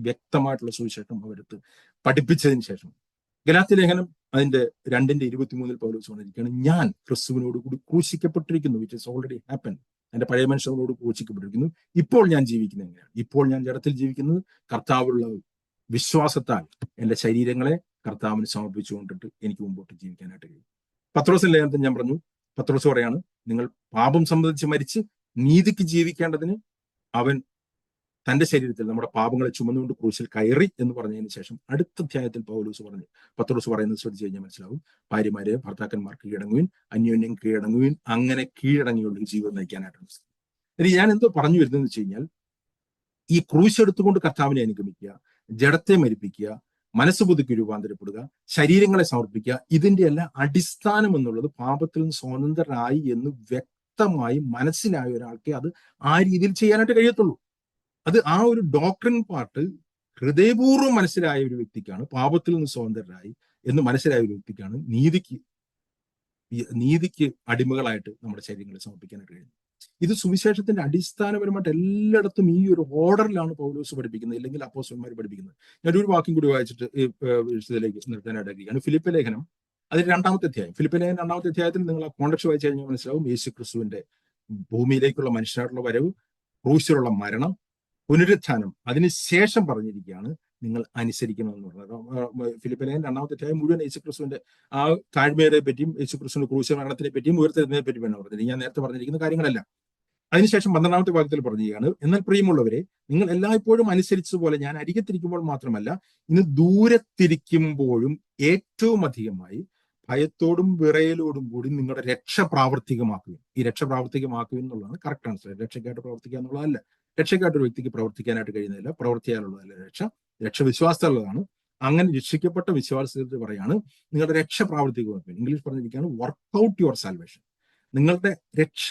Speaker 1: വ്യക്തമായിട്ടുള്ള സുവിശേഷം അവരെടുത്ത് പഠിപ്പിച്ചതിന് ശേഷം ഗലാത്യ ലേഖനം അതിന്റെ 2:23 പൗലോസ് പറഞ്ഞിരിക്കുകയാണ്, ഞാൻ ക്രിസ്തുവിനോട് കൂടി ക്രൂശിക്കപ്പെട്ടിരിക്കുന്നു, വിച്ച് ഇസ് ഓൾറെഡി ഹാപ്പൻ. എന്റെ പഴയ മനുഷ്യനോട് ക്രൂശിക്കപ്പെട്ടിരിക്കുന്നു. ഇപ്പോൾ ഞാൻ ജീവിക്കുന്നത് എങ്ങനെയാണ്? ഇപ്പോൾ ഞാൻ ജഡത്തിൽ ജീവിക്കുന്നത് കർത്താവുള്ള വിശ്വാസത്താൽ എന്റെ ശരീരങ്ങളെ കർത്താവിന് സമർപ്പിച്ചുകൊണ്ടിട്ട് എനിക്ക് മുമ്പോട്ട് ജീവിക്കാനായിട്ട് കഴിയും. പത്രോസിന്റെ ലേഖനത്തിൽ ഞാൻ പറഞ്ഞു, പത്രോസ് പറയാണ്, നിങ്ങൾ പാപം സംബന്ധിച്ച് മരിച്ച് നീതിക്ക് ജീവിക്കേണ്ടതിന് അവൻ തന്റെ ശരീരത്തിൽ നമ്മുടെ പാപങ്ങളെ ചുമന്നുകൊണ്ട് ക്രൂശിൽ കയറി എന്ന് പറഞ്ഞതിന് ശേഷം അടുത്ത അധ്യായത്തിൽ പത്രോസ് പറയുന്നത് ശ്രദ്ധിച്ചു കഴിഞ്ഞാൽ മനസ്സിലാവും, ഭാര്യമാരെ ഭർത്താക്കന്മാർക്ക് കീഴടങ്ങുവിൻ, അന്യോന്യം കീഴടങ്ങുവിൻ, അങ്ങനെ കീഴടങ്ങിയുള്ള ഒരു ജീവിതം നയിക്കാനായിട്ടാണ്. ഇനി ഞാൻ എന്തോ പറഞ്ഞു വരുന്നതെന്ന് വെച്ച് കഴിഞ്ഞാൽ, ഈ ക്രൂശ് എടുത്തുകൊണ്ട് കർത്താവിനെ അനുഗമിക്കുക, ജഡത്തെ മരിപ്പിക്കുക, മനസ്സ് പുതുക്കി രൂപാന്തരപ്പെടുക, ശരീരങ്ങളെ സമർപ്പിക്കുക, ഇതിന്റെ എല്ലാം അടിസ്ഥാനം എന്നുള്ളത് പാപത്തിൽ നിന്ന് സ്വതന്ത്രരായി എന്ന് വ്യക്തമായി മനസ്സിലായ ഒരാൾക്ക് അത് ആ രീതിയിൽ ചെയ്യാനായിട്ട് കഴിയത്തുള്ളൂ. അത് ആ ഒരു ഡോക്ട്രിൻ പാർട്ട് ഹൃദയപൂർവ്വം മനസ്സിലായ ഒരു വ്യക്തിക്കാണ്, പാപത്തിൽ നിന്ന് സ്വതന്ത്രരായി എന്ന് മനസ്സിലായ ഒരു വ്യക്തിക്കാണ് നീതിക്ക് അടിമകളായിട്ട് നമ്മുടെ ശരീരങ്ങളെ സമർപ്പിക്കാനായിട്ട് കഴിയുന്നത്. ഇത് സുവിശേഷത്തിന്റെ അടിസ്ഥാനപരമായിട്ട് എല്ലായിടത്തും ഈ ഒരു ഓർഡറിലാണ് പൗലോസ് പഠിപ്പിക്കുന്നത്, ഇല്ലെങ്കിൽ അപ്പോസ്തലന്മാർ പഠിപ്പിക്കുന്നത്. ഞാനൊരു വാക്യം കൂടി വായിച്ചിട്ട് വിഷയത്തിലേക്ക് നിർത്താനായിട്ട് ആഗ്രഹിക്കുകയാണ്. ഫിലിപ്പ് ലേഖനം അതിന്റെ 2-ാമത്തെ അധ്യായം. ഫിലിപ്പ് ലേഖനം 2-ാമത്തെ അധ്യായത്തിൽ നിങ്ങൾ ആ കോണ്ടക്സ്റ്റ് വായിച്ചു കഴിഞ്ഞാൽ മനസ്സിലാവും, യേശു ക്രിസ്തുവിന്റെ ഭൂമിയിലേക്കുള്ള മനുഷ്യനായിട്ടുള്ള വരവ്, ക്രൂശിലുള്ള മരണം, പുനരുത്ഥാനം, അതിനുശേഷം പറഞ്ഞിരിക്കുകയാണ് നിങ്ങൾ അനുസരിക്കണമെന്ന് പറഞ്ഞത്. ഫിലിപ്പ് ലേഖനം 2-ാമത്തെ അധ്യായം മുഴുവൻ യേശുക്രിസ്തുവിന്റെ ആ താഴ്മയെ പറ്റിയും യേശുക്രിസ്തുവിന്റെ ക്രൂശ മരണത്തിനെ പറ്റിയും ഉയർത്തെഴുന്നതിനെ പറ്റിയുമാണ് പറഞ്ഞത്. ഞാൻ നേരത്തെ പറഞ്ഞിരിക്കുന്ന കാര്യങ്ങളല്ല. അതിനുശേഷം 12-ാമത്തെ വാക്യത്തിൽ പറഞ്ഞിരിക്കുകയാണ്, എന്നാൽ പ്രിയമുള്ളവരെ, നിങ്ങൾ എല്ലായ്പ്പോഴും അനുസരിച്ചതുപോലെ ഞാൻ അരികത്തിരിക്കുമ്പോൾ മാത്രമല്ല, ഇന്ന് ദൂരത്തിരിക്കുമ്പോഴും ഏറ്റവും അധികമായി ഭയത്തോടും വിറയലോടും കൂടി നിങ്ങളുടെ രക്ഷ പ്രാവർത്തികമാക്കുകയും. ഈ രക്ഷ പ്രാവർത്തികമാക്കുകയും എന്നുള്ളതാണ് കറക്റ്റ് ആൻസർ. രക്ഷയ്ക്കായിട്ട് പ്രവർത്തിക്കുക എന്നുള്ളതല്ല. രക്ഷയ്ക്കായിട്ട് ഒരു വ്യക്തിക്ക് പ്രവർത്തിക്കാനായിട്ട് കഴിയുന്നില്ല, പ്രവർത്തിക്കാനുള്ളതല്ല രക്ഷ വിശ്വാസത്തിലുള്ളതാണ്. അങ്ങനെ രക്ഷിക്കപ്പെട്ട വിശ്വാസത്തിൽ പറയാണ് നിങ്ങളുടെ രക്ഷ പ്രാവർത്തികമാക്കുക. ഇംഗ്ലീഷ് പറഞ്ഞിരിക്കുകയാണ്, വർക്ക്ഔട്ട് യുവർ സാൽവേഷൻ. നിങ്ങളുടെ രക്ഷ,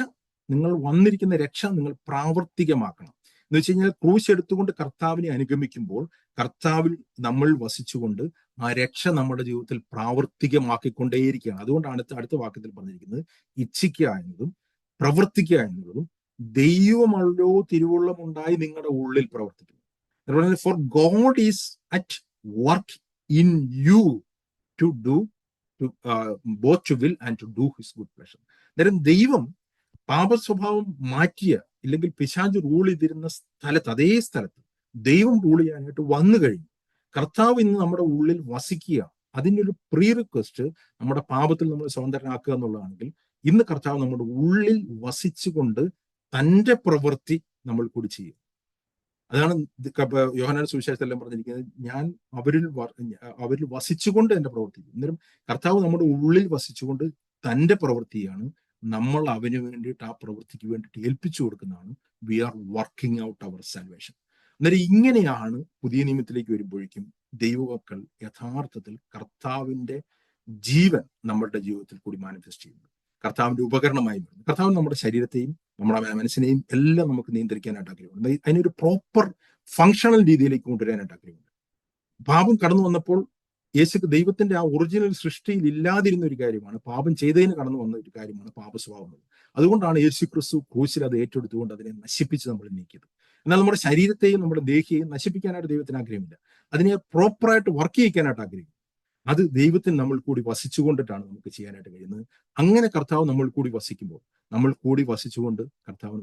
Speaker 1: നിങ്ങൾ വന്നിരിക്കുന്ന രക്ഷ നിങ്ങൾ പ്രാവർത്തികമാക്കണം. എന്ന് വെച്ച് കഴിഞ്ഞാൽ ക്രൂശ് എടുത്തുകൊണ്ട് കർത്താവിനെ അനുഗമിക്കുമ്പോൾ കർത്താവിൽ നമ്മൾ വസിച്ചുകൊണ്ട് ആ രക്ഷ നമ്മുടെ ജീവിതത്തിൽ പ്രാവർത്തികമാക്കിക്കൊണ്ടേയിരിക്കുകയാണ്. അതുകൊണ്ടാണ് അടുത്ത വാക്യത്തിൽ പറഞ്ഞിരിക്കുന്നത്, ഇച്ഛിക്കുക എന്നതും പ്രവർത്തിക്കുക എന്നുള്ളതും ദൈവമല്ലോ തിരുവുള്ളമുണ്ടായി നിങ്ങളുടെ ഉള്ളിൽ പ്രവർത്തിക്കുന്നു. For God is at work in you to do both to will and to do his good pleasure. അന്നേരം ദൈവം പാപസ്വഭാവം മാറ്റിയ, ഇല്ലെങ്കിൽ പിശാച് റൂൾ ചെയ്തിരുന്ന സ്ഥലത്ത്, അതേ സ്ഥലത്ത് ദൈവം റൂൾ ചെയ്യാനായിട്ട് വന്നു കഴിഞ്ഞു. കർത്താവ് ഇന്ന് നമ്മുടെ ഉള്ളിൽ വസിക്കുക. അതിൻ്റെ ഒരു പ്രീ റിക്വസ്റ്റ് നമ്മുടെ പാപത്തിൽ നമ്മൾ സ്വതന്ത്രനാക്കുക എന്നുള്ളതാണെങ്കിൽ, ഇന്ന് കർത്താവ് നമ്മുടെ ഉള്ളിൽ വസിച്ചുകൊണ്ട് തൻ്റെ പ്രവൃത്തി നമ്മൾ കൂടി ചെയ്യും. അതാണ് യോഹന്നാൻ സുവിശേഷത്തെല്ലാം പറഞ്ഞിരിക്കുന്നത്, ഞാൻ അവരിൽ വസിച്ചുകൊണ്ട് എൻ്റെ പ്രവർത്തിക്കും. അന്നേരം കർത്താവ് നമ്മുടെ ഉള്ളിൽ വസിച്ചുകൊണ്ട് തൻ്റെ പ്രവൃത്തിയാണ് നമ്മൾ അവന് വേണ്ടിയിട്ട്, ആ പ്രവൃത്തിക്ക് വേണ്ടിയിട്ട് ഏൽപ്പിച്ചു കൊടുക്കുന്നതാണ്. We are working out our salvation. അന്നേരം ഇങ്ങനെയാണ് പുതിയ നിയമത്തിലേക്ക് വരുമ്പോഴേക്കും ദൈവമക്കൾ യഥാർത്ഥത്തിൽ കർത്താവിന്റെ ജീവൻ നമ്മളുടെ ജീവിതത്തിൽ കൂടി മാനിഫെസ്റ്റ് ചെയ്യുന്നത്, കർത്താവിന്റെ ഉപകരണമായി വരുന്നത്. കർത്താവ് നമ്മുടെ ശരീരത്തെയും നമ്മുടെ മനസ്സിനെയും എല്ലാം നമുക്ക് നിയന്ത്രിക്കാനായിട്ട് ആഗ്രഹമുണ്ട്. അതിനൊരു പ്രോപ്പർ ഫങ്ഷണൽ രീതിയിലേക്ക് കൊണ്ടുവരാനായിട്ട് ആഗ്രഹമുണ്ട്. പാപം കടന്നു വന്നപ്പോൾ ദൈവത്തിന്റെ ആ ഒറിജിനൽ സൃഷ്ടിയിൽ ഇല്ലാതിരുന്ന ഒരു കാര്യമാണ്, പാപം ചെയ്തതിന് കടന്നു വന്ന ഒരു കാര്യമാണ് പാപസ്വഭാവം. അതുകൊണ്ടാണ് യേശു ക്രിസ്തു ക്രൂശിൽ അത് ഏറ്റെടുത്തുകൊണ്ട് അതിനെ നശിപ്പിച്ച് നമ്മൾ നീക്കിയത്. എന്നാൽ നമ്മുടെ ശരീരത്തെയും നമ്മുടെ ദേഹിയെയും നശിപ്പിക്കാനായിട്ട് ദൈവത്തിന് ആഗ്രഹമില്ല. അതിനെ പ്രോപ്പറായിട്ട് വർക്ക് ചെയ്യിക്കാനായിട്ട് ആഗ്രഹിക്കും. അത് ദൈവത്തിന് നമ്മൾ കൂടി വസിച്ചുകൊണ്ടിട്ടാണ് നമുക്ക് ചെയ്യാനായിട്ട് കഴിയുന്നത്. അങ്ങനെ കർത്താവ് നമ്മൾ കൂടി വസിക്കുമ്പോൾ, നമ്മൾ കൂടി വസിച്ചുകൊണ്ട് കർത്താവ്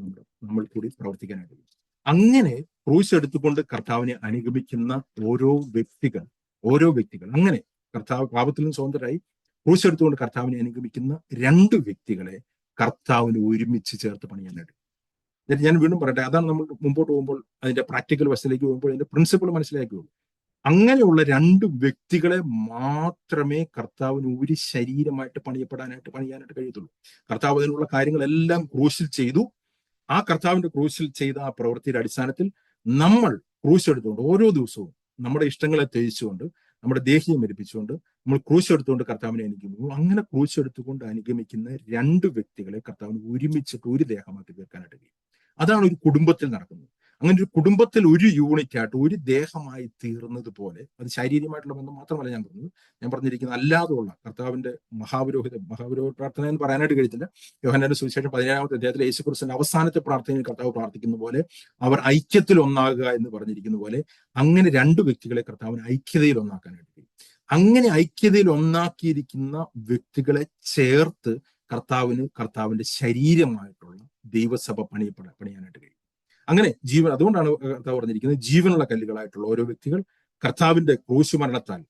Speaker 1: നമ്മൾ കൂടി പ്രവർത്തിക്കാനായിട്ട് കഴിയും. അങ്ങനെ ക്രൂശ് എടുത്തുകൊണ്ട് കർത്താവിനെ അനുഗമിക്കുന്ന ഓരോ വ്യക്തികൾ അങ്ങനെ കർത്താവ് പാപത്തിൽ നിന്ന് സ്വതന്ത്രരായി ക്രൂശ് എടുത്തുകൊണ്ട് കർത്താവിനെ അനുഗമിക്കുന്ന 2 വ്യക്തികളെ കർത്താവിന് ഒരുമിച്ച് ചേർത്ത് പണിയാനായിട്ട്. ഞാൻ വീണ്ടും പറയട്ടെ, അതാണ് നമ്മൾ മുമ്പോട്ട് പോകുമ്പോൾ അതിന്റെ പ്രാക്ടിക്കൽ വശത്തിലേക്ക് പോകുമ്പോൾ അതിന്റെ പ്രിൻസിപ്പിൾ മനസ്സിലാക്കുകയുള്ളൂ. അങ്ങനെയുള്ള 2 വ്യക്തികളെ മാത്രമേ കർത്താവിന് ഒരു ശരീരമായിട്ട് പണിയാനായിട്ട് കഴിയത്തുള്ളൂ. കർത്താവ് അതിനുള്ള കാര്യങ്ങളെല്ലാം ക്രൂശിൽ ചെയ്തു. ആ കർത്താവിന്റെ ക്രൂശിൽ ചെയ്ത ആ പ്രവൃത്തിയുടെ അടിസ്ഥാനത്തിൽ നമ്മൾ ക്രൂശ് എടുത്തുകൊണ്ട് ഓരോ ദിവസവും നമ്മുടെ ഇഷ്ടങ്ങളെ ത്യജിച്ചുകൊണ്ട്, നമ്മുടെ ദേഹിയെ മരിപ്പിച്ചുകൊണ്ട് നമ്മൾ ക്രൂശ് എടുത്തുകൊണ്ട് കർത്താവിനെ അനുഗമിക്കുന്നു. അങ്ങനെ ക്രൂശ് എടുത്തുകൊണ്ട് അനുഗമിക്കുന്ന 2 വ്യക്തികളെ കർത്താവിന് ഒരുമിച്ചിട്ട് ഒരു ദേഹമാക്കി തീർക്കാനായിട്ട് കഴിയും. അതാണ് ഒരു കുടുംബത്തിൽ നടക്കുന്നത്. അങ്ങനെ ഒരു കുടുംബത്തിൽ ഒരു യൂണിറ്റ് ആയിട്ട് ഒരു ദേഹമായി തീർന്നത് പോലെ, അത് ശാരീരികമായിട്ടുള്ള ബന്ധം മാത്രമല്ല ഞാൻ പറഞ്ഞത്, ഞാൻ പറഞ്ഞിരിക്കുന്ന അല്ലാതെയുള്ള കർത്താവിന്റെ മഹാപുരോഹിത പ്രാർത്ഥന എന്ന് പറയാനായിട്ട് കഴിയത്തില്ല. യോഹന്നാന്റെ സുവിശേഷം 17-ാമത്തെ അധ്യായത്തിൽ യേശുക്രിസ്തുവിന്റെ അവസാനത്തെ പ്രാർത്ഥനയിൽ കർത്താവ് പ്രാർത്ഥിക്കുന്ന പോലെ, അവർ ഐക്യത്തിൽ ഒന്നാകുക എന്ന് പറഞ്ഞിരിക്കുന്ന പോലെ, അങ്ങനെ രണ്ട് വ്യക്തികളെ കർത്താവിന് ഐക്യതയിൽ ഒന്നാക്കാനായിട്ട് കഴിയും. അങ്ങനെ ഐക്യതയിൽ ഒന്നാക്കിയിരിക്കുന്ന വ്യക്തികളെ ചേർത്ത് കർത്താവിന്റെ ശരീരമായിട്ടുള്ള ദൈവസഭ പണിയാനായിട്ട് കഴിയും. അങ്ങനെ അതുകൊണ്ടാണ് കർത്താവ് പറഞ്ഞിരിക്കുന്നത്, ജീവനുള്ള കല്ലുകളായിട്ടുള്ള ഓരോ വ്യക്തികൾ കർത്താവിന്റെ ക്രൂശുമരണത്താൽ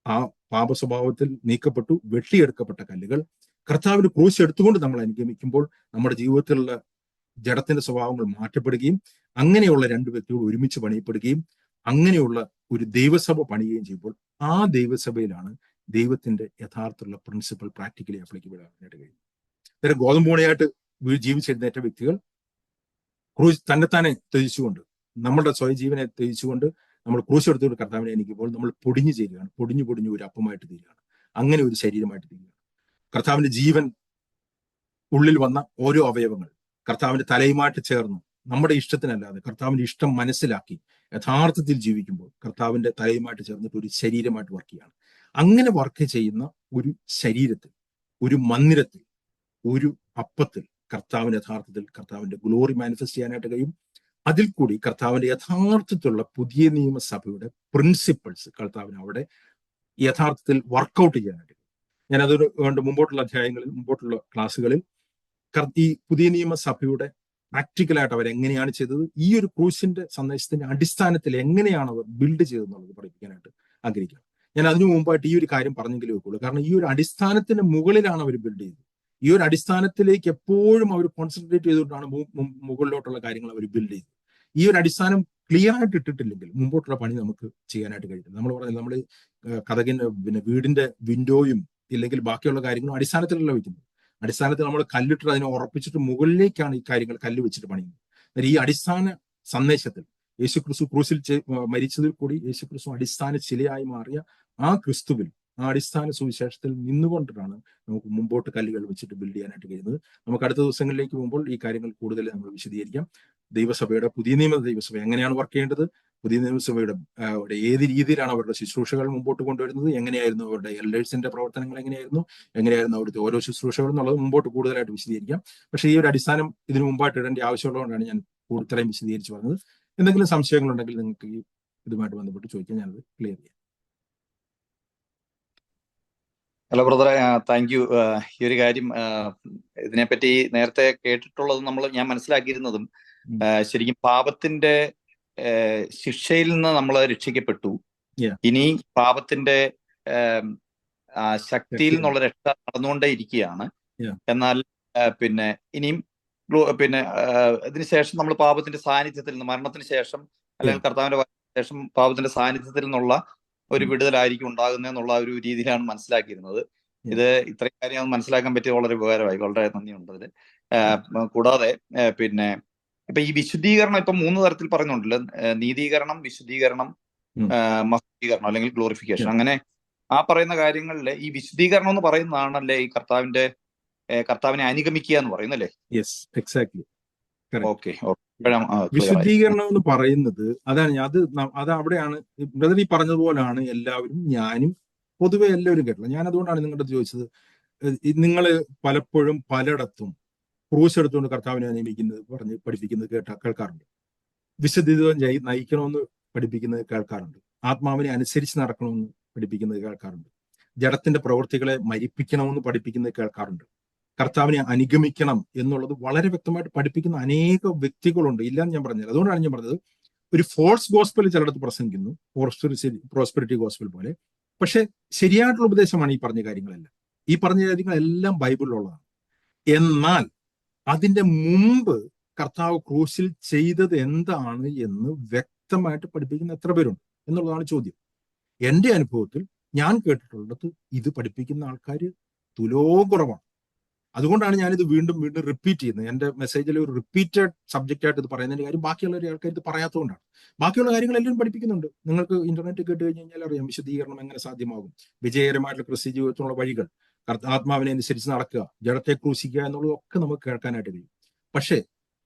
Speaker 1: ആ പാപ സ്വഭാവത്തിൽ നീക്കപ്പെട്ടു വെട്ടിയെടുക്കപ്പെട്ട കല്ലുകൾ, കർത്താവിന്റെ ക്രൂശ് എടുത്തുകൊണ്ട് നമ്മൾ അനുഗമിക്കുമ്പോൾ നമ്മുടെ ജീവിതത്തിലുള്ള ജഡത്തിന്റെ സ്വഭാവങ്ങൾ മാറ്റപ്പെടുകയും അങ്ങനെയുള്ള രണ്ട് വ്യക്തികൾ ഒരുമിച്ച് പണിയപ്പെടുകയും അങ്ങനെയുള്ള ഒരു ദൈവസഭ പണിയുകയും ചെയ്യുമ്പോൾ ആ ദൈവസഭയിലാണ് ദൈവത്തിന്റെ യഥാർത്ഥമുള്ള പ്രിൻസിപ്പൽ പ്രാക്ടിക്കലി അപ്ലിക്കബിൾ ആകാനായിട്ട് കഴിയും. അന്നേരം ഗോതമ്പൂണിയായിട്ട് ജീവിച്ചെഴുന്നേറ്റ വ്യക്തികൾ ക്രൂശ് തന്നെത്താനെ ത്യജിച്ചുകൊണ്ട്, നമ്മുടെ സ്വയജീവനെ ത്യജിച്ചുകൊണ്ട് നമ്മൾ ക്രൂശ് എടുത്തുകൊണ്ട് കർത്താവിനെ അനുഭവിക്കുമ്പോൾ നമ്മൾ പൊടിഞ്ഞു ചേരുകയാണ്, പൊടിഞ്ഞു ഒരു അപ്പമായിട്ട് തീരുകയാണ്, അങ്ങനെ ഒരു ശരീരമായിട്ട് തീരുകയാണ്. കർത്താവിന്റെ ജീവൻ ഉള്ളിൽ വന്ന ഓരോ അവയവങ്ങൾ കർത്താവിന്റെ തലയുമായിട്ട് ചേർന്ന് നമ്മുടെ ഇഷ്ടത്തിനല്ലാതെ കർത്താവിന്റെ ഇഷ്ടം മനസ്സിലാക്കി യഥാർത്ഥത്തിൽ ജീവിക്കുമ്പോൾ കർത്താവിന്റെ തലയുമായിട്ട് ചേർന്നിട്ട് ഒരു ശരീരമായിട്ട് വർക്ക് ചെയ്യുകയാണ്. അങ്ങനെ വർക്ക് ചെയ്യുന്ന ഒരു ശരീരത്തിൽ, ഒരു മന്ദിരത്തിൽ, ഒരു അപ്പത്തിൽ കർത്താവിന്റെ ഗ്ലോറി മാനിഫെസ്റ്റ് ചെയ്യാനായിട്ട് കഴിയും. അതിൽ കൂടി കർത്താവിന്റെ യഥാർത്ഥത്തിലുള്ള പുതിയ നിയമസഭയുടെ പ്രിൻസിപ്പിൾസ് കർത്താവിന് അവിടെ യഥാർത്ഥത്തിൽ വർക്കൗട്ട് ചെയ്യാനായിട്ട് കഴിയും. ഞാനത് മുമ്പോട്ടുള്ള ക്ലാസ്സുകളിൽ ഈ പുതിയ നിയമസഭയുടെ പ്രാക്ടിക്കലായിട്ട് അവർ എങ്ങനെയാണ് ചെയ്തത്, ഈ ഒരു ക്രൂശിന്റെ സന്ദേശത്തിന്റെ അടിസ്ഥാനത്തിൽ എങ്ങനെയാണ് അവർ ബിൽഡ് ചെയ്തതെന്നുള്ളത് പഠിപ്പിക്കാനായിട്ട് ആഗ്രഹിക്കുകയാണ്. ഞാൻ അതിനു മുമ്പായിട്ട് ഈ ഒരു കാര്യം പറഞ്ഞെങ്കിലും വെക്കുള്ളൂ. കാരണം ഈ ഒരു അടിസ്ഥാനത്തിന്റെ മുകളിലാണ് അവർ ബിൽഡ് ചെയ്തത്. ഈ ഒരു അടിസ്ഥാനത്തിലേക്ക് എപ്പോഴും അവർ കോൺസെൻട്രേറ്റ് ചെയ്തുകൊണ്ടാണ് മുകളിലോട്ടുള്ള കാര്യങ്ങൾ അവർ ബിൽഡ് ചെയ്തത്. ഈ ഒരു അടിസ്ഥാനം ക്ലിയർ ആയിട്ട് ഇട്ടിട്ടില്ലെങ്കിൽ മുമ്പോട്ടുള്ള പണി നമുക്ക് ചെയ്യാനായിട്ട് കഴിയില്ല. നമ്മൾ പറഞ്ഞത് നമ്മൾ കതകിന്റെ വീടിന്റെ വിൻഡോയും ഇല്ലെങ്കിൽ ബാക്കിയുള്ള കാര്യങ്ങളും അടിസ്ഥാനത്തിലല്ല വയ്ക്കുന്നത്. അടിസ്ഥാനത്തിൽ നമ്മൾ കല്ലിട്ട് അതിനെ ഉറപ്പിച്ചിട്ട് മുകളിലേക്കാണ് ഈ കാര്യങ്ങൾ കല്ല് വെച്ചിട്ട് പണിയുന്നത്. ഈ അടിസ്ഥാന സന്ദേശത്തിൽ യേശുക്രിസ്തു ക്രൂസിൽ മരിച്ചതിൽ കൂടി യേശുക്രിസ്തു അടിസ്ഥാന ശിലയായി മാറിയ ആ ക്രിസ്തുവിൽ, ആ അടിസ്ഥാന സുവിശേഷത്തിൽ നിന്നുകൊണ്ടിട്ടാണ് നമുക്ക് മുമ്പോട്ട് കല്ലുകൾ വെച്ചിട്ട് ബിൽഡ് ചെയ്യാനായിട്ട് കഴിയുന്നത്. നമുക്ക് അടുത്ത ദിവസങ്ങളിലേക്ക് പോകുമ്പോൾ ഈ കാര്യങ്ങൾ കൂടുതൽ നമ്മൾ വിശദീകരിക്കാം. പുതിയ നിയമ ദൈവസഭ എങ്ങനെയാണ് വർക്ക് ചെയ്യേണ്ടത്, പുതിയ നിയമസഭയുടെ ഏത് രീതിയിലാണ് അവരുടെ ശുശ്രൂഷകൾ മുമ്പോട്ട് കൊണ്ടുവരുന്നത്, എങ്ങനെയായിരുന്നു അവരുടെ എൽഡേഴ്സിന്റെ പ്രവർത്തനങ്ങൾ, എങ്ങനെയായിരുന്നു അവിടുത്തെ ഓരോ ശുശ്രൂഷകൾ എന്നുള്ളത് മുമ്പോട്ട് കൂടുതലായിട്ട് വിശദീകരിക്കാം. പക്ഷേ ഈ ഒരു അടിസ്ഥാനം ഇതിനു മുമ്പായിട്ട് ഇടേണ്ട ആവശ്യമുള്ളതുകൊണ്ടാണ് ഞാൻ കൂടുതലായും വിശദീകരിച്ച് പറഞ്ഞത്. എന്തെങ്കിലും സംശയങ്ങളുണ്ടെങ്കിൽ നിങ്ങൾക്ക് ഇതുമായിട്ട് ബന്ധപ്പെട്ട് ചോദിക്കാൻ ഞാനത് ക്ലിയർ ചെയ്യാം.
Speaker 2: ഹലോ ബ്രദറെ, താങ്ക് യു. ഈ ഒരു കാര്യം ഇതിനെപ്പറ്റി നേരത്തെ കേട്ടിട്ടുള്ളതും ഞാൻ മനസ്സിലാക്കിയിരുന്നതും ശരിക്കും പാപത്തിന്റെ ശിക്ഷയിൽ നിന്ന് നമ്മൾ രക്ഷിക്കപ്പെട്ടു. ഇനി പാപത്തിന്റെ ശക്തിയിൽ നിന്നുള്ള രക്ഷ നടന്നുകൊണ്ടേ ഇരിക്കുകയാണ്. എന്നാൽ പിന്നെ ഇനിയും ഇതിനുശേഷം നമ്മൾ പാപത്തിന്റെ സാന്നിധ്യത്തിൽ നിന്ന്, മരണത്തിന് ശേഷം അല്ലെങ്കിൽ കർത്താവിന്റെ ശേഷം പാപത്തിന്റെ സാന്നിധ്യത്തിൽ നിന്നുള്ള ഒരു വിടുതലായിരിക്കും ഉണ്ടാകുന്നതെന്നുള്ള ഒരു രീതിയിലാണ് മനസ്സിലാക്കിയിരുന്നത്. ഇത് ഇത്രയും കാര്യം മനസ്സിലാക്കാൻ പറ്റിയത് വളരെ ഉപകാരമായി. വളരെ നന്ദിയുണ്ട് അതിൽ. കൂടാതെ പിന്നെ ഇപ്പൊ ഈ വിശുദ്ധീകരണം ഇപ്പൊ 3 തരത്തിൽ പറയുന്നുണ്ടല്ലോ: നീതീകരണം, വിശുദ്ധീകരണം, മഹത്വീകരണം അല്ലെങ്കിൽ ഗ്ലോറിഫിക്കേഷൻ. അങ്ങനെ ആ പറയുന്ന കാര്യങ്ങളിൽ ഈ വിശുദ്ധീകരണം എന്ന് പറയുന്നതാണല്ലേ ഈ കർത്താവിനെ അനുഗമിക്കുക എന്ന് പറയുന്നല്ലേ?
Speaker 1: Yes, exactly.
Speaker 2: ഓക്കെ.
Speaker 1: വിശുദ്ധീകരണം എന്ന് പറയുന്നത് അതാണ്. അത് അവിടെയാണ് ബ്രദർ ഈ പറഞ്ഞതുപോലാണ് എല്ലാവരും, ഞാനും പൊതുവെ എല്ലാവരും കേട്ടില്ല. ഞാൻ അതുകൊണ്ടാണ് നിങ്ങളുടെ ചോദിച്ചത്. നിങ്ങൾ പലപ്പോഴും പലയിടത്തും ക്രൂശ് എടുത്തുകൊണ്ട് കർത്താവിനെ പഠിപ്പിക്കുന്നത് കേൾക്കാറുണ്ട്. വിശുദ്ധിത്വം നയിക്കണമെന്ന് പഠിപ്പിക്കുന്നത് കേൾക്കാറുണ്ട്. ആത്മാവിനെ അനുസരിച്ച് നടക്കണമെന്ന് പഠിപ്പിക്കുന്നത് കേൾക്കാറുണ്ട്. ജഡത്തിന്റെ പ്രവൃത്തികളെ മരിപ്പിക്കണമെന്ന് പഠിപ്പിക്കുന്നത് കേൾക്കാറുണ്ട്. കർത്താവിനെ അനുഗമിക്കണം എന്നുള്ളത് വളരെ വ്യക്തമായിട്ട് പഠിപ്പിക്കുന്ന അനേക വ്യക്തികളുണ്ട്. ഇല്ലാന്ന് ഞാൻ പറഞ്ഞത്. അതുകൊണ്ടാണ് ഞാൻ പറഞ്ഞത്, ഒരു ഫോൾസ് ഗോസ്പൽ ചിലടത്ത് പ്രസംഗിക്കുന്നു, പ്രോസ്പെരിറ്റി ഗോസ്പൽ പോലെ. പക്ഷെ ശരിയായിട്ടുള്ള ഉപദേശമാണ് ഈ പറഞ്ഞ കാര്യങ്ങളെല്ലാം. ഈ പറഞ്ഞ കാര്യങ്ങളെല്ലാം ബൈബിളിലുള്ളതാണ്. എന്നാൽ അതിന്റെ മുമ്പ് കർത്താവ് ക്രൂശിൽ ചെയ്തത് എന്താണ് എന്ന് വ്യക്തമായിട്ട് പഠിപ്പിക്കുന്ന എത്ര പേരുണ്ട് എന്നുള്ളതാണ് ചോദ്യം. എന്റെ അനുഭവത്തിൽ ഞാൻ കേട്ടിട്ടുള്ളത് ഇത് പഠിപ്പിക്കുന്ന ആൾക്കാർ തുലോം കുറവാണ്. അതുകൊണ്ടാണ് ഞാനിത് വീണ്ടും റിപ്പീറ്റ് ചെയ്യുന്നത്. എന്റെ മെസ്സേജിൽ ഒരു റിപ്പീറ്റഡ് സബ്ജക്റ്റ് ആയിട്ട് ഇത് പറയുന്നതിന്റെ കാര്യം ബാക്കിയുള്ള ആൾക്കാർ ഇത് പറയാത്തതുകൊണ്ടാണ്. ബാക്കിയുള്ള കാര്യങ്ങൾ എല്ലാവരും പഠിപ്പിക്കുന്നുണ്ട്. നിങ്ങൾക്ക് ഇന്റർനെറ്റ് കേട്ട് കഴിഞ്ഞാൽ അറിയാം വിശദീകരണം എങ്ങനെ സാധ്യമാകും, വിജയകരമായിട്ടുള്ള ക്രിസ്ത്യ ജീവിതത്തിനുള്ള വഴികൾ, ആത്മാവിനെ അനുസരിച്ച് നടക്കുക, ജഡത്തെ ക്രൂശിക്കുക എന്നുള്ളതൊക്കെ നമുക്ക് കേൾക്കാനായിട്ട് കഴിയും. പക്ഷേ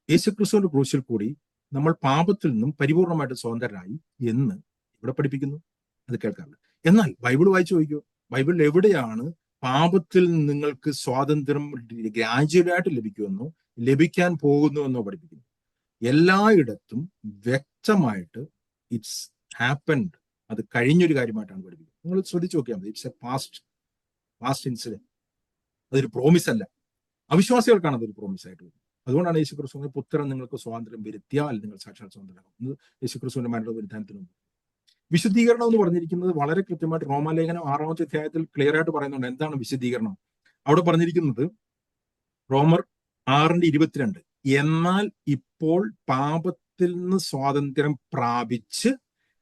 Speaker 1: യേശുക്രിസ്തുവിന്റെ ക്രൂശിൽ കൂടി നമ്മൾ പാപത്തിൽ നിന്നും പരിപൂർണമായിട്ട് സ്വതന്ത്രരായി എന്ന് ഇവിടെ പഠിപ്പിക്കുന്നു. അത് കേൾക്കാറുണ്ട്. എന്നാൽ ബൈബിൾ വായിച്ചു നോക്കിയോ, ബൈബിളിൽ എവിടെയാണ് പാപത്തിൽ നിങ്ങൾക്ക് സ്വാതന്ത്ര്യം ഗ്രാജുവലായിട്ട് ലഭിക്കുമെന്നോ ലഭിക്കാൻ പോകുന്നുവെന്നോ പഠിപ്പിക്കുന്നു? എല്ലായിടത്തും വ്യക്തമായിട്ട് ഇറ്റ്സ് ഹാപ്പൻഡ്, അത് കഴിഞ്ഞൊരു കാര്യമായിട്ടാണ് പഠിപ്പിക്കുന്നത്. നിങ്ങൾ ശ്രദ്ധിച്ചു നോക്കിയാൽ മതി. It's A past incident. അതൊരു പ്രോമിസ് അല്ല. അവിശ്വാസികൾക്കാണ് അതൊരു പ്രോമിസ് ആയിട്ട് വരുന്നത്. അതുകൊണ്ടാണ് യേശുക്രിസ്തുവിന്റെ പുത്രൻ നിങ്ങൾക്ക് സ്വാതന്ത്ര്യം വരുത്തിയാൽ നിങ്ങൾ സാക്ഷാൽ സ്വതന്ത്രരാകുന്നത്. യേശുക്രിസ്തുവിന്റെ മരണ വരുത്താനത്തിന് മുമ്പ് വിശുദ്ധീകരണം എന്ന് പറഞ്ഞിരിക്കുന്നത് വളരെ കൃത്യമായിട്ട് റോമാലേഖനം 6-ാമത്തെ അധ്യായത്തിൽ ക്ലിയർ ആയിട്ട് പറയുന്നുണ്ട്. എന്താണ് വിശുദ്ധീകരണം? അവിടെ പറഞ്ഞിരിക്കുന്നത് റോമർ 6:22, എന്നാൽ ഇപ്പോൾ പാപത്തിൽ നിന്ന് സ്വാതന്ത്ര്യം പ്രാപിച്ച്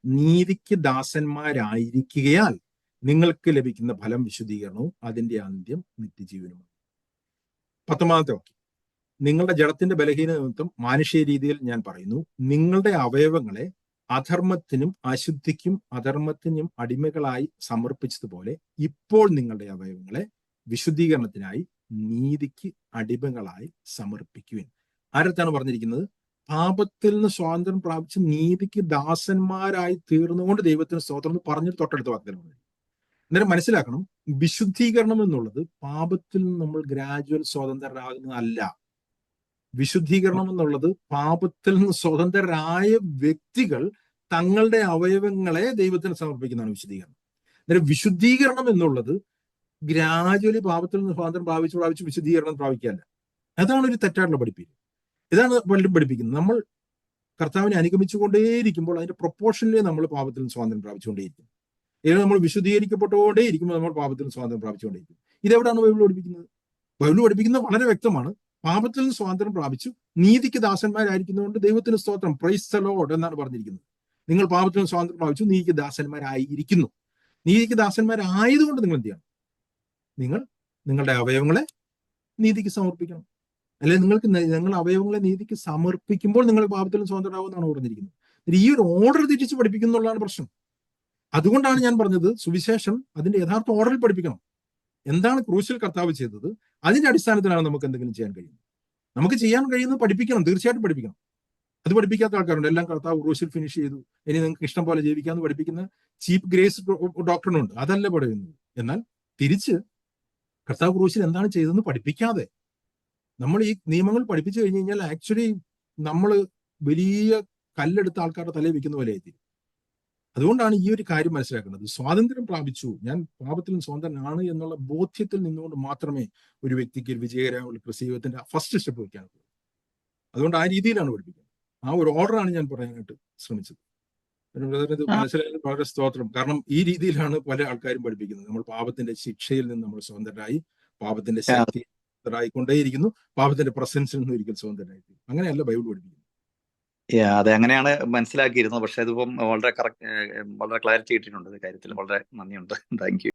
Speaker 1: നീതിക്ക് ദാസന്മാരായിരിക്കുകയാൽ നിങ്ങൾക്ക് ലഭിക്കുന്ന ഫലം വിശുദ്ധീകരണവും അതിന്റെ അന്ത്യം നിത്യജീവനുമാണ്. 19-ാമത്തെ വാക്യം, നിങ്ങളുടെ ജഡത്തിന്റെ ബലഹീന നിമിത്തം മാനുഷിക രീതിയിൽ ഞാൻ പറയുന്നു, നിങ്ങളുടെ അവയവങ്ങളെ അധർമ്മത്തിനും അശുദ്ധിക്കും അധർമ്മത്തിനും അടിമകളായി സമർപ്പിച്ചതുപോലെ ഇപ്പോൾ നിങ്ങളുടെ അവയവങ്ങളെ വിശുദ്ധീകരണത്തിനായി നീതിക്ക് അടിമകളായി സമർപ്പിക്കുവിൻ. ആരത്താണ് പറഞ്ഞിരിക്കുന്നത്? പാപത്തിൽ നിന്ന് സ്വാതന്ത്ര്യം പ്രാപിച്ച് നീതിക്ക് ദാസന്മാരായി തീർന്നുകൊണ്ട് ദൈവത്തിന് സ്തോത്രം എന്ന് പറഞ്ഞിട്ട് തൊട്ടടുത്ത വാക്യത്തിൽ പറഞ്ഞു. അന്നേരം മനസ്സിലാക്കണം, വിശുദ്ധീകരണം എന്നുള്ളത് പാപത്തിൽ നിന്ന് നമ്മൾ ഗ്രാജുവൽ സ്വതന്ത്രരാകുന്നതല്ല. വിശുദ്ധീകരണം എന്നുള്ളത് പാപത്തിൽ നിന്ന് സ്വതന്ത്രരായ വ്യക്തികൾ തങ്ങളുടെ അവയവങ്ങളെ ദൈവത്തിന് സമർപ്പിക്കുന്നതാണ് വിശുദ്ധീകരണം. അന്നേരം വിശുദ്ധീകരണം എന്നുള്ളത് ഗ്രാജുവലി പാപത്തിൽ നിന്ന് സ്വാതന്ത്ര്യം പ്രാപിച്ച് വിശുദ്ധീകരണം പ്രാപിക്കാനല്ല. അതാണ് ഒരു തെറ്റായിട്ടുള്ള പഠിപ്പിക്കൽ. ഇതാണ് പലരും പഠിപ്പിക്കുന്നത്. നമ്മൾ കർത്താവിനെ അനുഗമിച്ചുകൊണ്ടേയിരിക്കുമ്പോൾ അതിന്റെ പ്രൊപ്പോർഷനിലേ നമ്മൾ പാപത്തിൽ നിന്ന് സ്വാതന്ത്ര്യം പ്രാപിച്ചുകൊണ്ടേയിരിക്കും. ഏത് നമ്മൾ വിശുദ്ധീകരിക്കപ്പെട്ടുകൊണ്ടേയിരിക്കുമ്പോൾ നമ്മൾ പാപത്തിൽ നിന്ന് സ്വാതന്ത്ര്യം പ്രാപിച്ചുകൊണ്ടേയിരിക്കും. ഇതെവിടെയാണ് ബൈബിൾ പഠിപ്പിക്കുന്നത്? ബൈബിൾ പഠിപ്പിക്കുന്നത് വളരെ വ്യക്തമാണ്. പാപത്തിൽ നിന്ന് സ്വാതന്ത്ര്യം പ്രാപിച്ചു നീതിക്ക് ദാസന്മാരായിരിക്കുന്നതുകൊണ്ട് ദൈവത്തിന് സ്തോത്രം, പ്രൈസ് ദി ലോർഡ് എന്നാണ് പറഞ്ഞിരിക്കുന്നത്. നിങ്ങൾ പാപത്തിൽ നിന്ന് സ്വാതന്ത്ര്യം പ്രാപിച്ചു നീതിക്ക് ദാസന്മാരായിരിക്കുന്നു. നീതിക്ക് ദാസന്മാരായതുകൊണ്ട് നിങ്ങൾ എന്ത് ചെയ്യണം? നിങ്ങൾ നിങ്ങളുടെ അവയവങ്ങളെ നീതിക്ക് സമർപ്പിക്കണം. അല്ലെങ്കിൽ നിങ്ങളുടെ അവയവങ്ങളെ നീതിക്ക് സമർപ്പിക്കുമ്പോൾ നിങ്ങൾ പാപത്തിൽ നിന്ന് സ്വതന്ത്രരാകുമെന്നാണ് പറഞ്ഞിരിക്കുന്നത്. ഈ ഒരു ഓർഡർ തിരിച്ച് പഠിപ്പിക്കുന്നുള്ളതാണ് പ്രശ്നം. അതുകൊണ്ടാണ് ഞാൻ പറഞ്ഞത് സുവിശേഷം അതിന്റെ യഥാർത്ഥ ഓർഡറിൽ പഠിപ്പിക്കണം. എന്താണ് ക്രൂശിൽ കർത്താവ് ചെയ്തത്, അതിന്റെ അടിസ്ഥാനത്തിലാണ് നമുക്ക് എന്തെങ്കിലും ചെയ്യാൻ കഴിയുന്നത്. നമുക്ക് ചെയ്യാൻ കഴിയുന്നത് പഠിപ്പിക്കണം, തീർച്ചയായിട്ടും പഠിപ്പിക്കണം. അത് പഠിപ്പിക്കാത്ത ആൾക്കാരുണ്ട്. എല്ലാം കർത്താവ് ക്രൂശിൽ ഫിനിഷ് ചെയ്തു, ഇനി നിങ്ങൾക്ക് ഇഷ്ടം പോലെ ജീവിക്കാമെന്ന് പഠിപ്പിക്കുന്ന ചീപ്പ് ഗ്രേസ് ഡോക്ടറിനുണ്ട്. അതല്ല പറയുന്നത്. എന്നാൽ തിരിച്ച് കർത്താവ് ക്രൂശിൽ എന്താണ് ചെയ്തതെന്ന് പഠിപ്പിക്കാതെ നമ്മൾ ഈ നിയമങ്ങൾ പഠിപ്പിച്ചു കഴിഞ്ഞു കഴിഞ്ഞാൽ ആക്ച്വലി നമ്മൾ വലിയ കല്ലെടുത്ത ആൾക്കാരുടെ തലയിൽ വെക്കുന്ന പോലെ ആയിത്തീരും. അതുകൊണ്ടാണ് ഈ ഒരു കാര്യം മനസ്സിലാക്കുന്നത്. സ്വാതന്ത്ര്യം പ്രാപിച്ചു, ഞാൻ പാപത്തിൽ നിന്ന് സ്വതന്ത്രനാണ് എന്നുള്ള ബോധ്യത്തിൽ നിന്നുകൊണ്ട് മാത്രമേ ഒരു വ്യക്തിക്ക് വിജയകരമായ ക്രിസ്തീയത്തിന്റെ ഫസ്റ്റ് സ്റ്റെപ്പ് വയ്ക്കാനുള്ളൂ. അതുകൊണ്ട് ആ രീതിയിലാണ് പഠിപ്പിക്കുന്നത്. ആ ഒരു ഓർഡറാണ് ഞാൻ പറയാനായിട്ട് ശ്രമിച്ചത്. മനസ്സിലായത് വളരെ സ്തോത്രം. കാരണം ഈ രീതിയിലാണ് പല ആൾക്കാരും പഠിപ്പിക്കുന്നത്. നമ്മൾ പാപത്തിന്റെ ശിക്ഷയിൽ നിന്ന് നമ്മൾ സ്വതന്ത്രരായി, പാപത്തിന്റെ ശക്തി സ്വതന്ത്രരായിക്കൊണ്ടേയിരിക്കുന്നു, പാപത്തിന്റെ പ്രസൻസിൽ നിന്ന് ഒരിക്കൽ സ്വതന്ത്രരായിരിക്കും. അങ്ങനെയല്ല ബൈബിൾ പഠിപ്പിക്കുന്നത്.
Speaker 2: അതെ, അങ്ങനെയാണ് മനസ്സിലാക്കിയിരുന്നത്. പക്ഷെ അതിപ്പം വളരെ കറക്റ്റ്, വളരെ ക്ലാരിറ്റി കിട്ടിയിട്ടുണ്ട് കാര്യത്തിൽ. വളരെ നന്ദിയുണ്ട്. Thank you.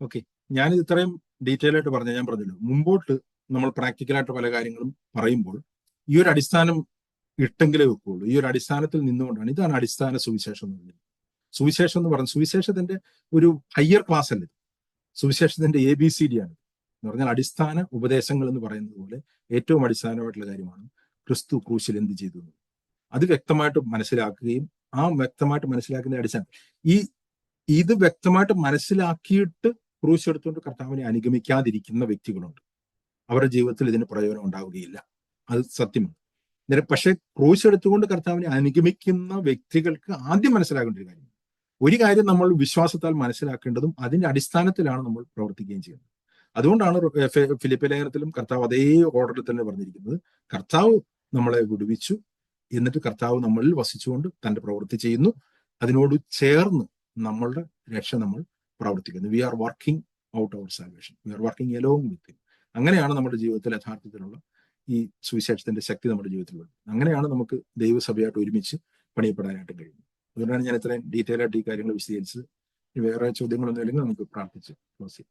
Speaker 1: ഓക്കെ, ഞാനിത് ഇത്രയും ഡീറ്റെയിൽ ആയിട്ട് ഞാൻ പറഞ്ഞല്ലോ. മുമ്പോട്ട് നമ്മൾ പ്രാക്ടിക്കലായിട്ട് പല കാര്യങ്ങളും പറയുമ്പോൾ ഈ ഒരു അടിസ്ഥാനം ഇട്ടെങ്കിലേ വെക്കുള്ളൂ. ഈ ഒരു അടിസ്ഥാനത്തിൽ നിന്നുകൊണ്ടാണ്. ഇതാണ് അടിസ്ഥാന സുവിശേഷം എന്ന് പറയുന്നത്. സുവിശേഷം എന്ന് പറയുന്നത് സുവിശേഷത്തിന്റെ ഒരു ഹയർ ക്ലാസ് അല്ല. സുവിശേഷത്തിന്റെ ABCD ആണ്. എന്ന് പറഞ്ഞാൽ അടിസ്ഥാന ഉപദേശങ്ങൾ എന്ന് പറയുന്നത് പോലെ ഏറ്റവും അടിസ്ഥാനമായിട്ടുള്ള കാര്യമാണ് ക്രിസ്തു ക്രൂശിൽ എന്ത് ചെയ്തു. അത് വ്യക്തമായിട്ട് മനസ്സിലാക്കുകയും ആ വ്യക്തമായിട്ട് മനസ്സിലാക്കുന്ന അടിസ്ഥാനം ഇത് വ്യക്തമായിട്ട് മനസ്സിലാക്കിയിട്ട് ക്രൂശ് എടുത്തുകൊണ്ട് കർത്താവിനെ അനുഗമിക്കാതിരിക്കുന്ന വ്യക്തികളുണ്ട്. അവരുടെ ജീവിതത്തിൽ ഇതിന് പ്രയോജനം ഉണ്ടാവുകയില്ല. അത് സത്യമാണ്. പക്ഷെ ക്രൂശ് എടുത്തുകൊണ്ട് കർത്താവിനെ അനുഗമിക്കുന്ന വ്യക്തികൾക്ക് ആദ്യം മനസ്സിലാക്കേണ്ട ഒരു കാര്യം നമ്മൾ വിശ്വാസത്താൽ മനസ്സിലാക്കേണ്ടതും അതിന്റെ അടിസ്ഥാനത്തിലാണ് നമ്മൾ പ്രവർത്തിക്കുകയും ചെയ്യുന്നത്. അതുകൊണ്ടാണ് ഫിലിപ്പി ലേഖനത്തിലും കർത്താവ് അതേ ഓർഡറിൽ തന്നെ പറഞ്ഞിരിക്കുന്നത്. കർത്താവ് നമ്മളെ വിടുവിച്ചു, എന്നിട്ട് കർത്താവ് നമ്മളിൽ വസിച്ചുകൊണ്ട് തന്റെ പ്രവൃത്തി ചെയ്യുന്നു. അതിനോട് ചേർന്ന് നമ്മളുടെ രക്ഷ നമ്മൾ പ്രവർത്തിക്കുന്നു. We are working out our salvation, we are working along with him. അങ്ങനെയാണ് നമ്മുടെ ജീവിതത്തിൽ യഥാർത്ഥത്തിലുള്ള ഈ സുവിശേഷത്തിന്റെ ശക്തി നമ്മുടെ ജീവിതത്തിൽ വരുന്നത്. അങ്ങനെയാണ് നമുക്ക് ദൈവസഭയായിട്ട് ഒരുമിച്ച് പണിയപ്പെടാനായിട്ട് കഴിയുന്നത്. അതുകൊണ്ടാണ് ഞാൻ ഇത്രയും ഡീറ്റെയിൽ ആയിട്ട് ഈ കാര്യങ്ങൾ വിശദീകരിച്ചത്. വേറെ ചോദ്യങ്ങളൊന്നും ഇല്ലെങ്കിൽ നമുക്ക് പ്രാർത്ഥിച്ച് ക്ലോസ് ചെയ്യാം.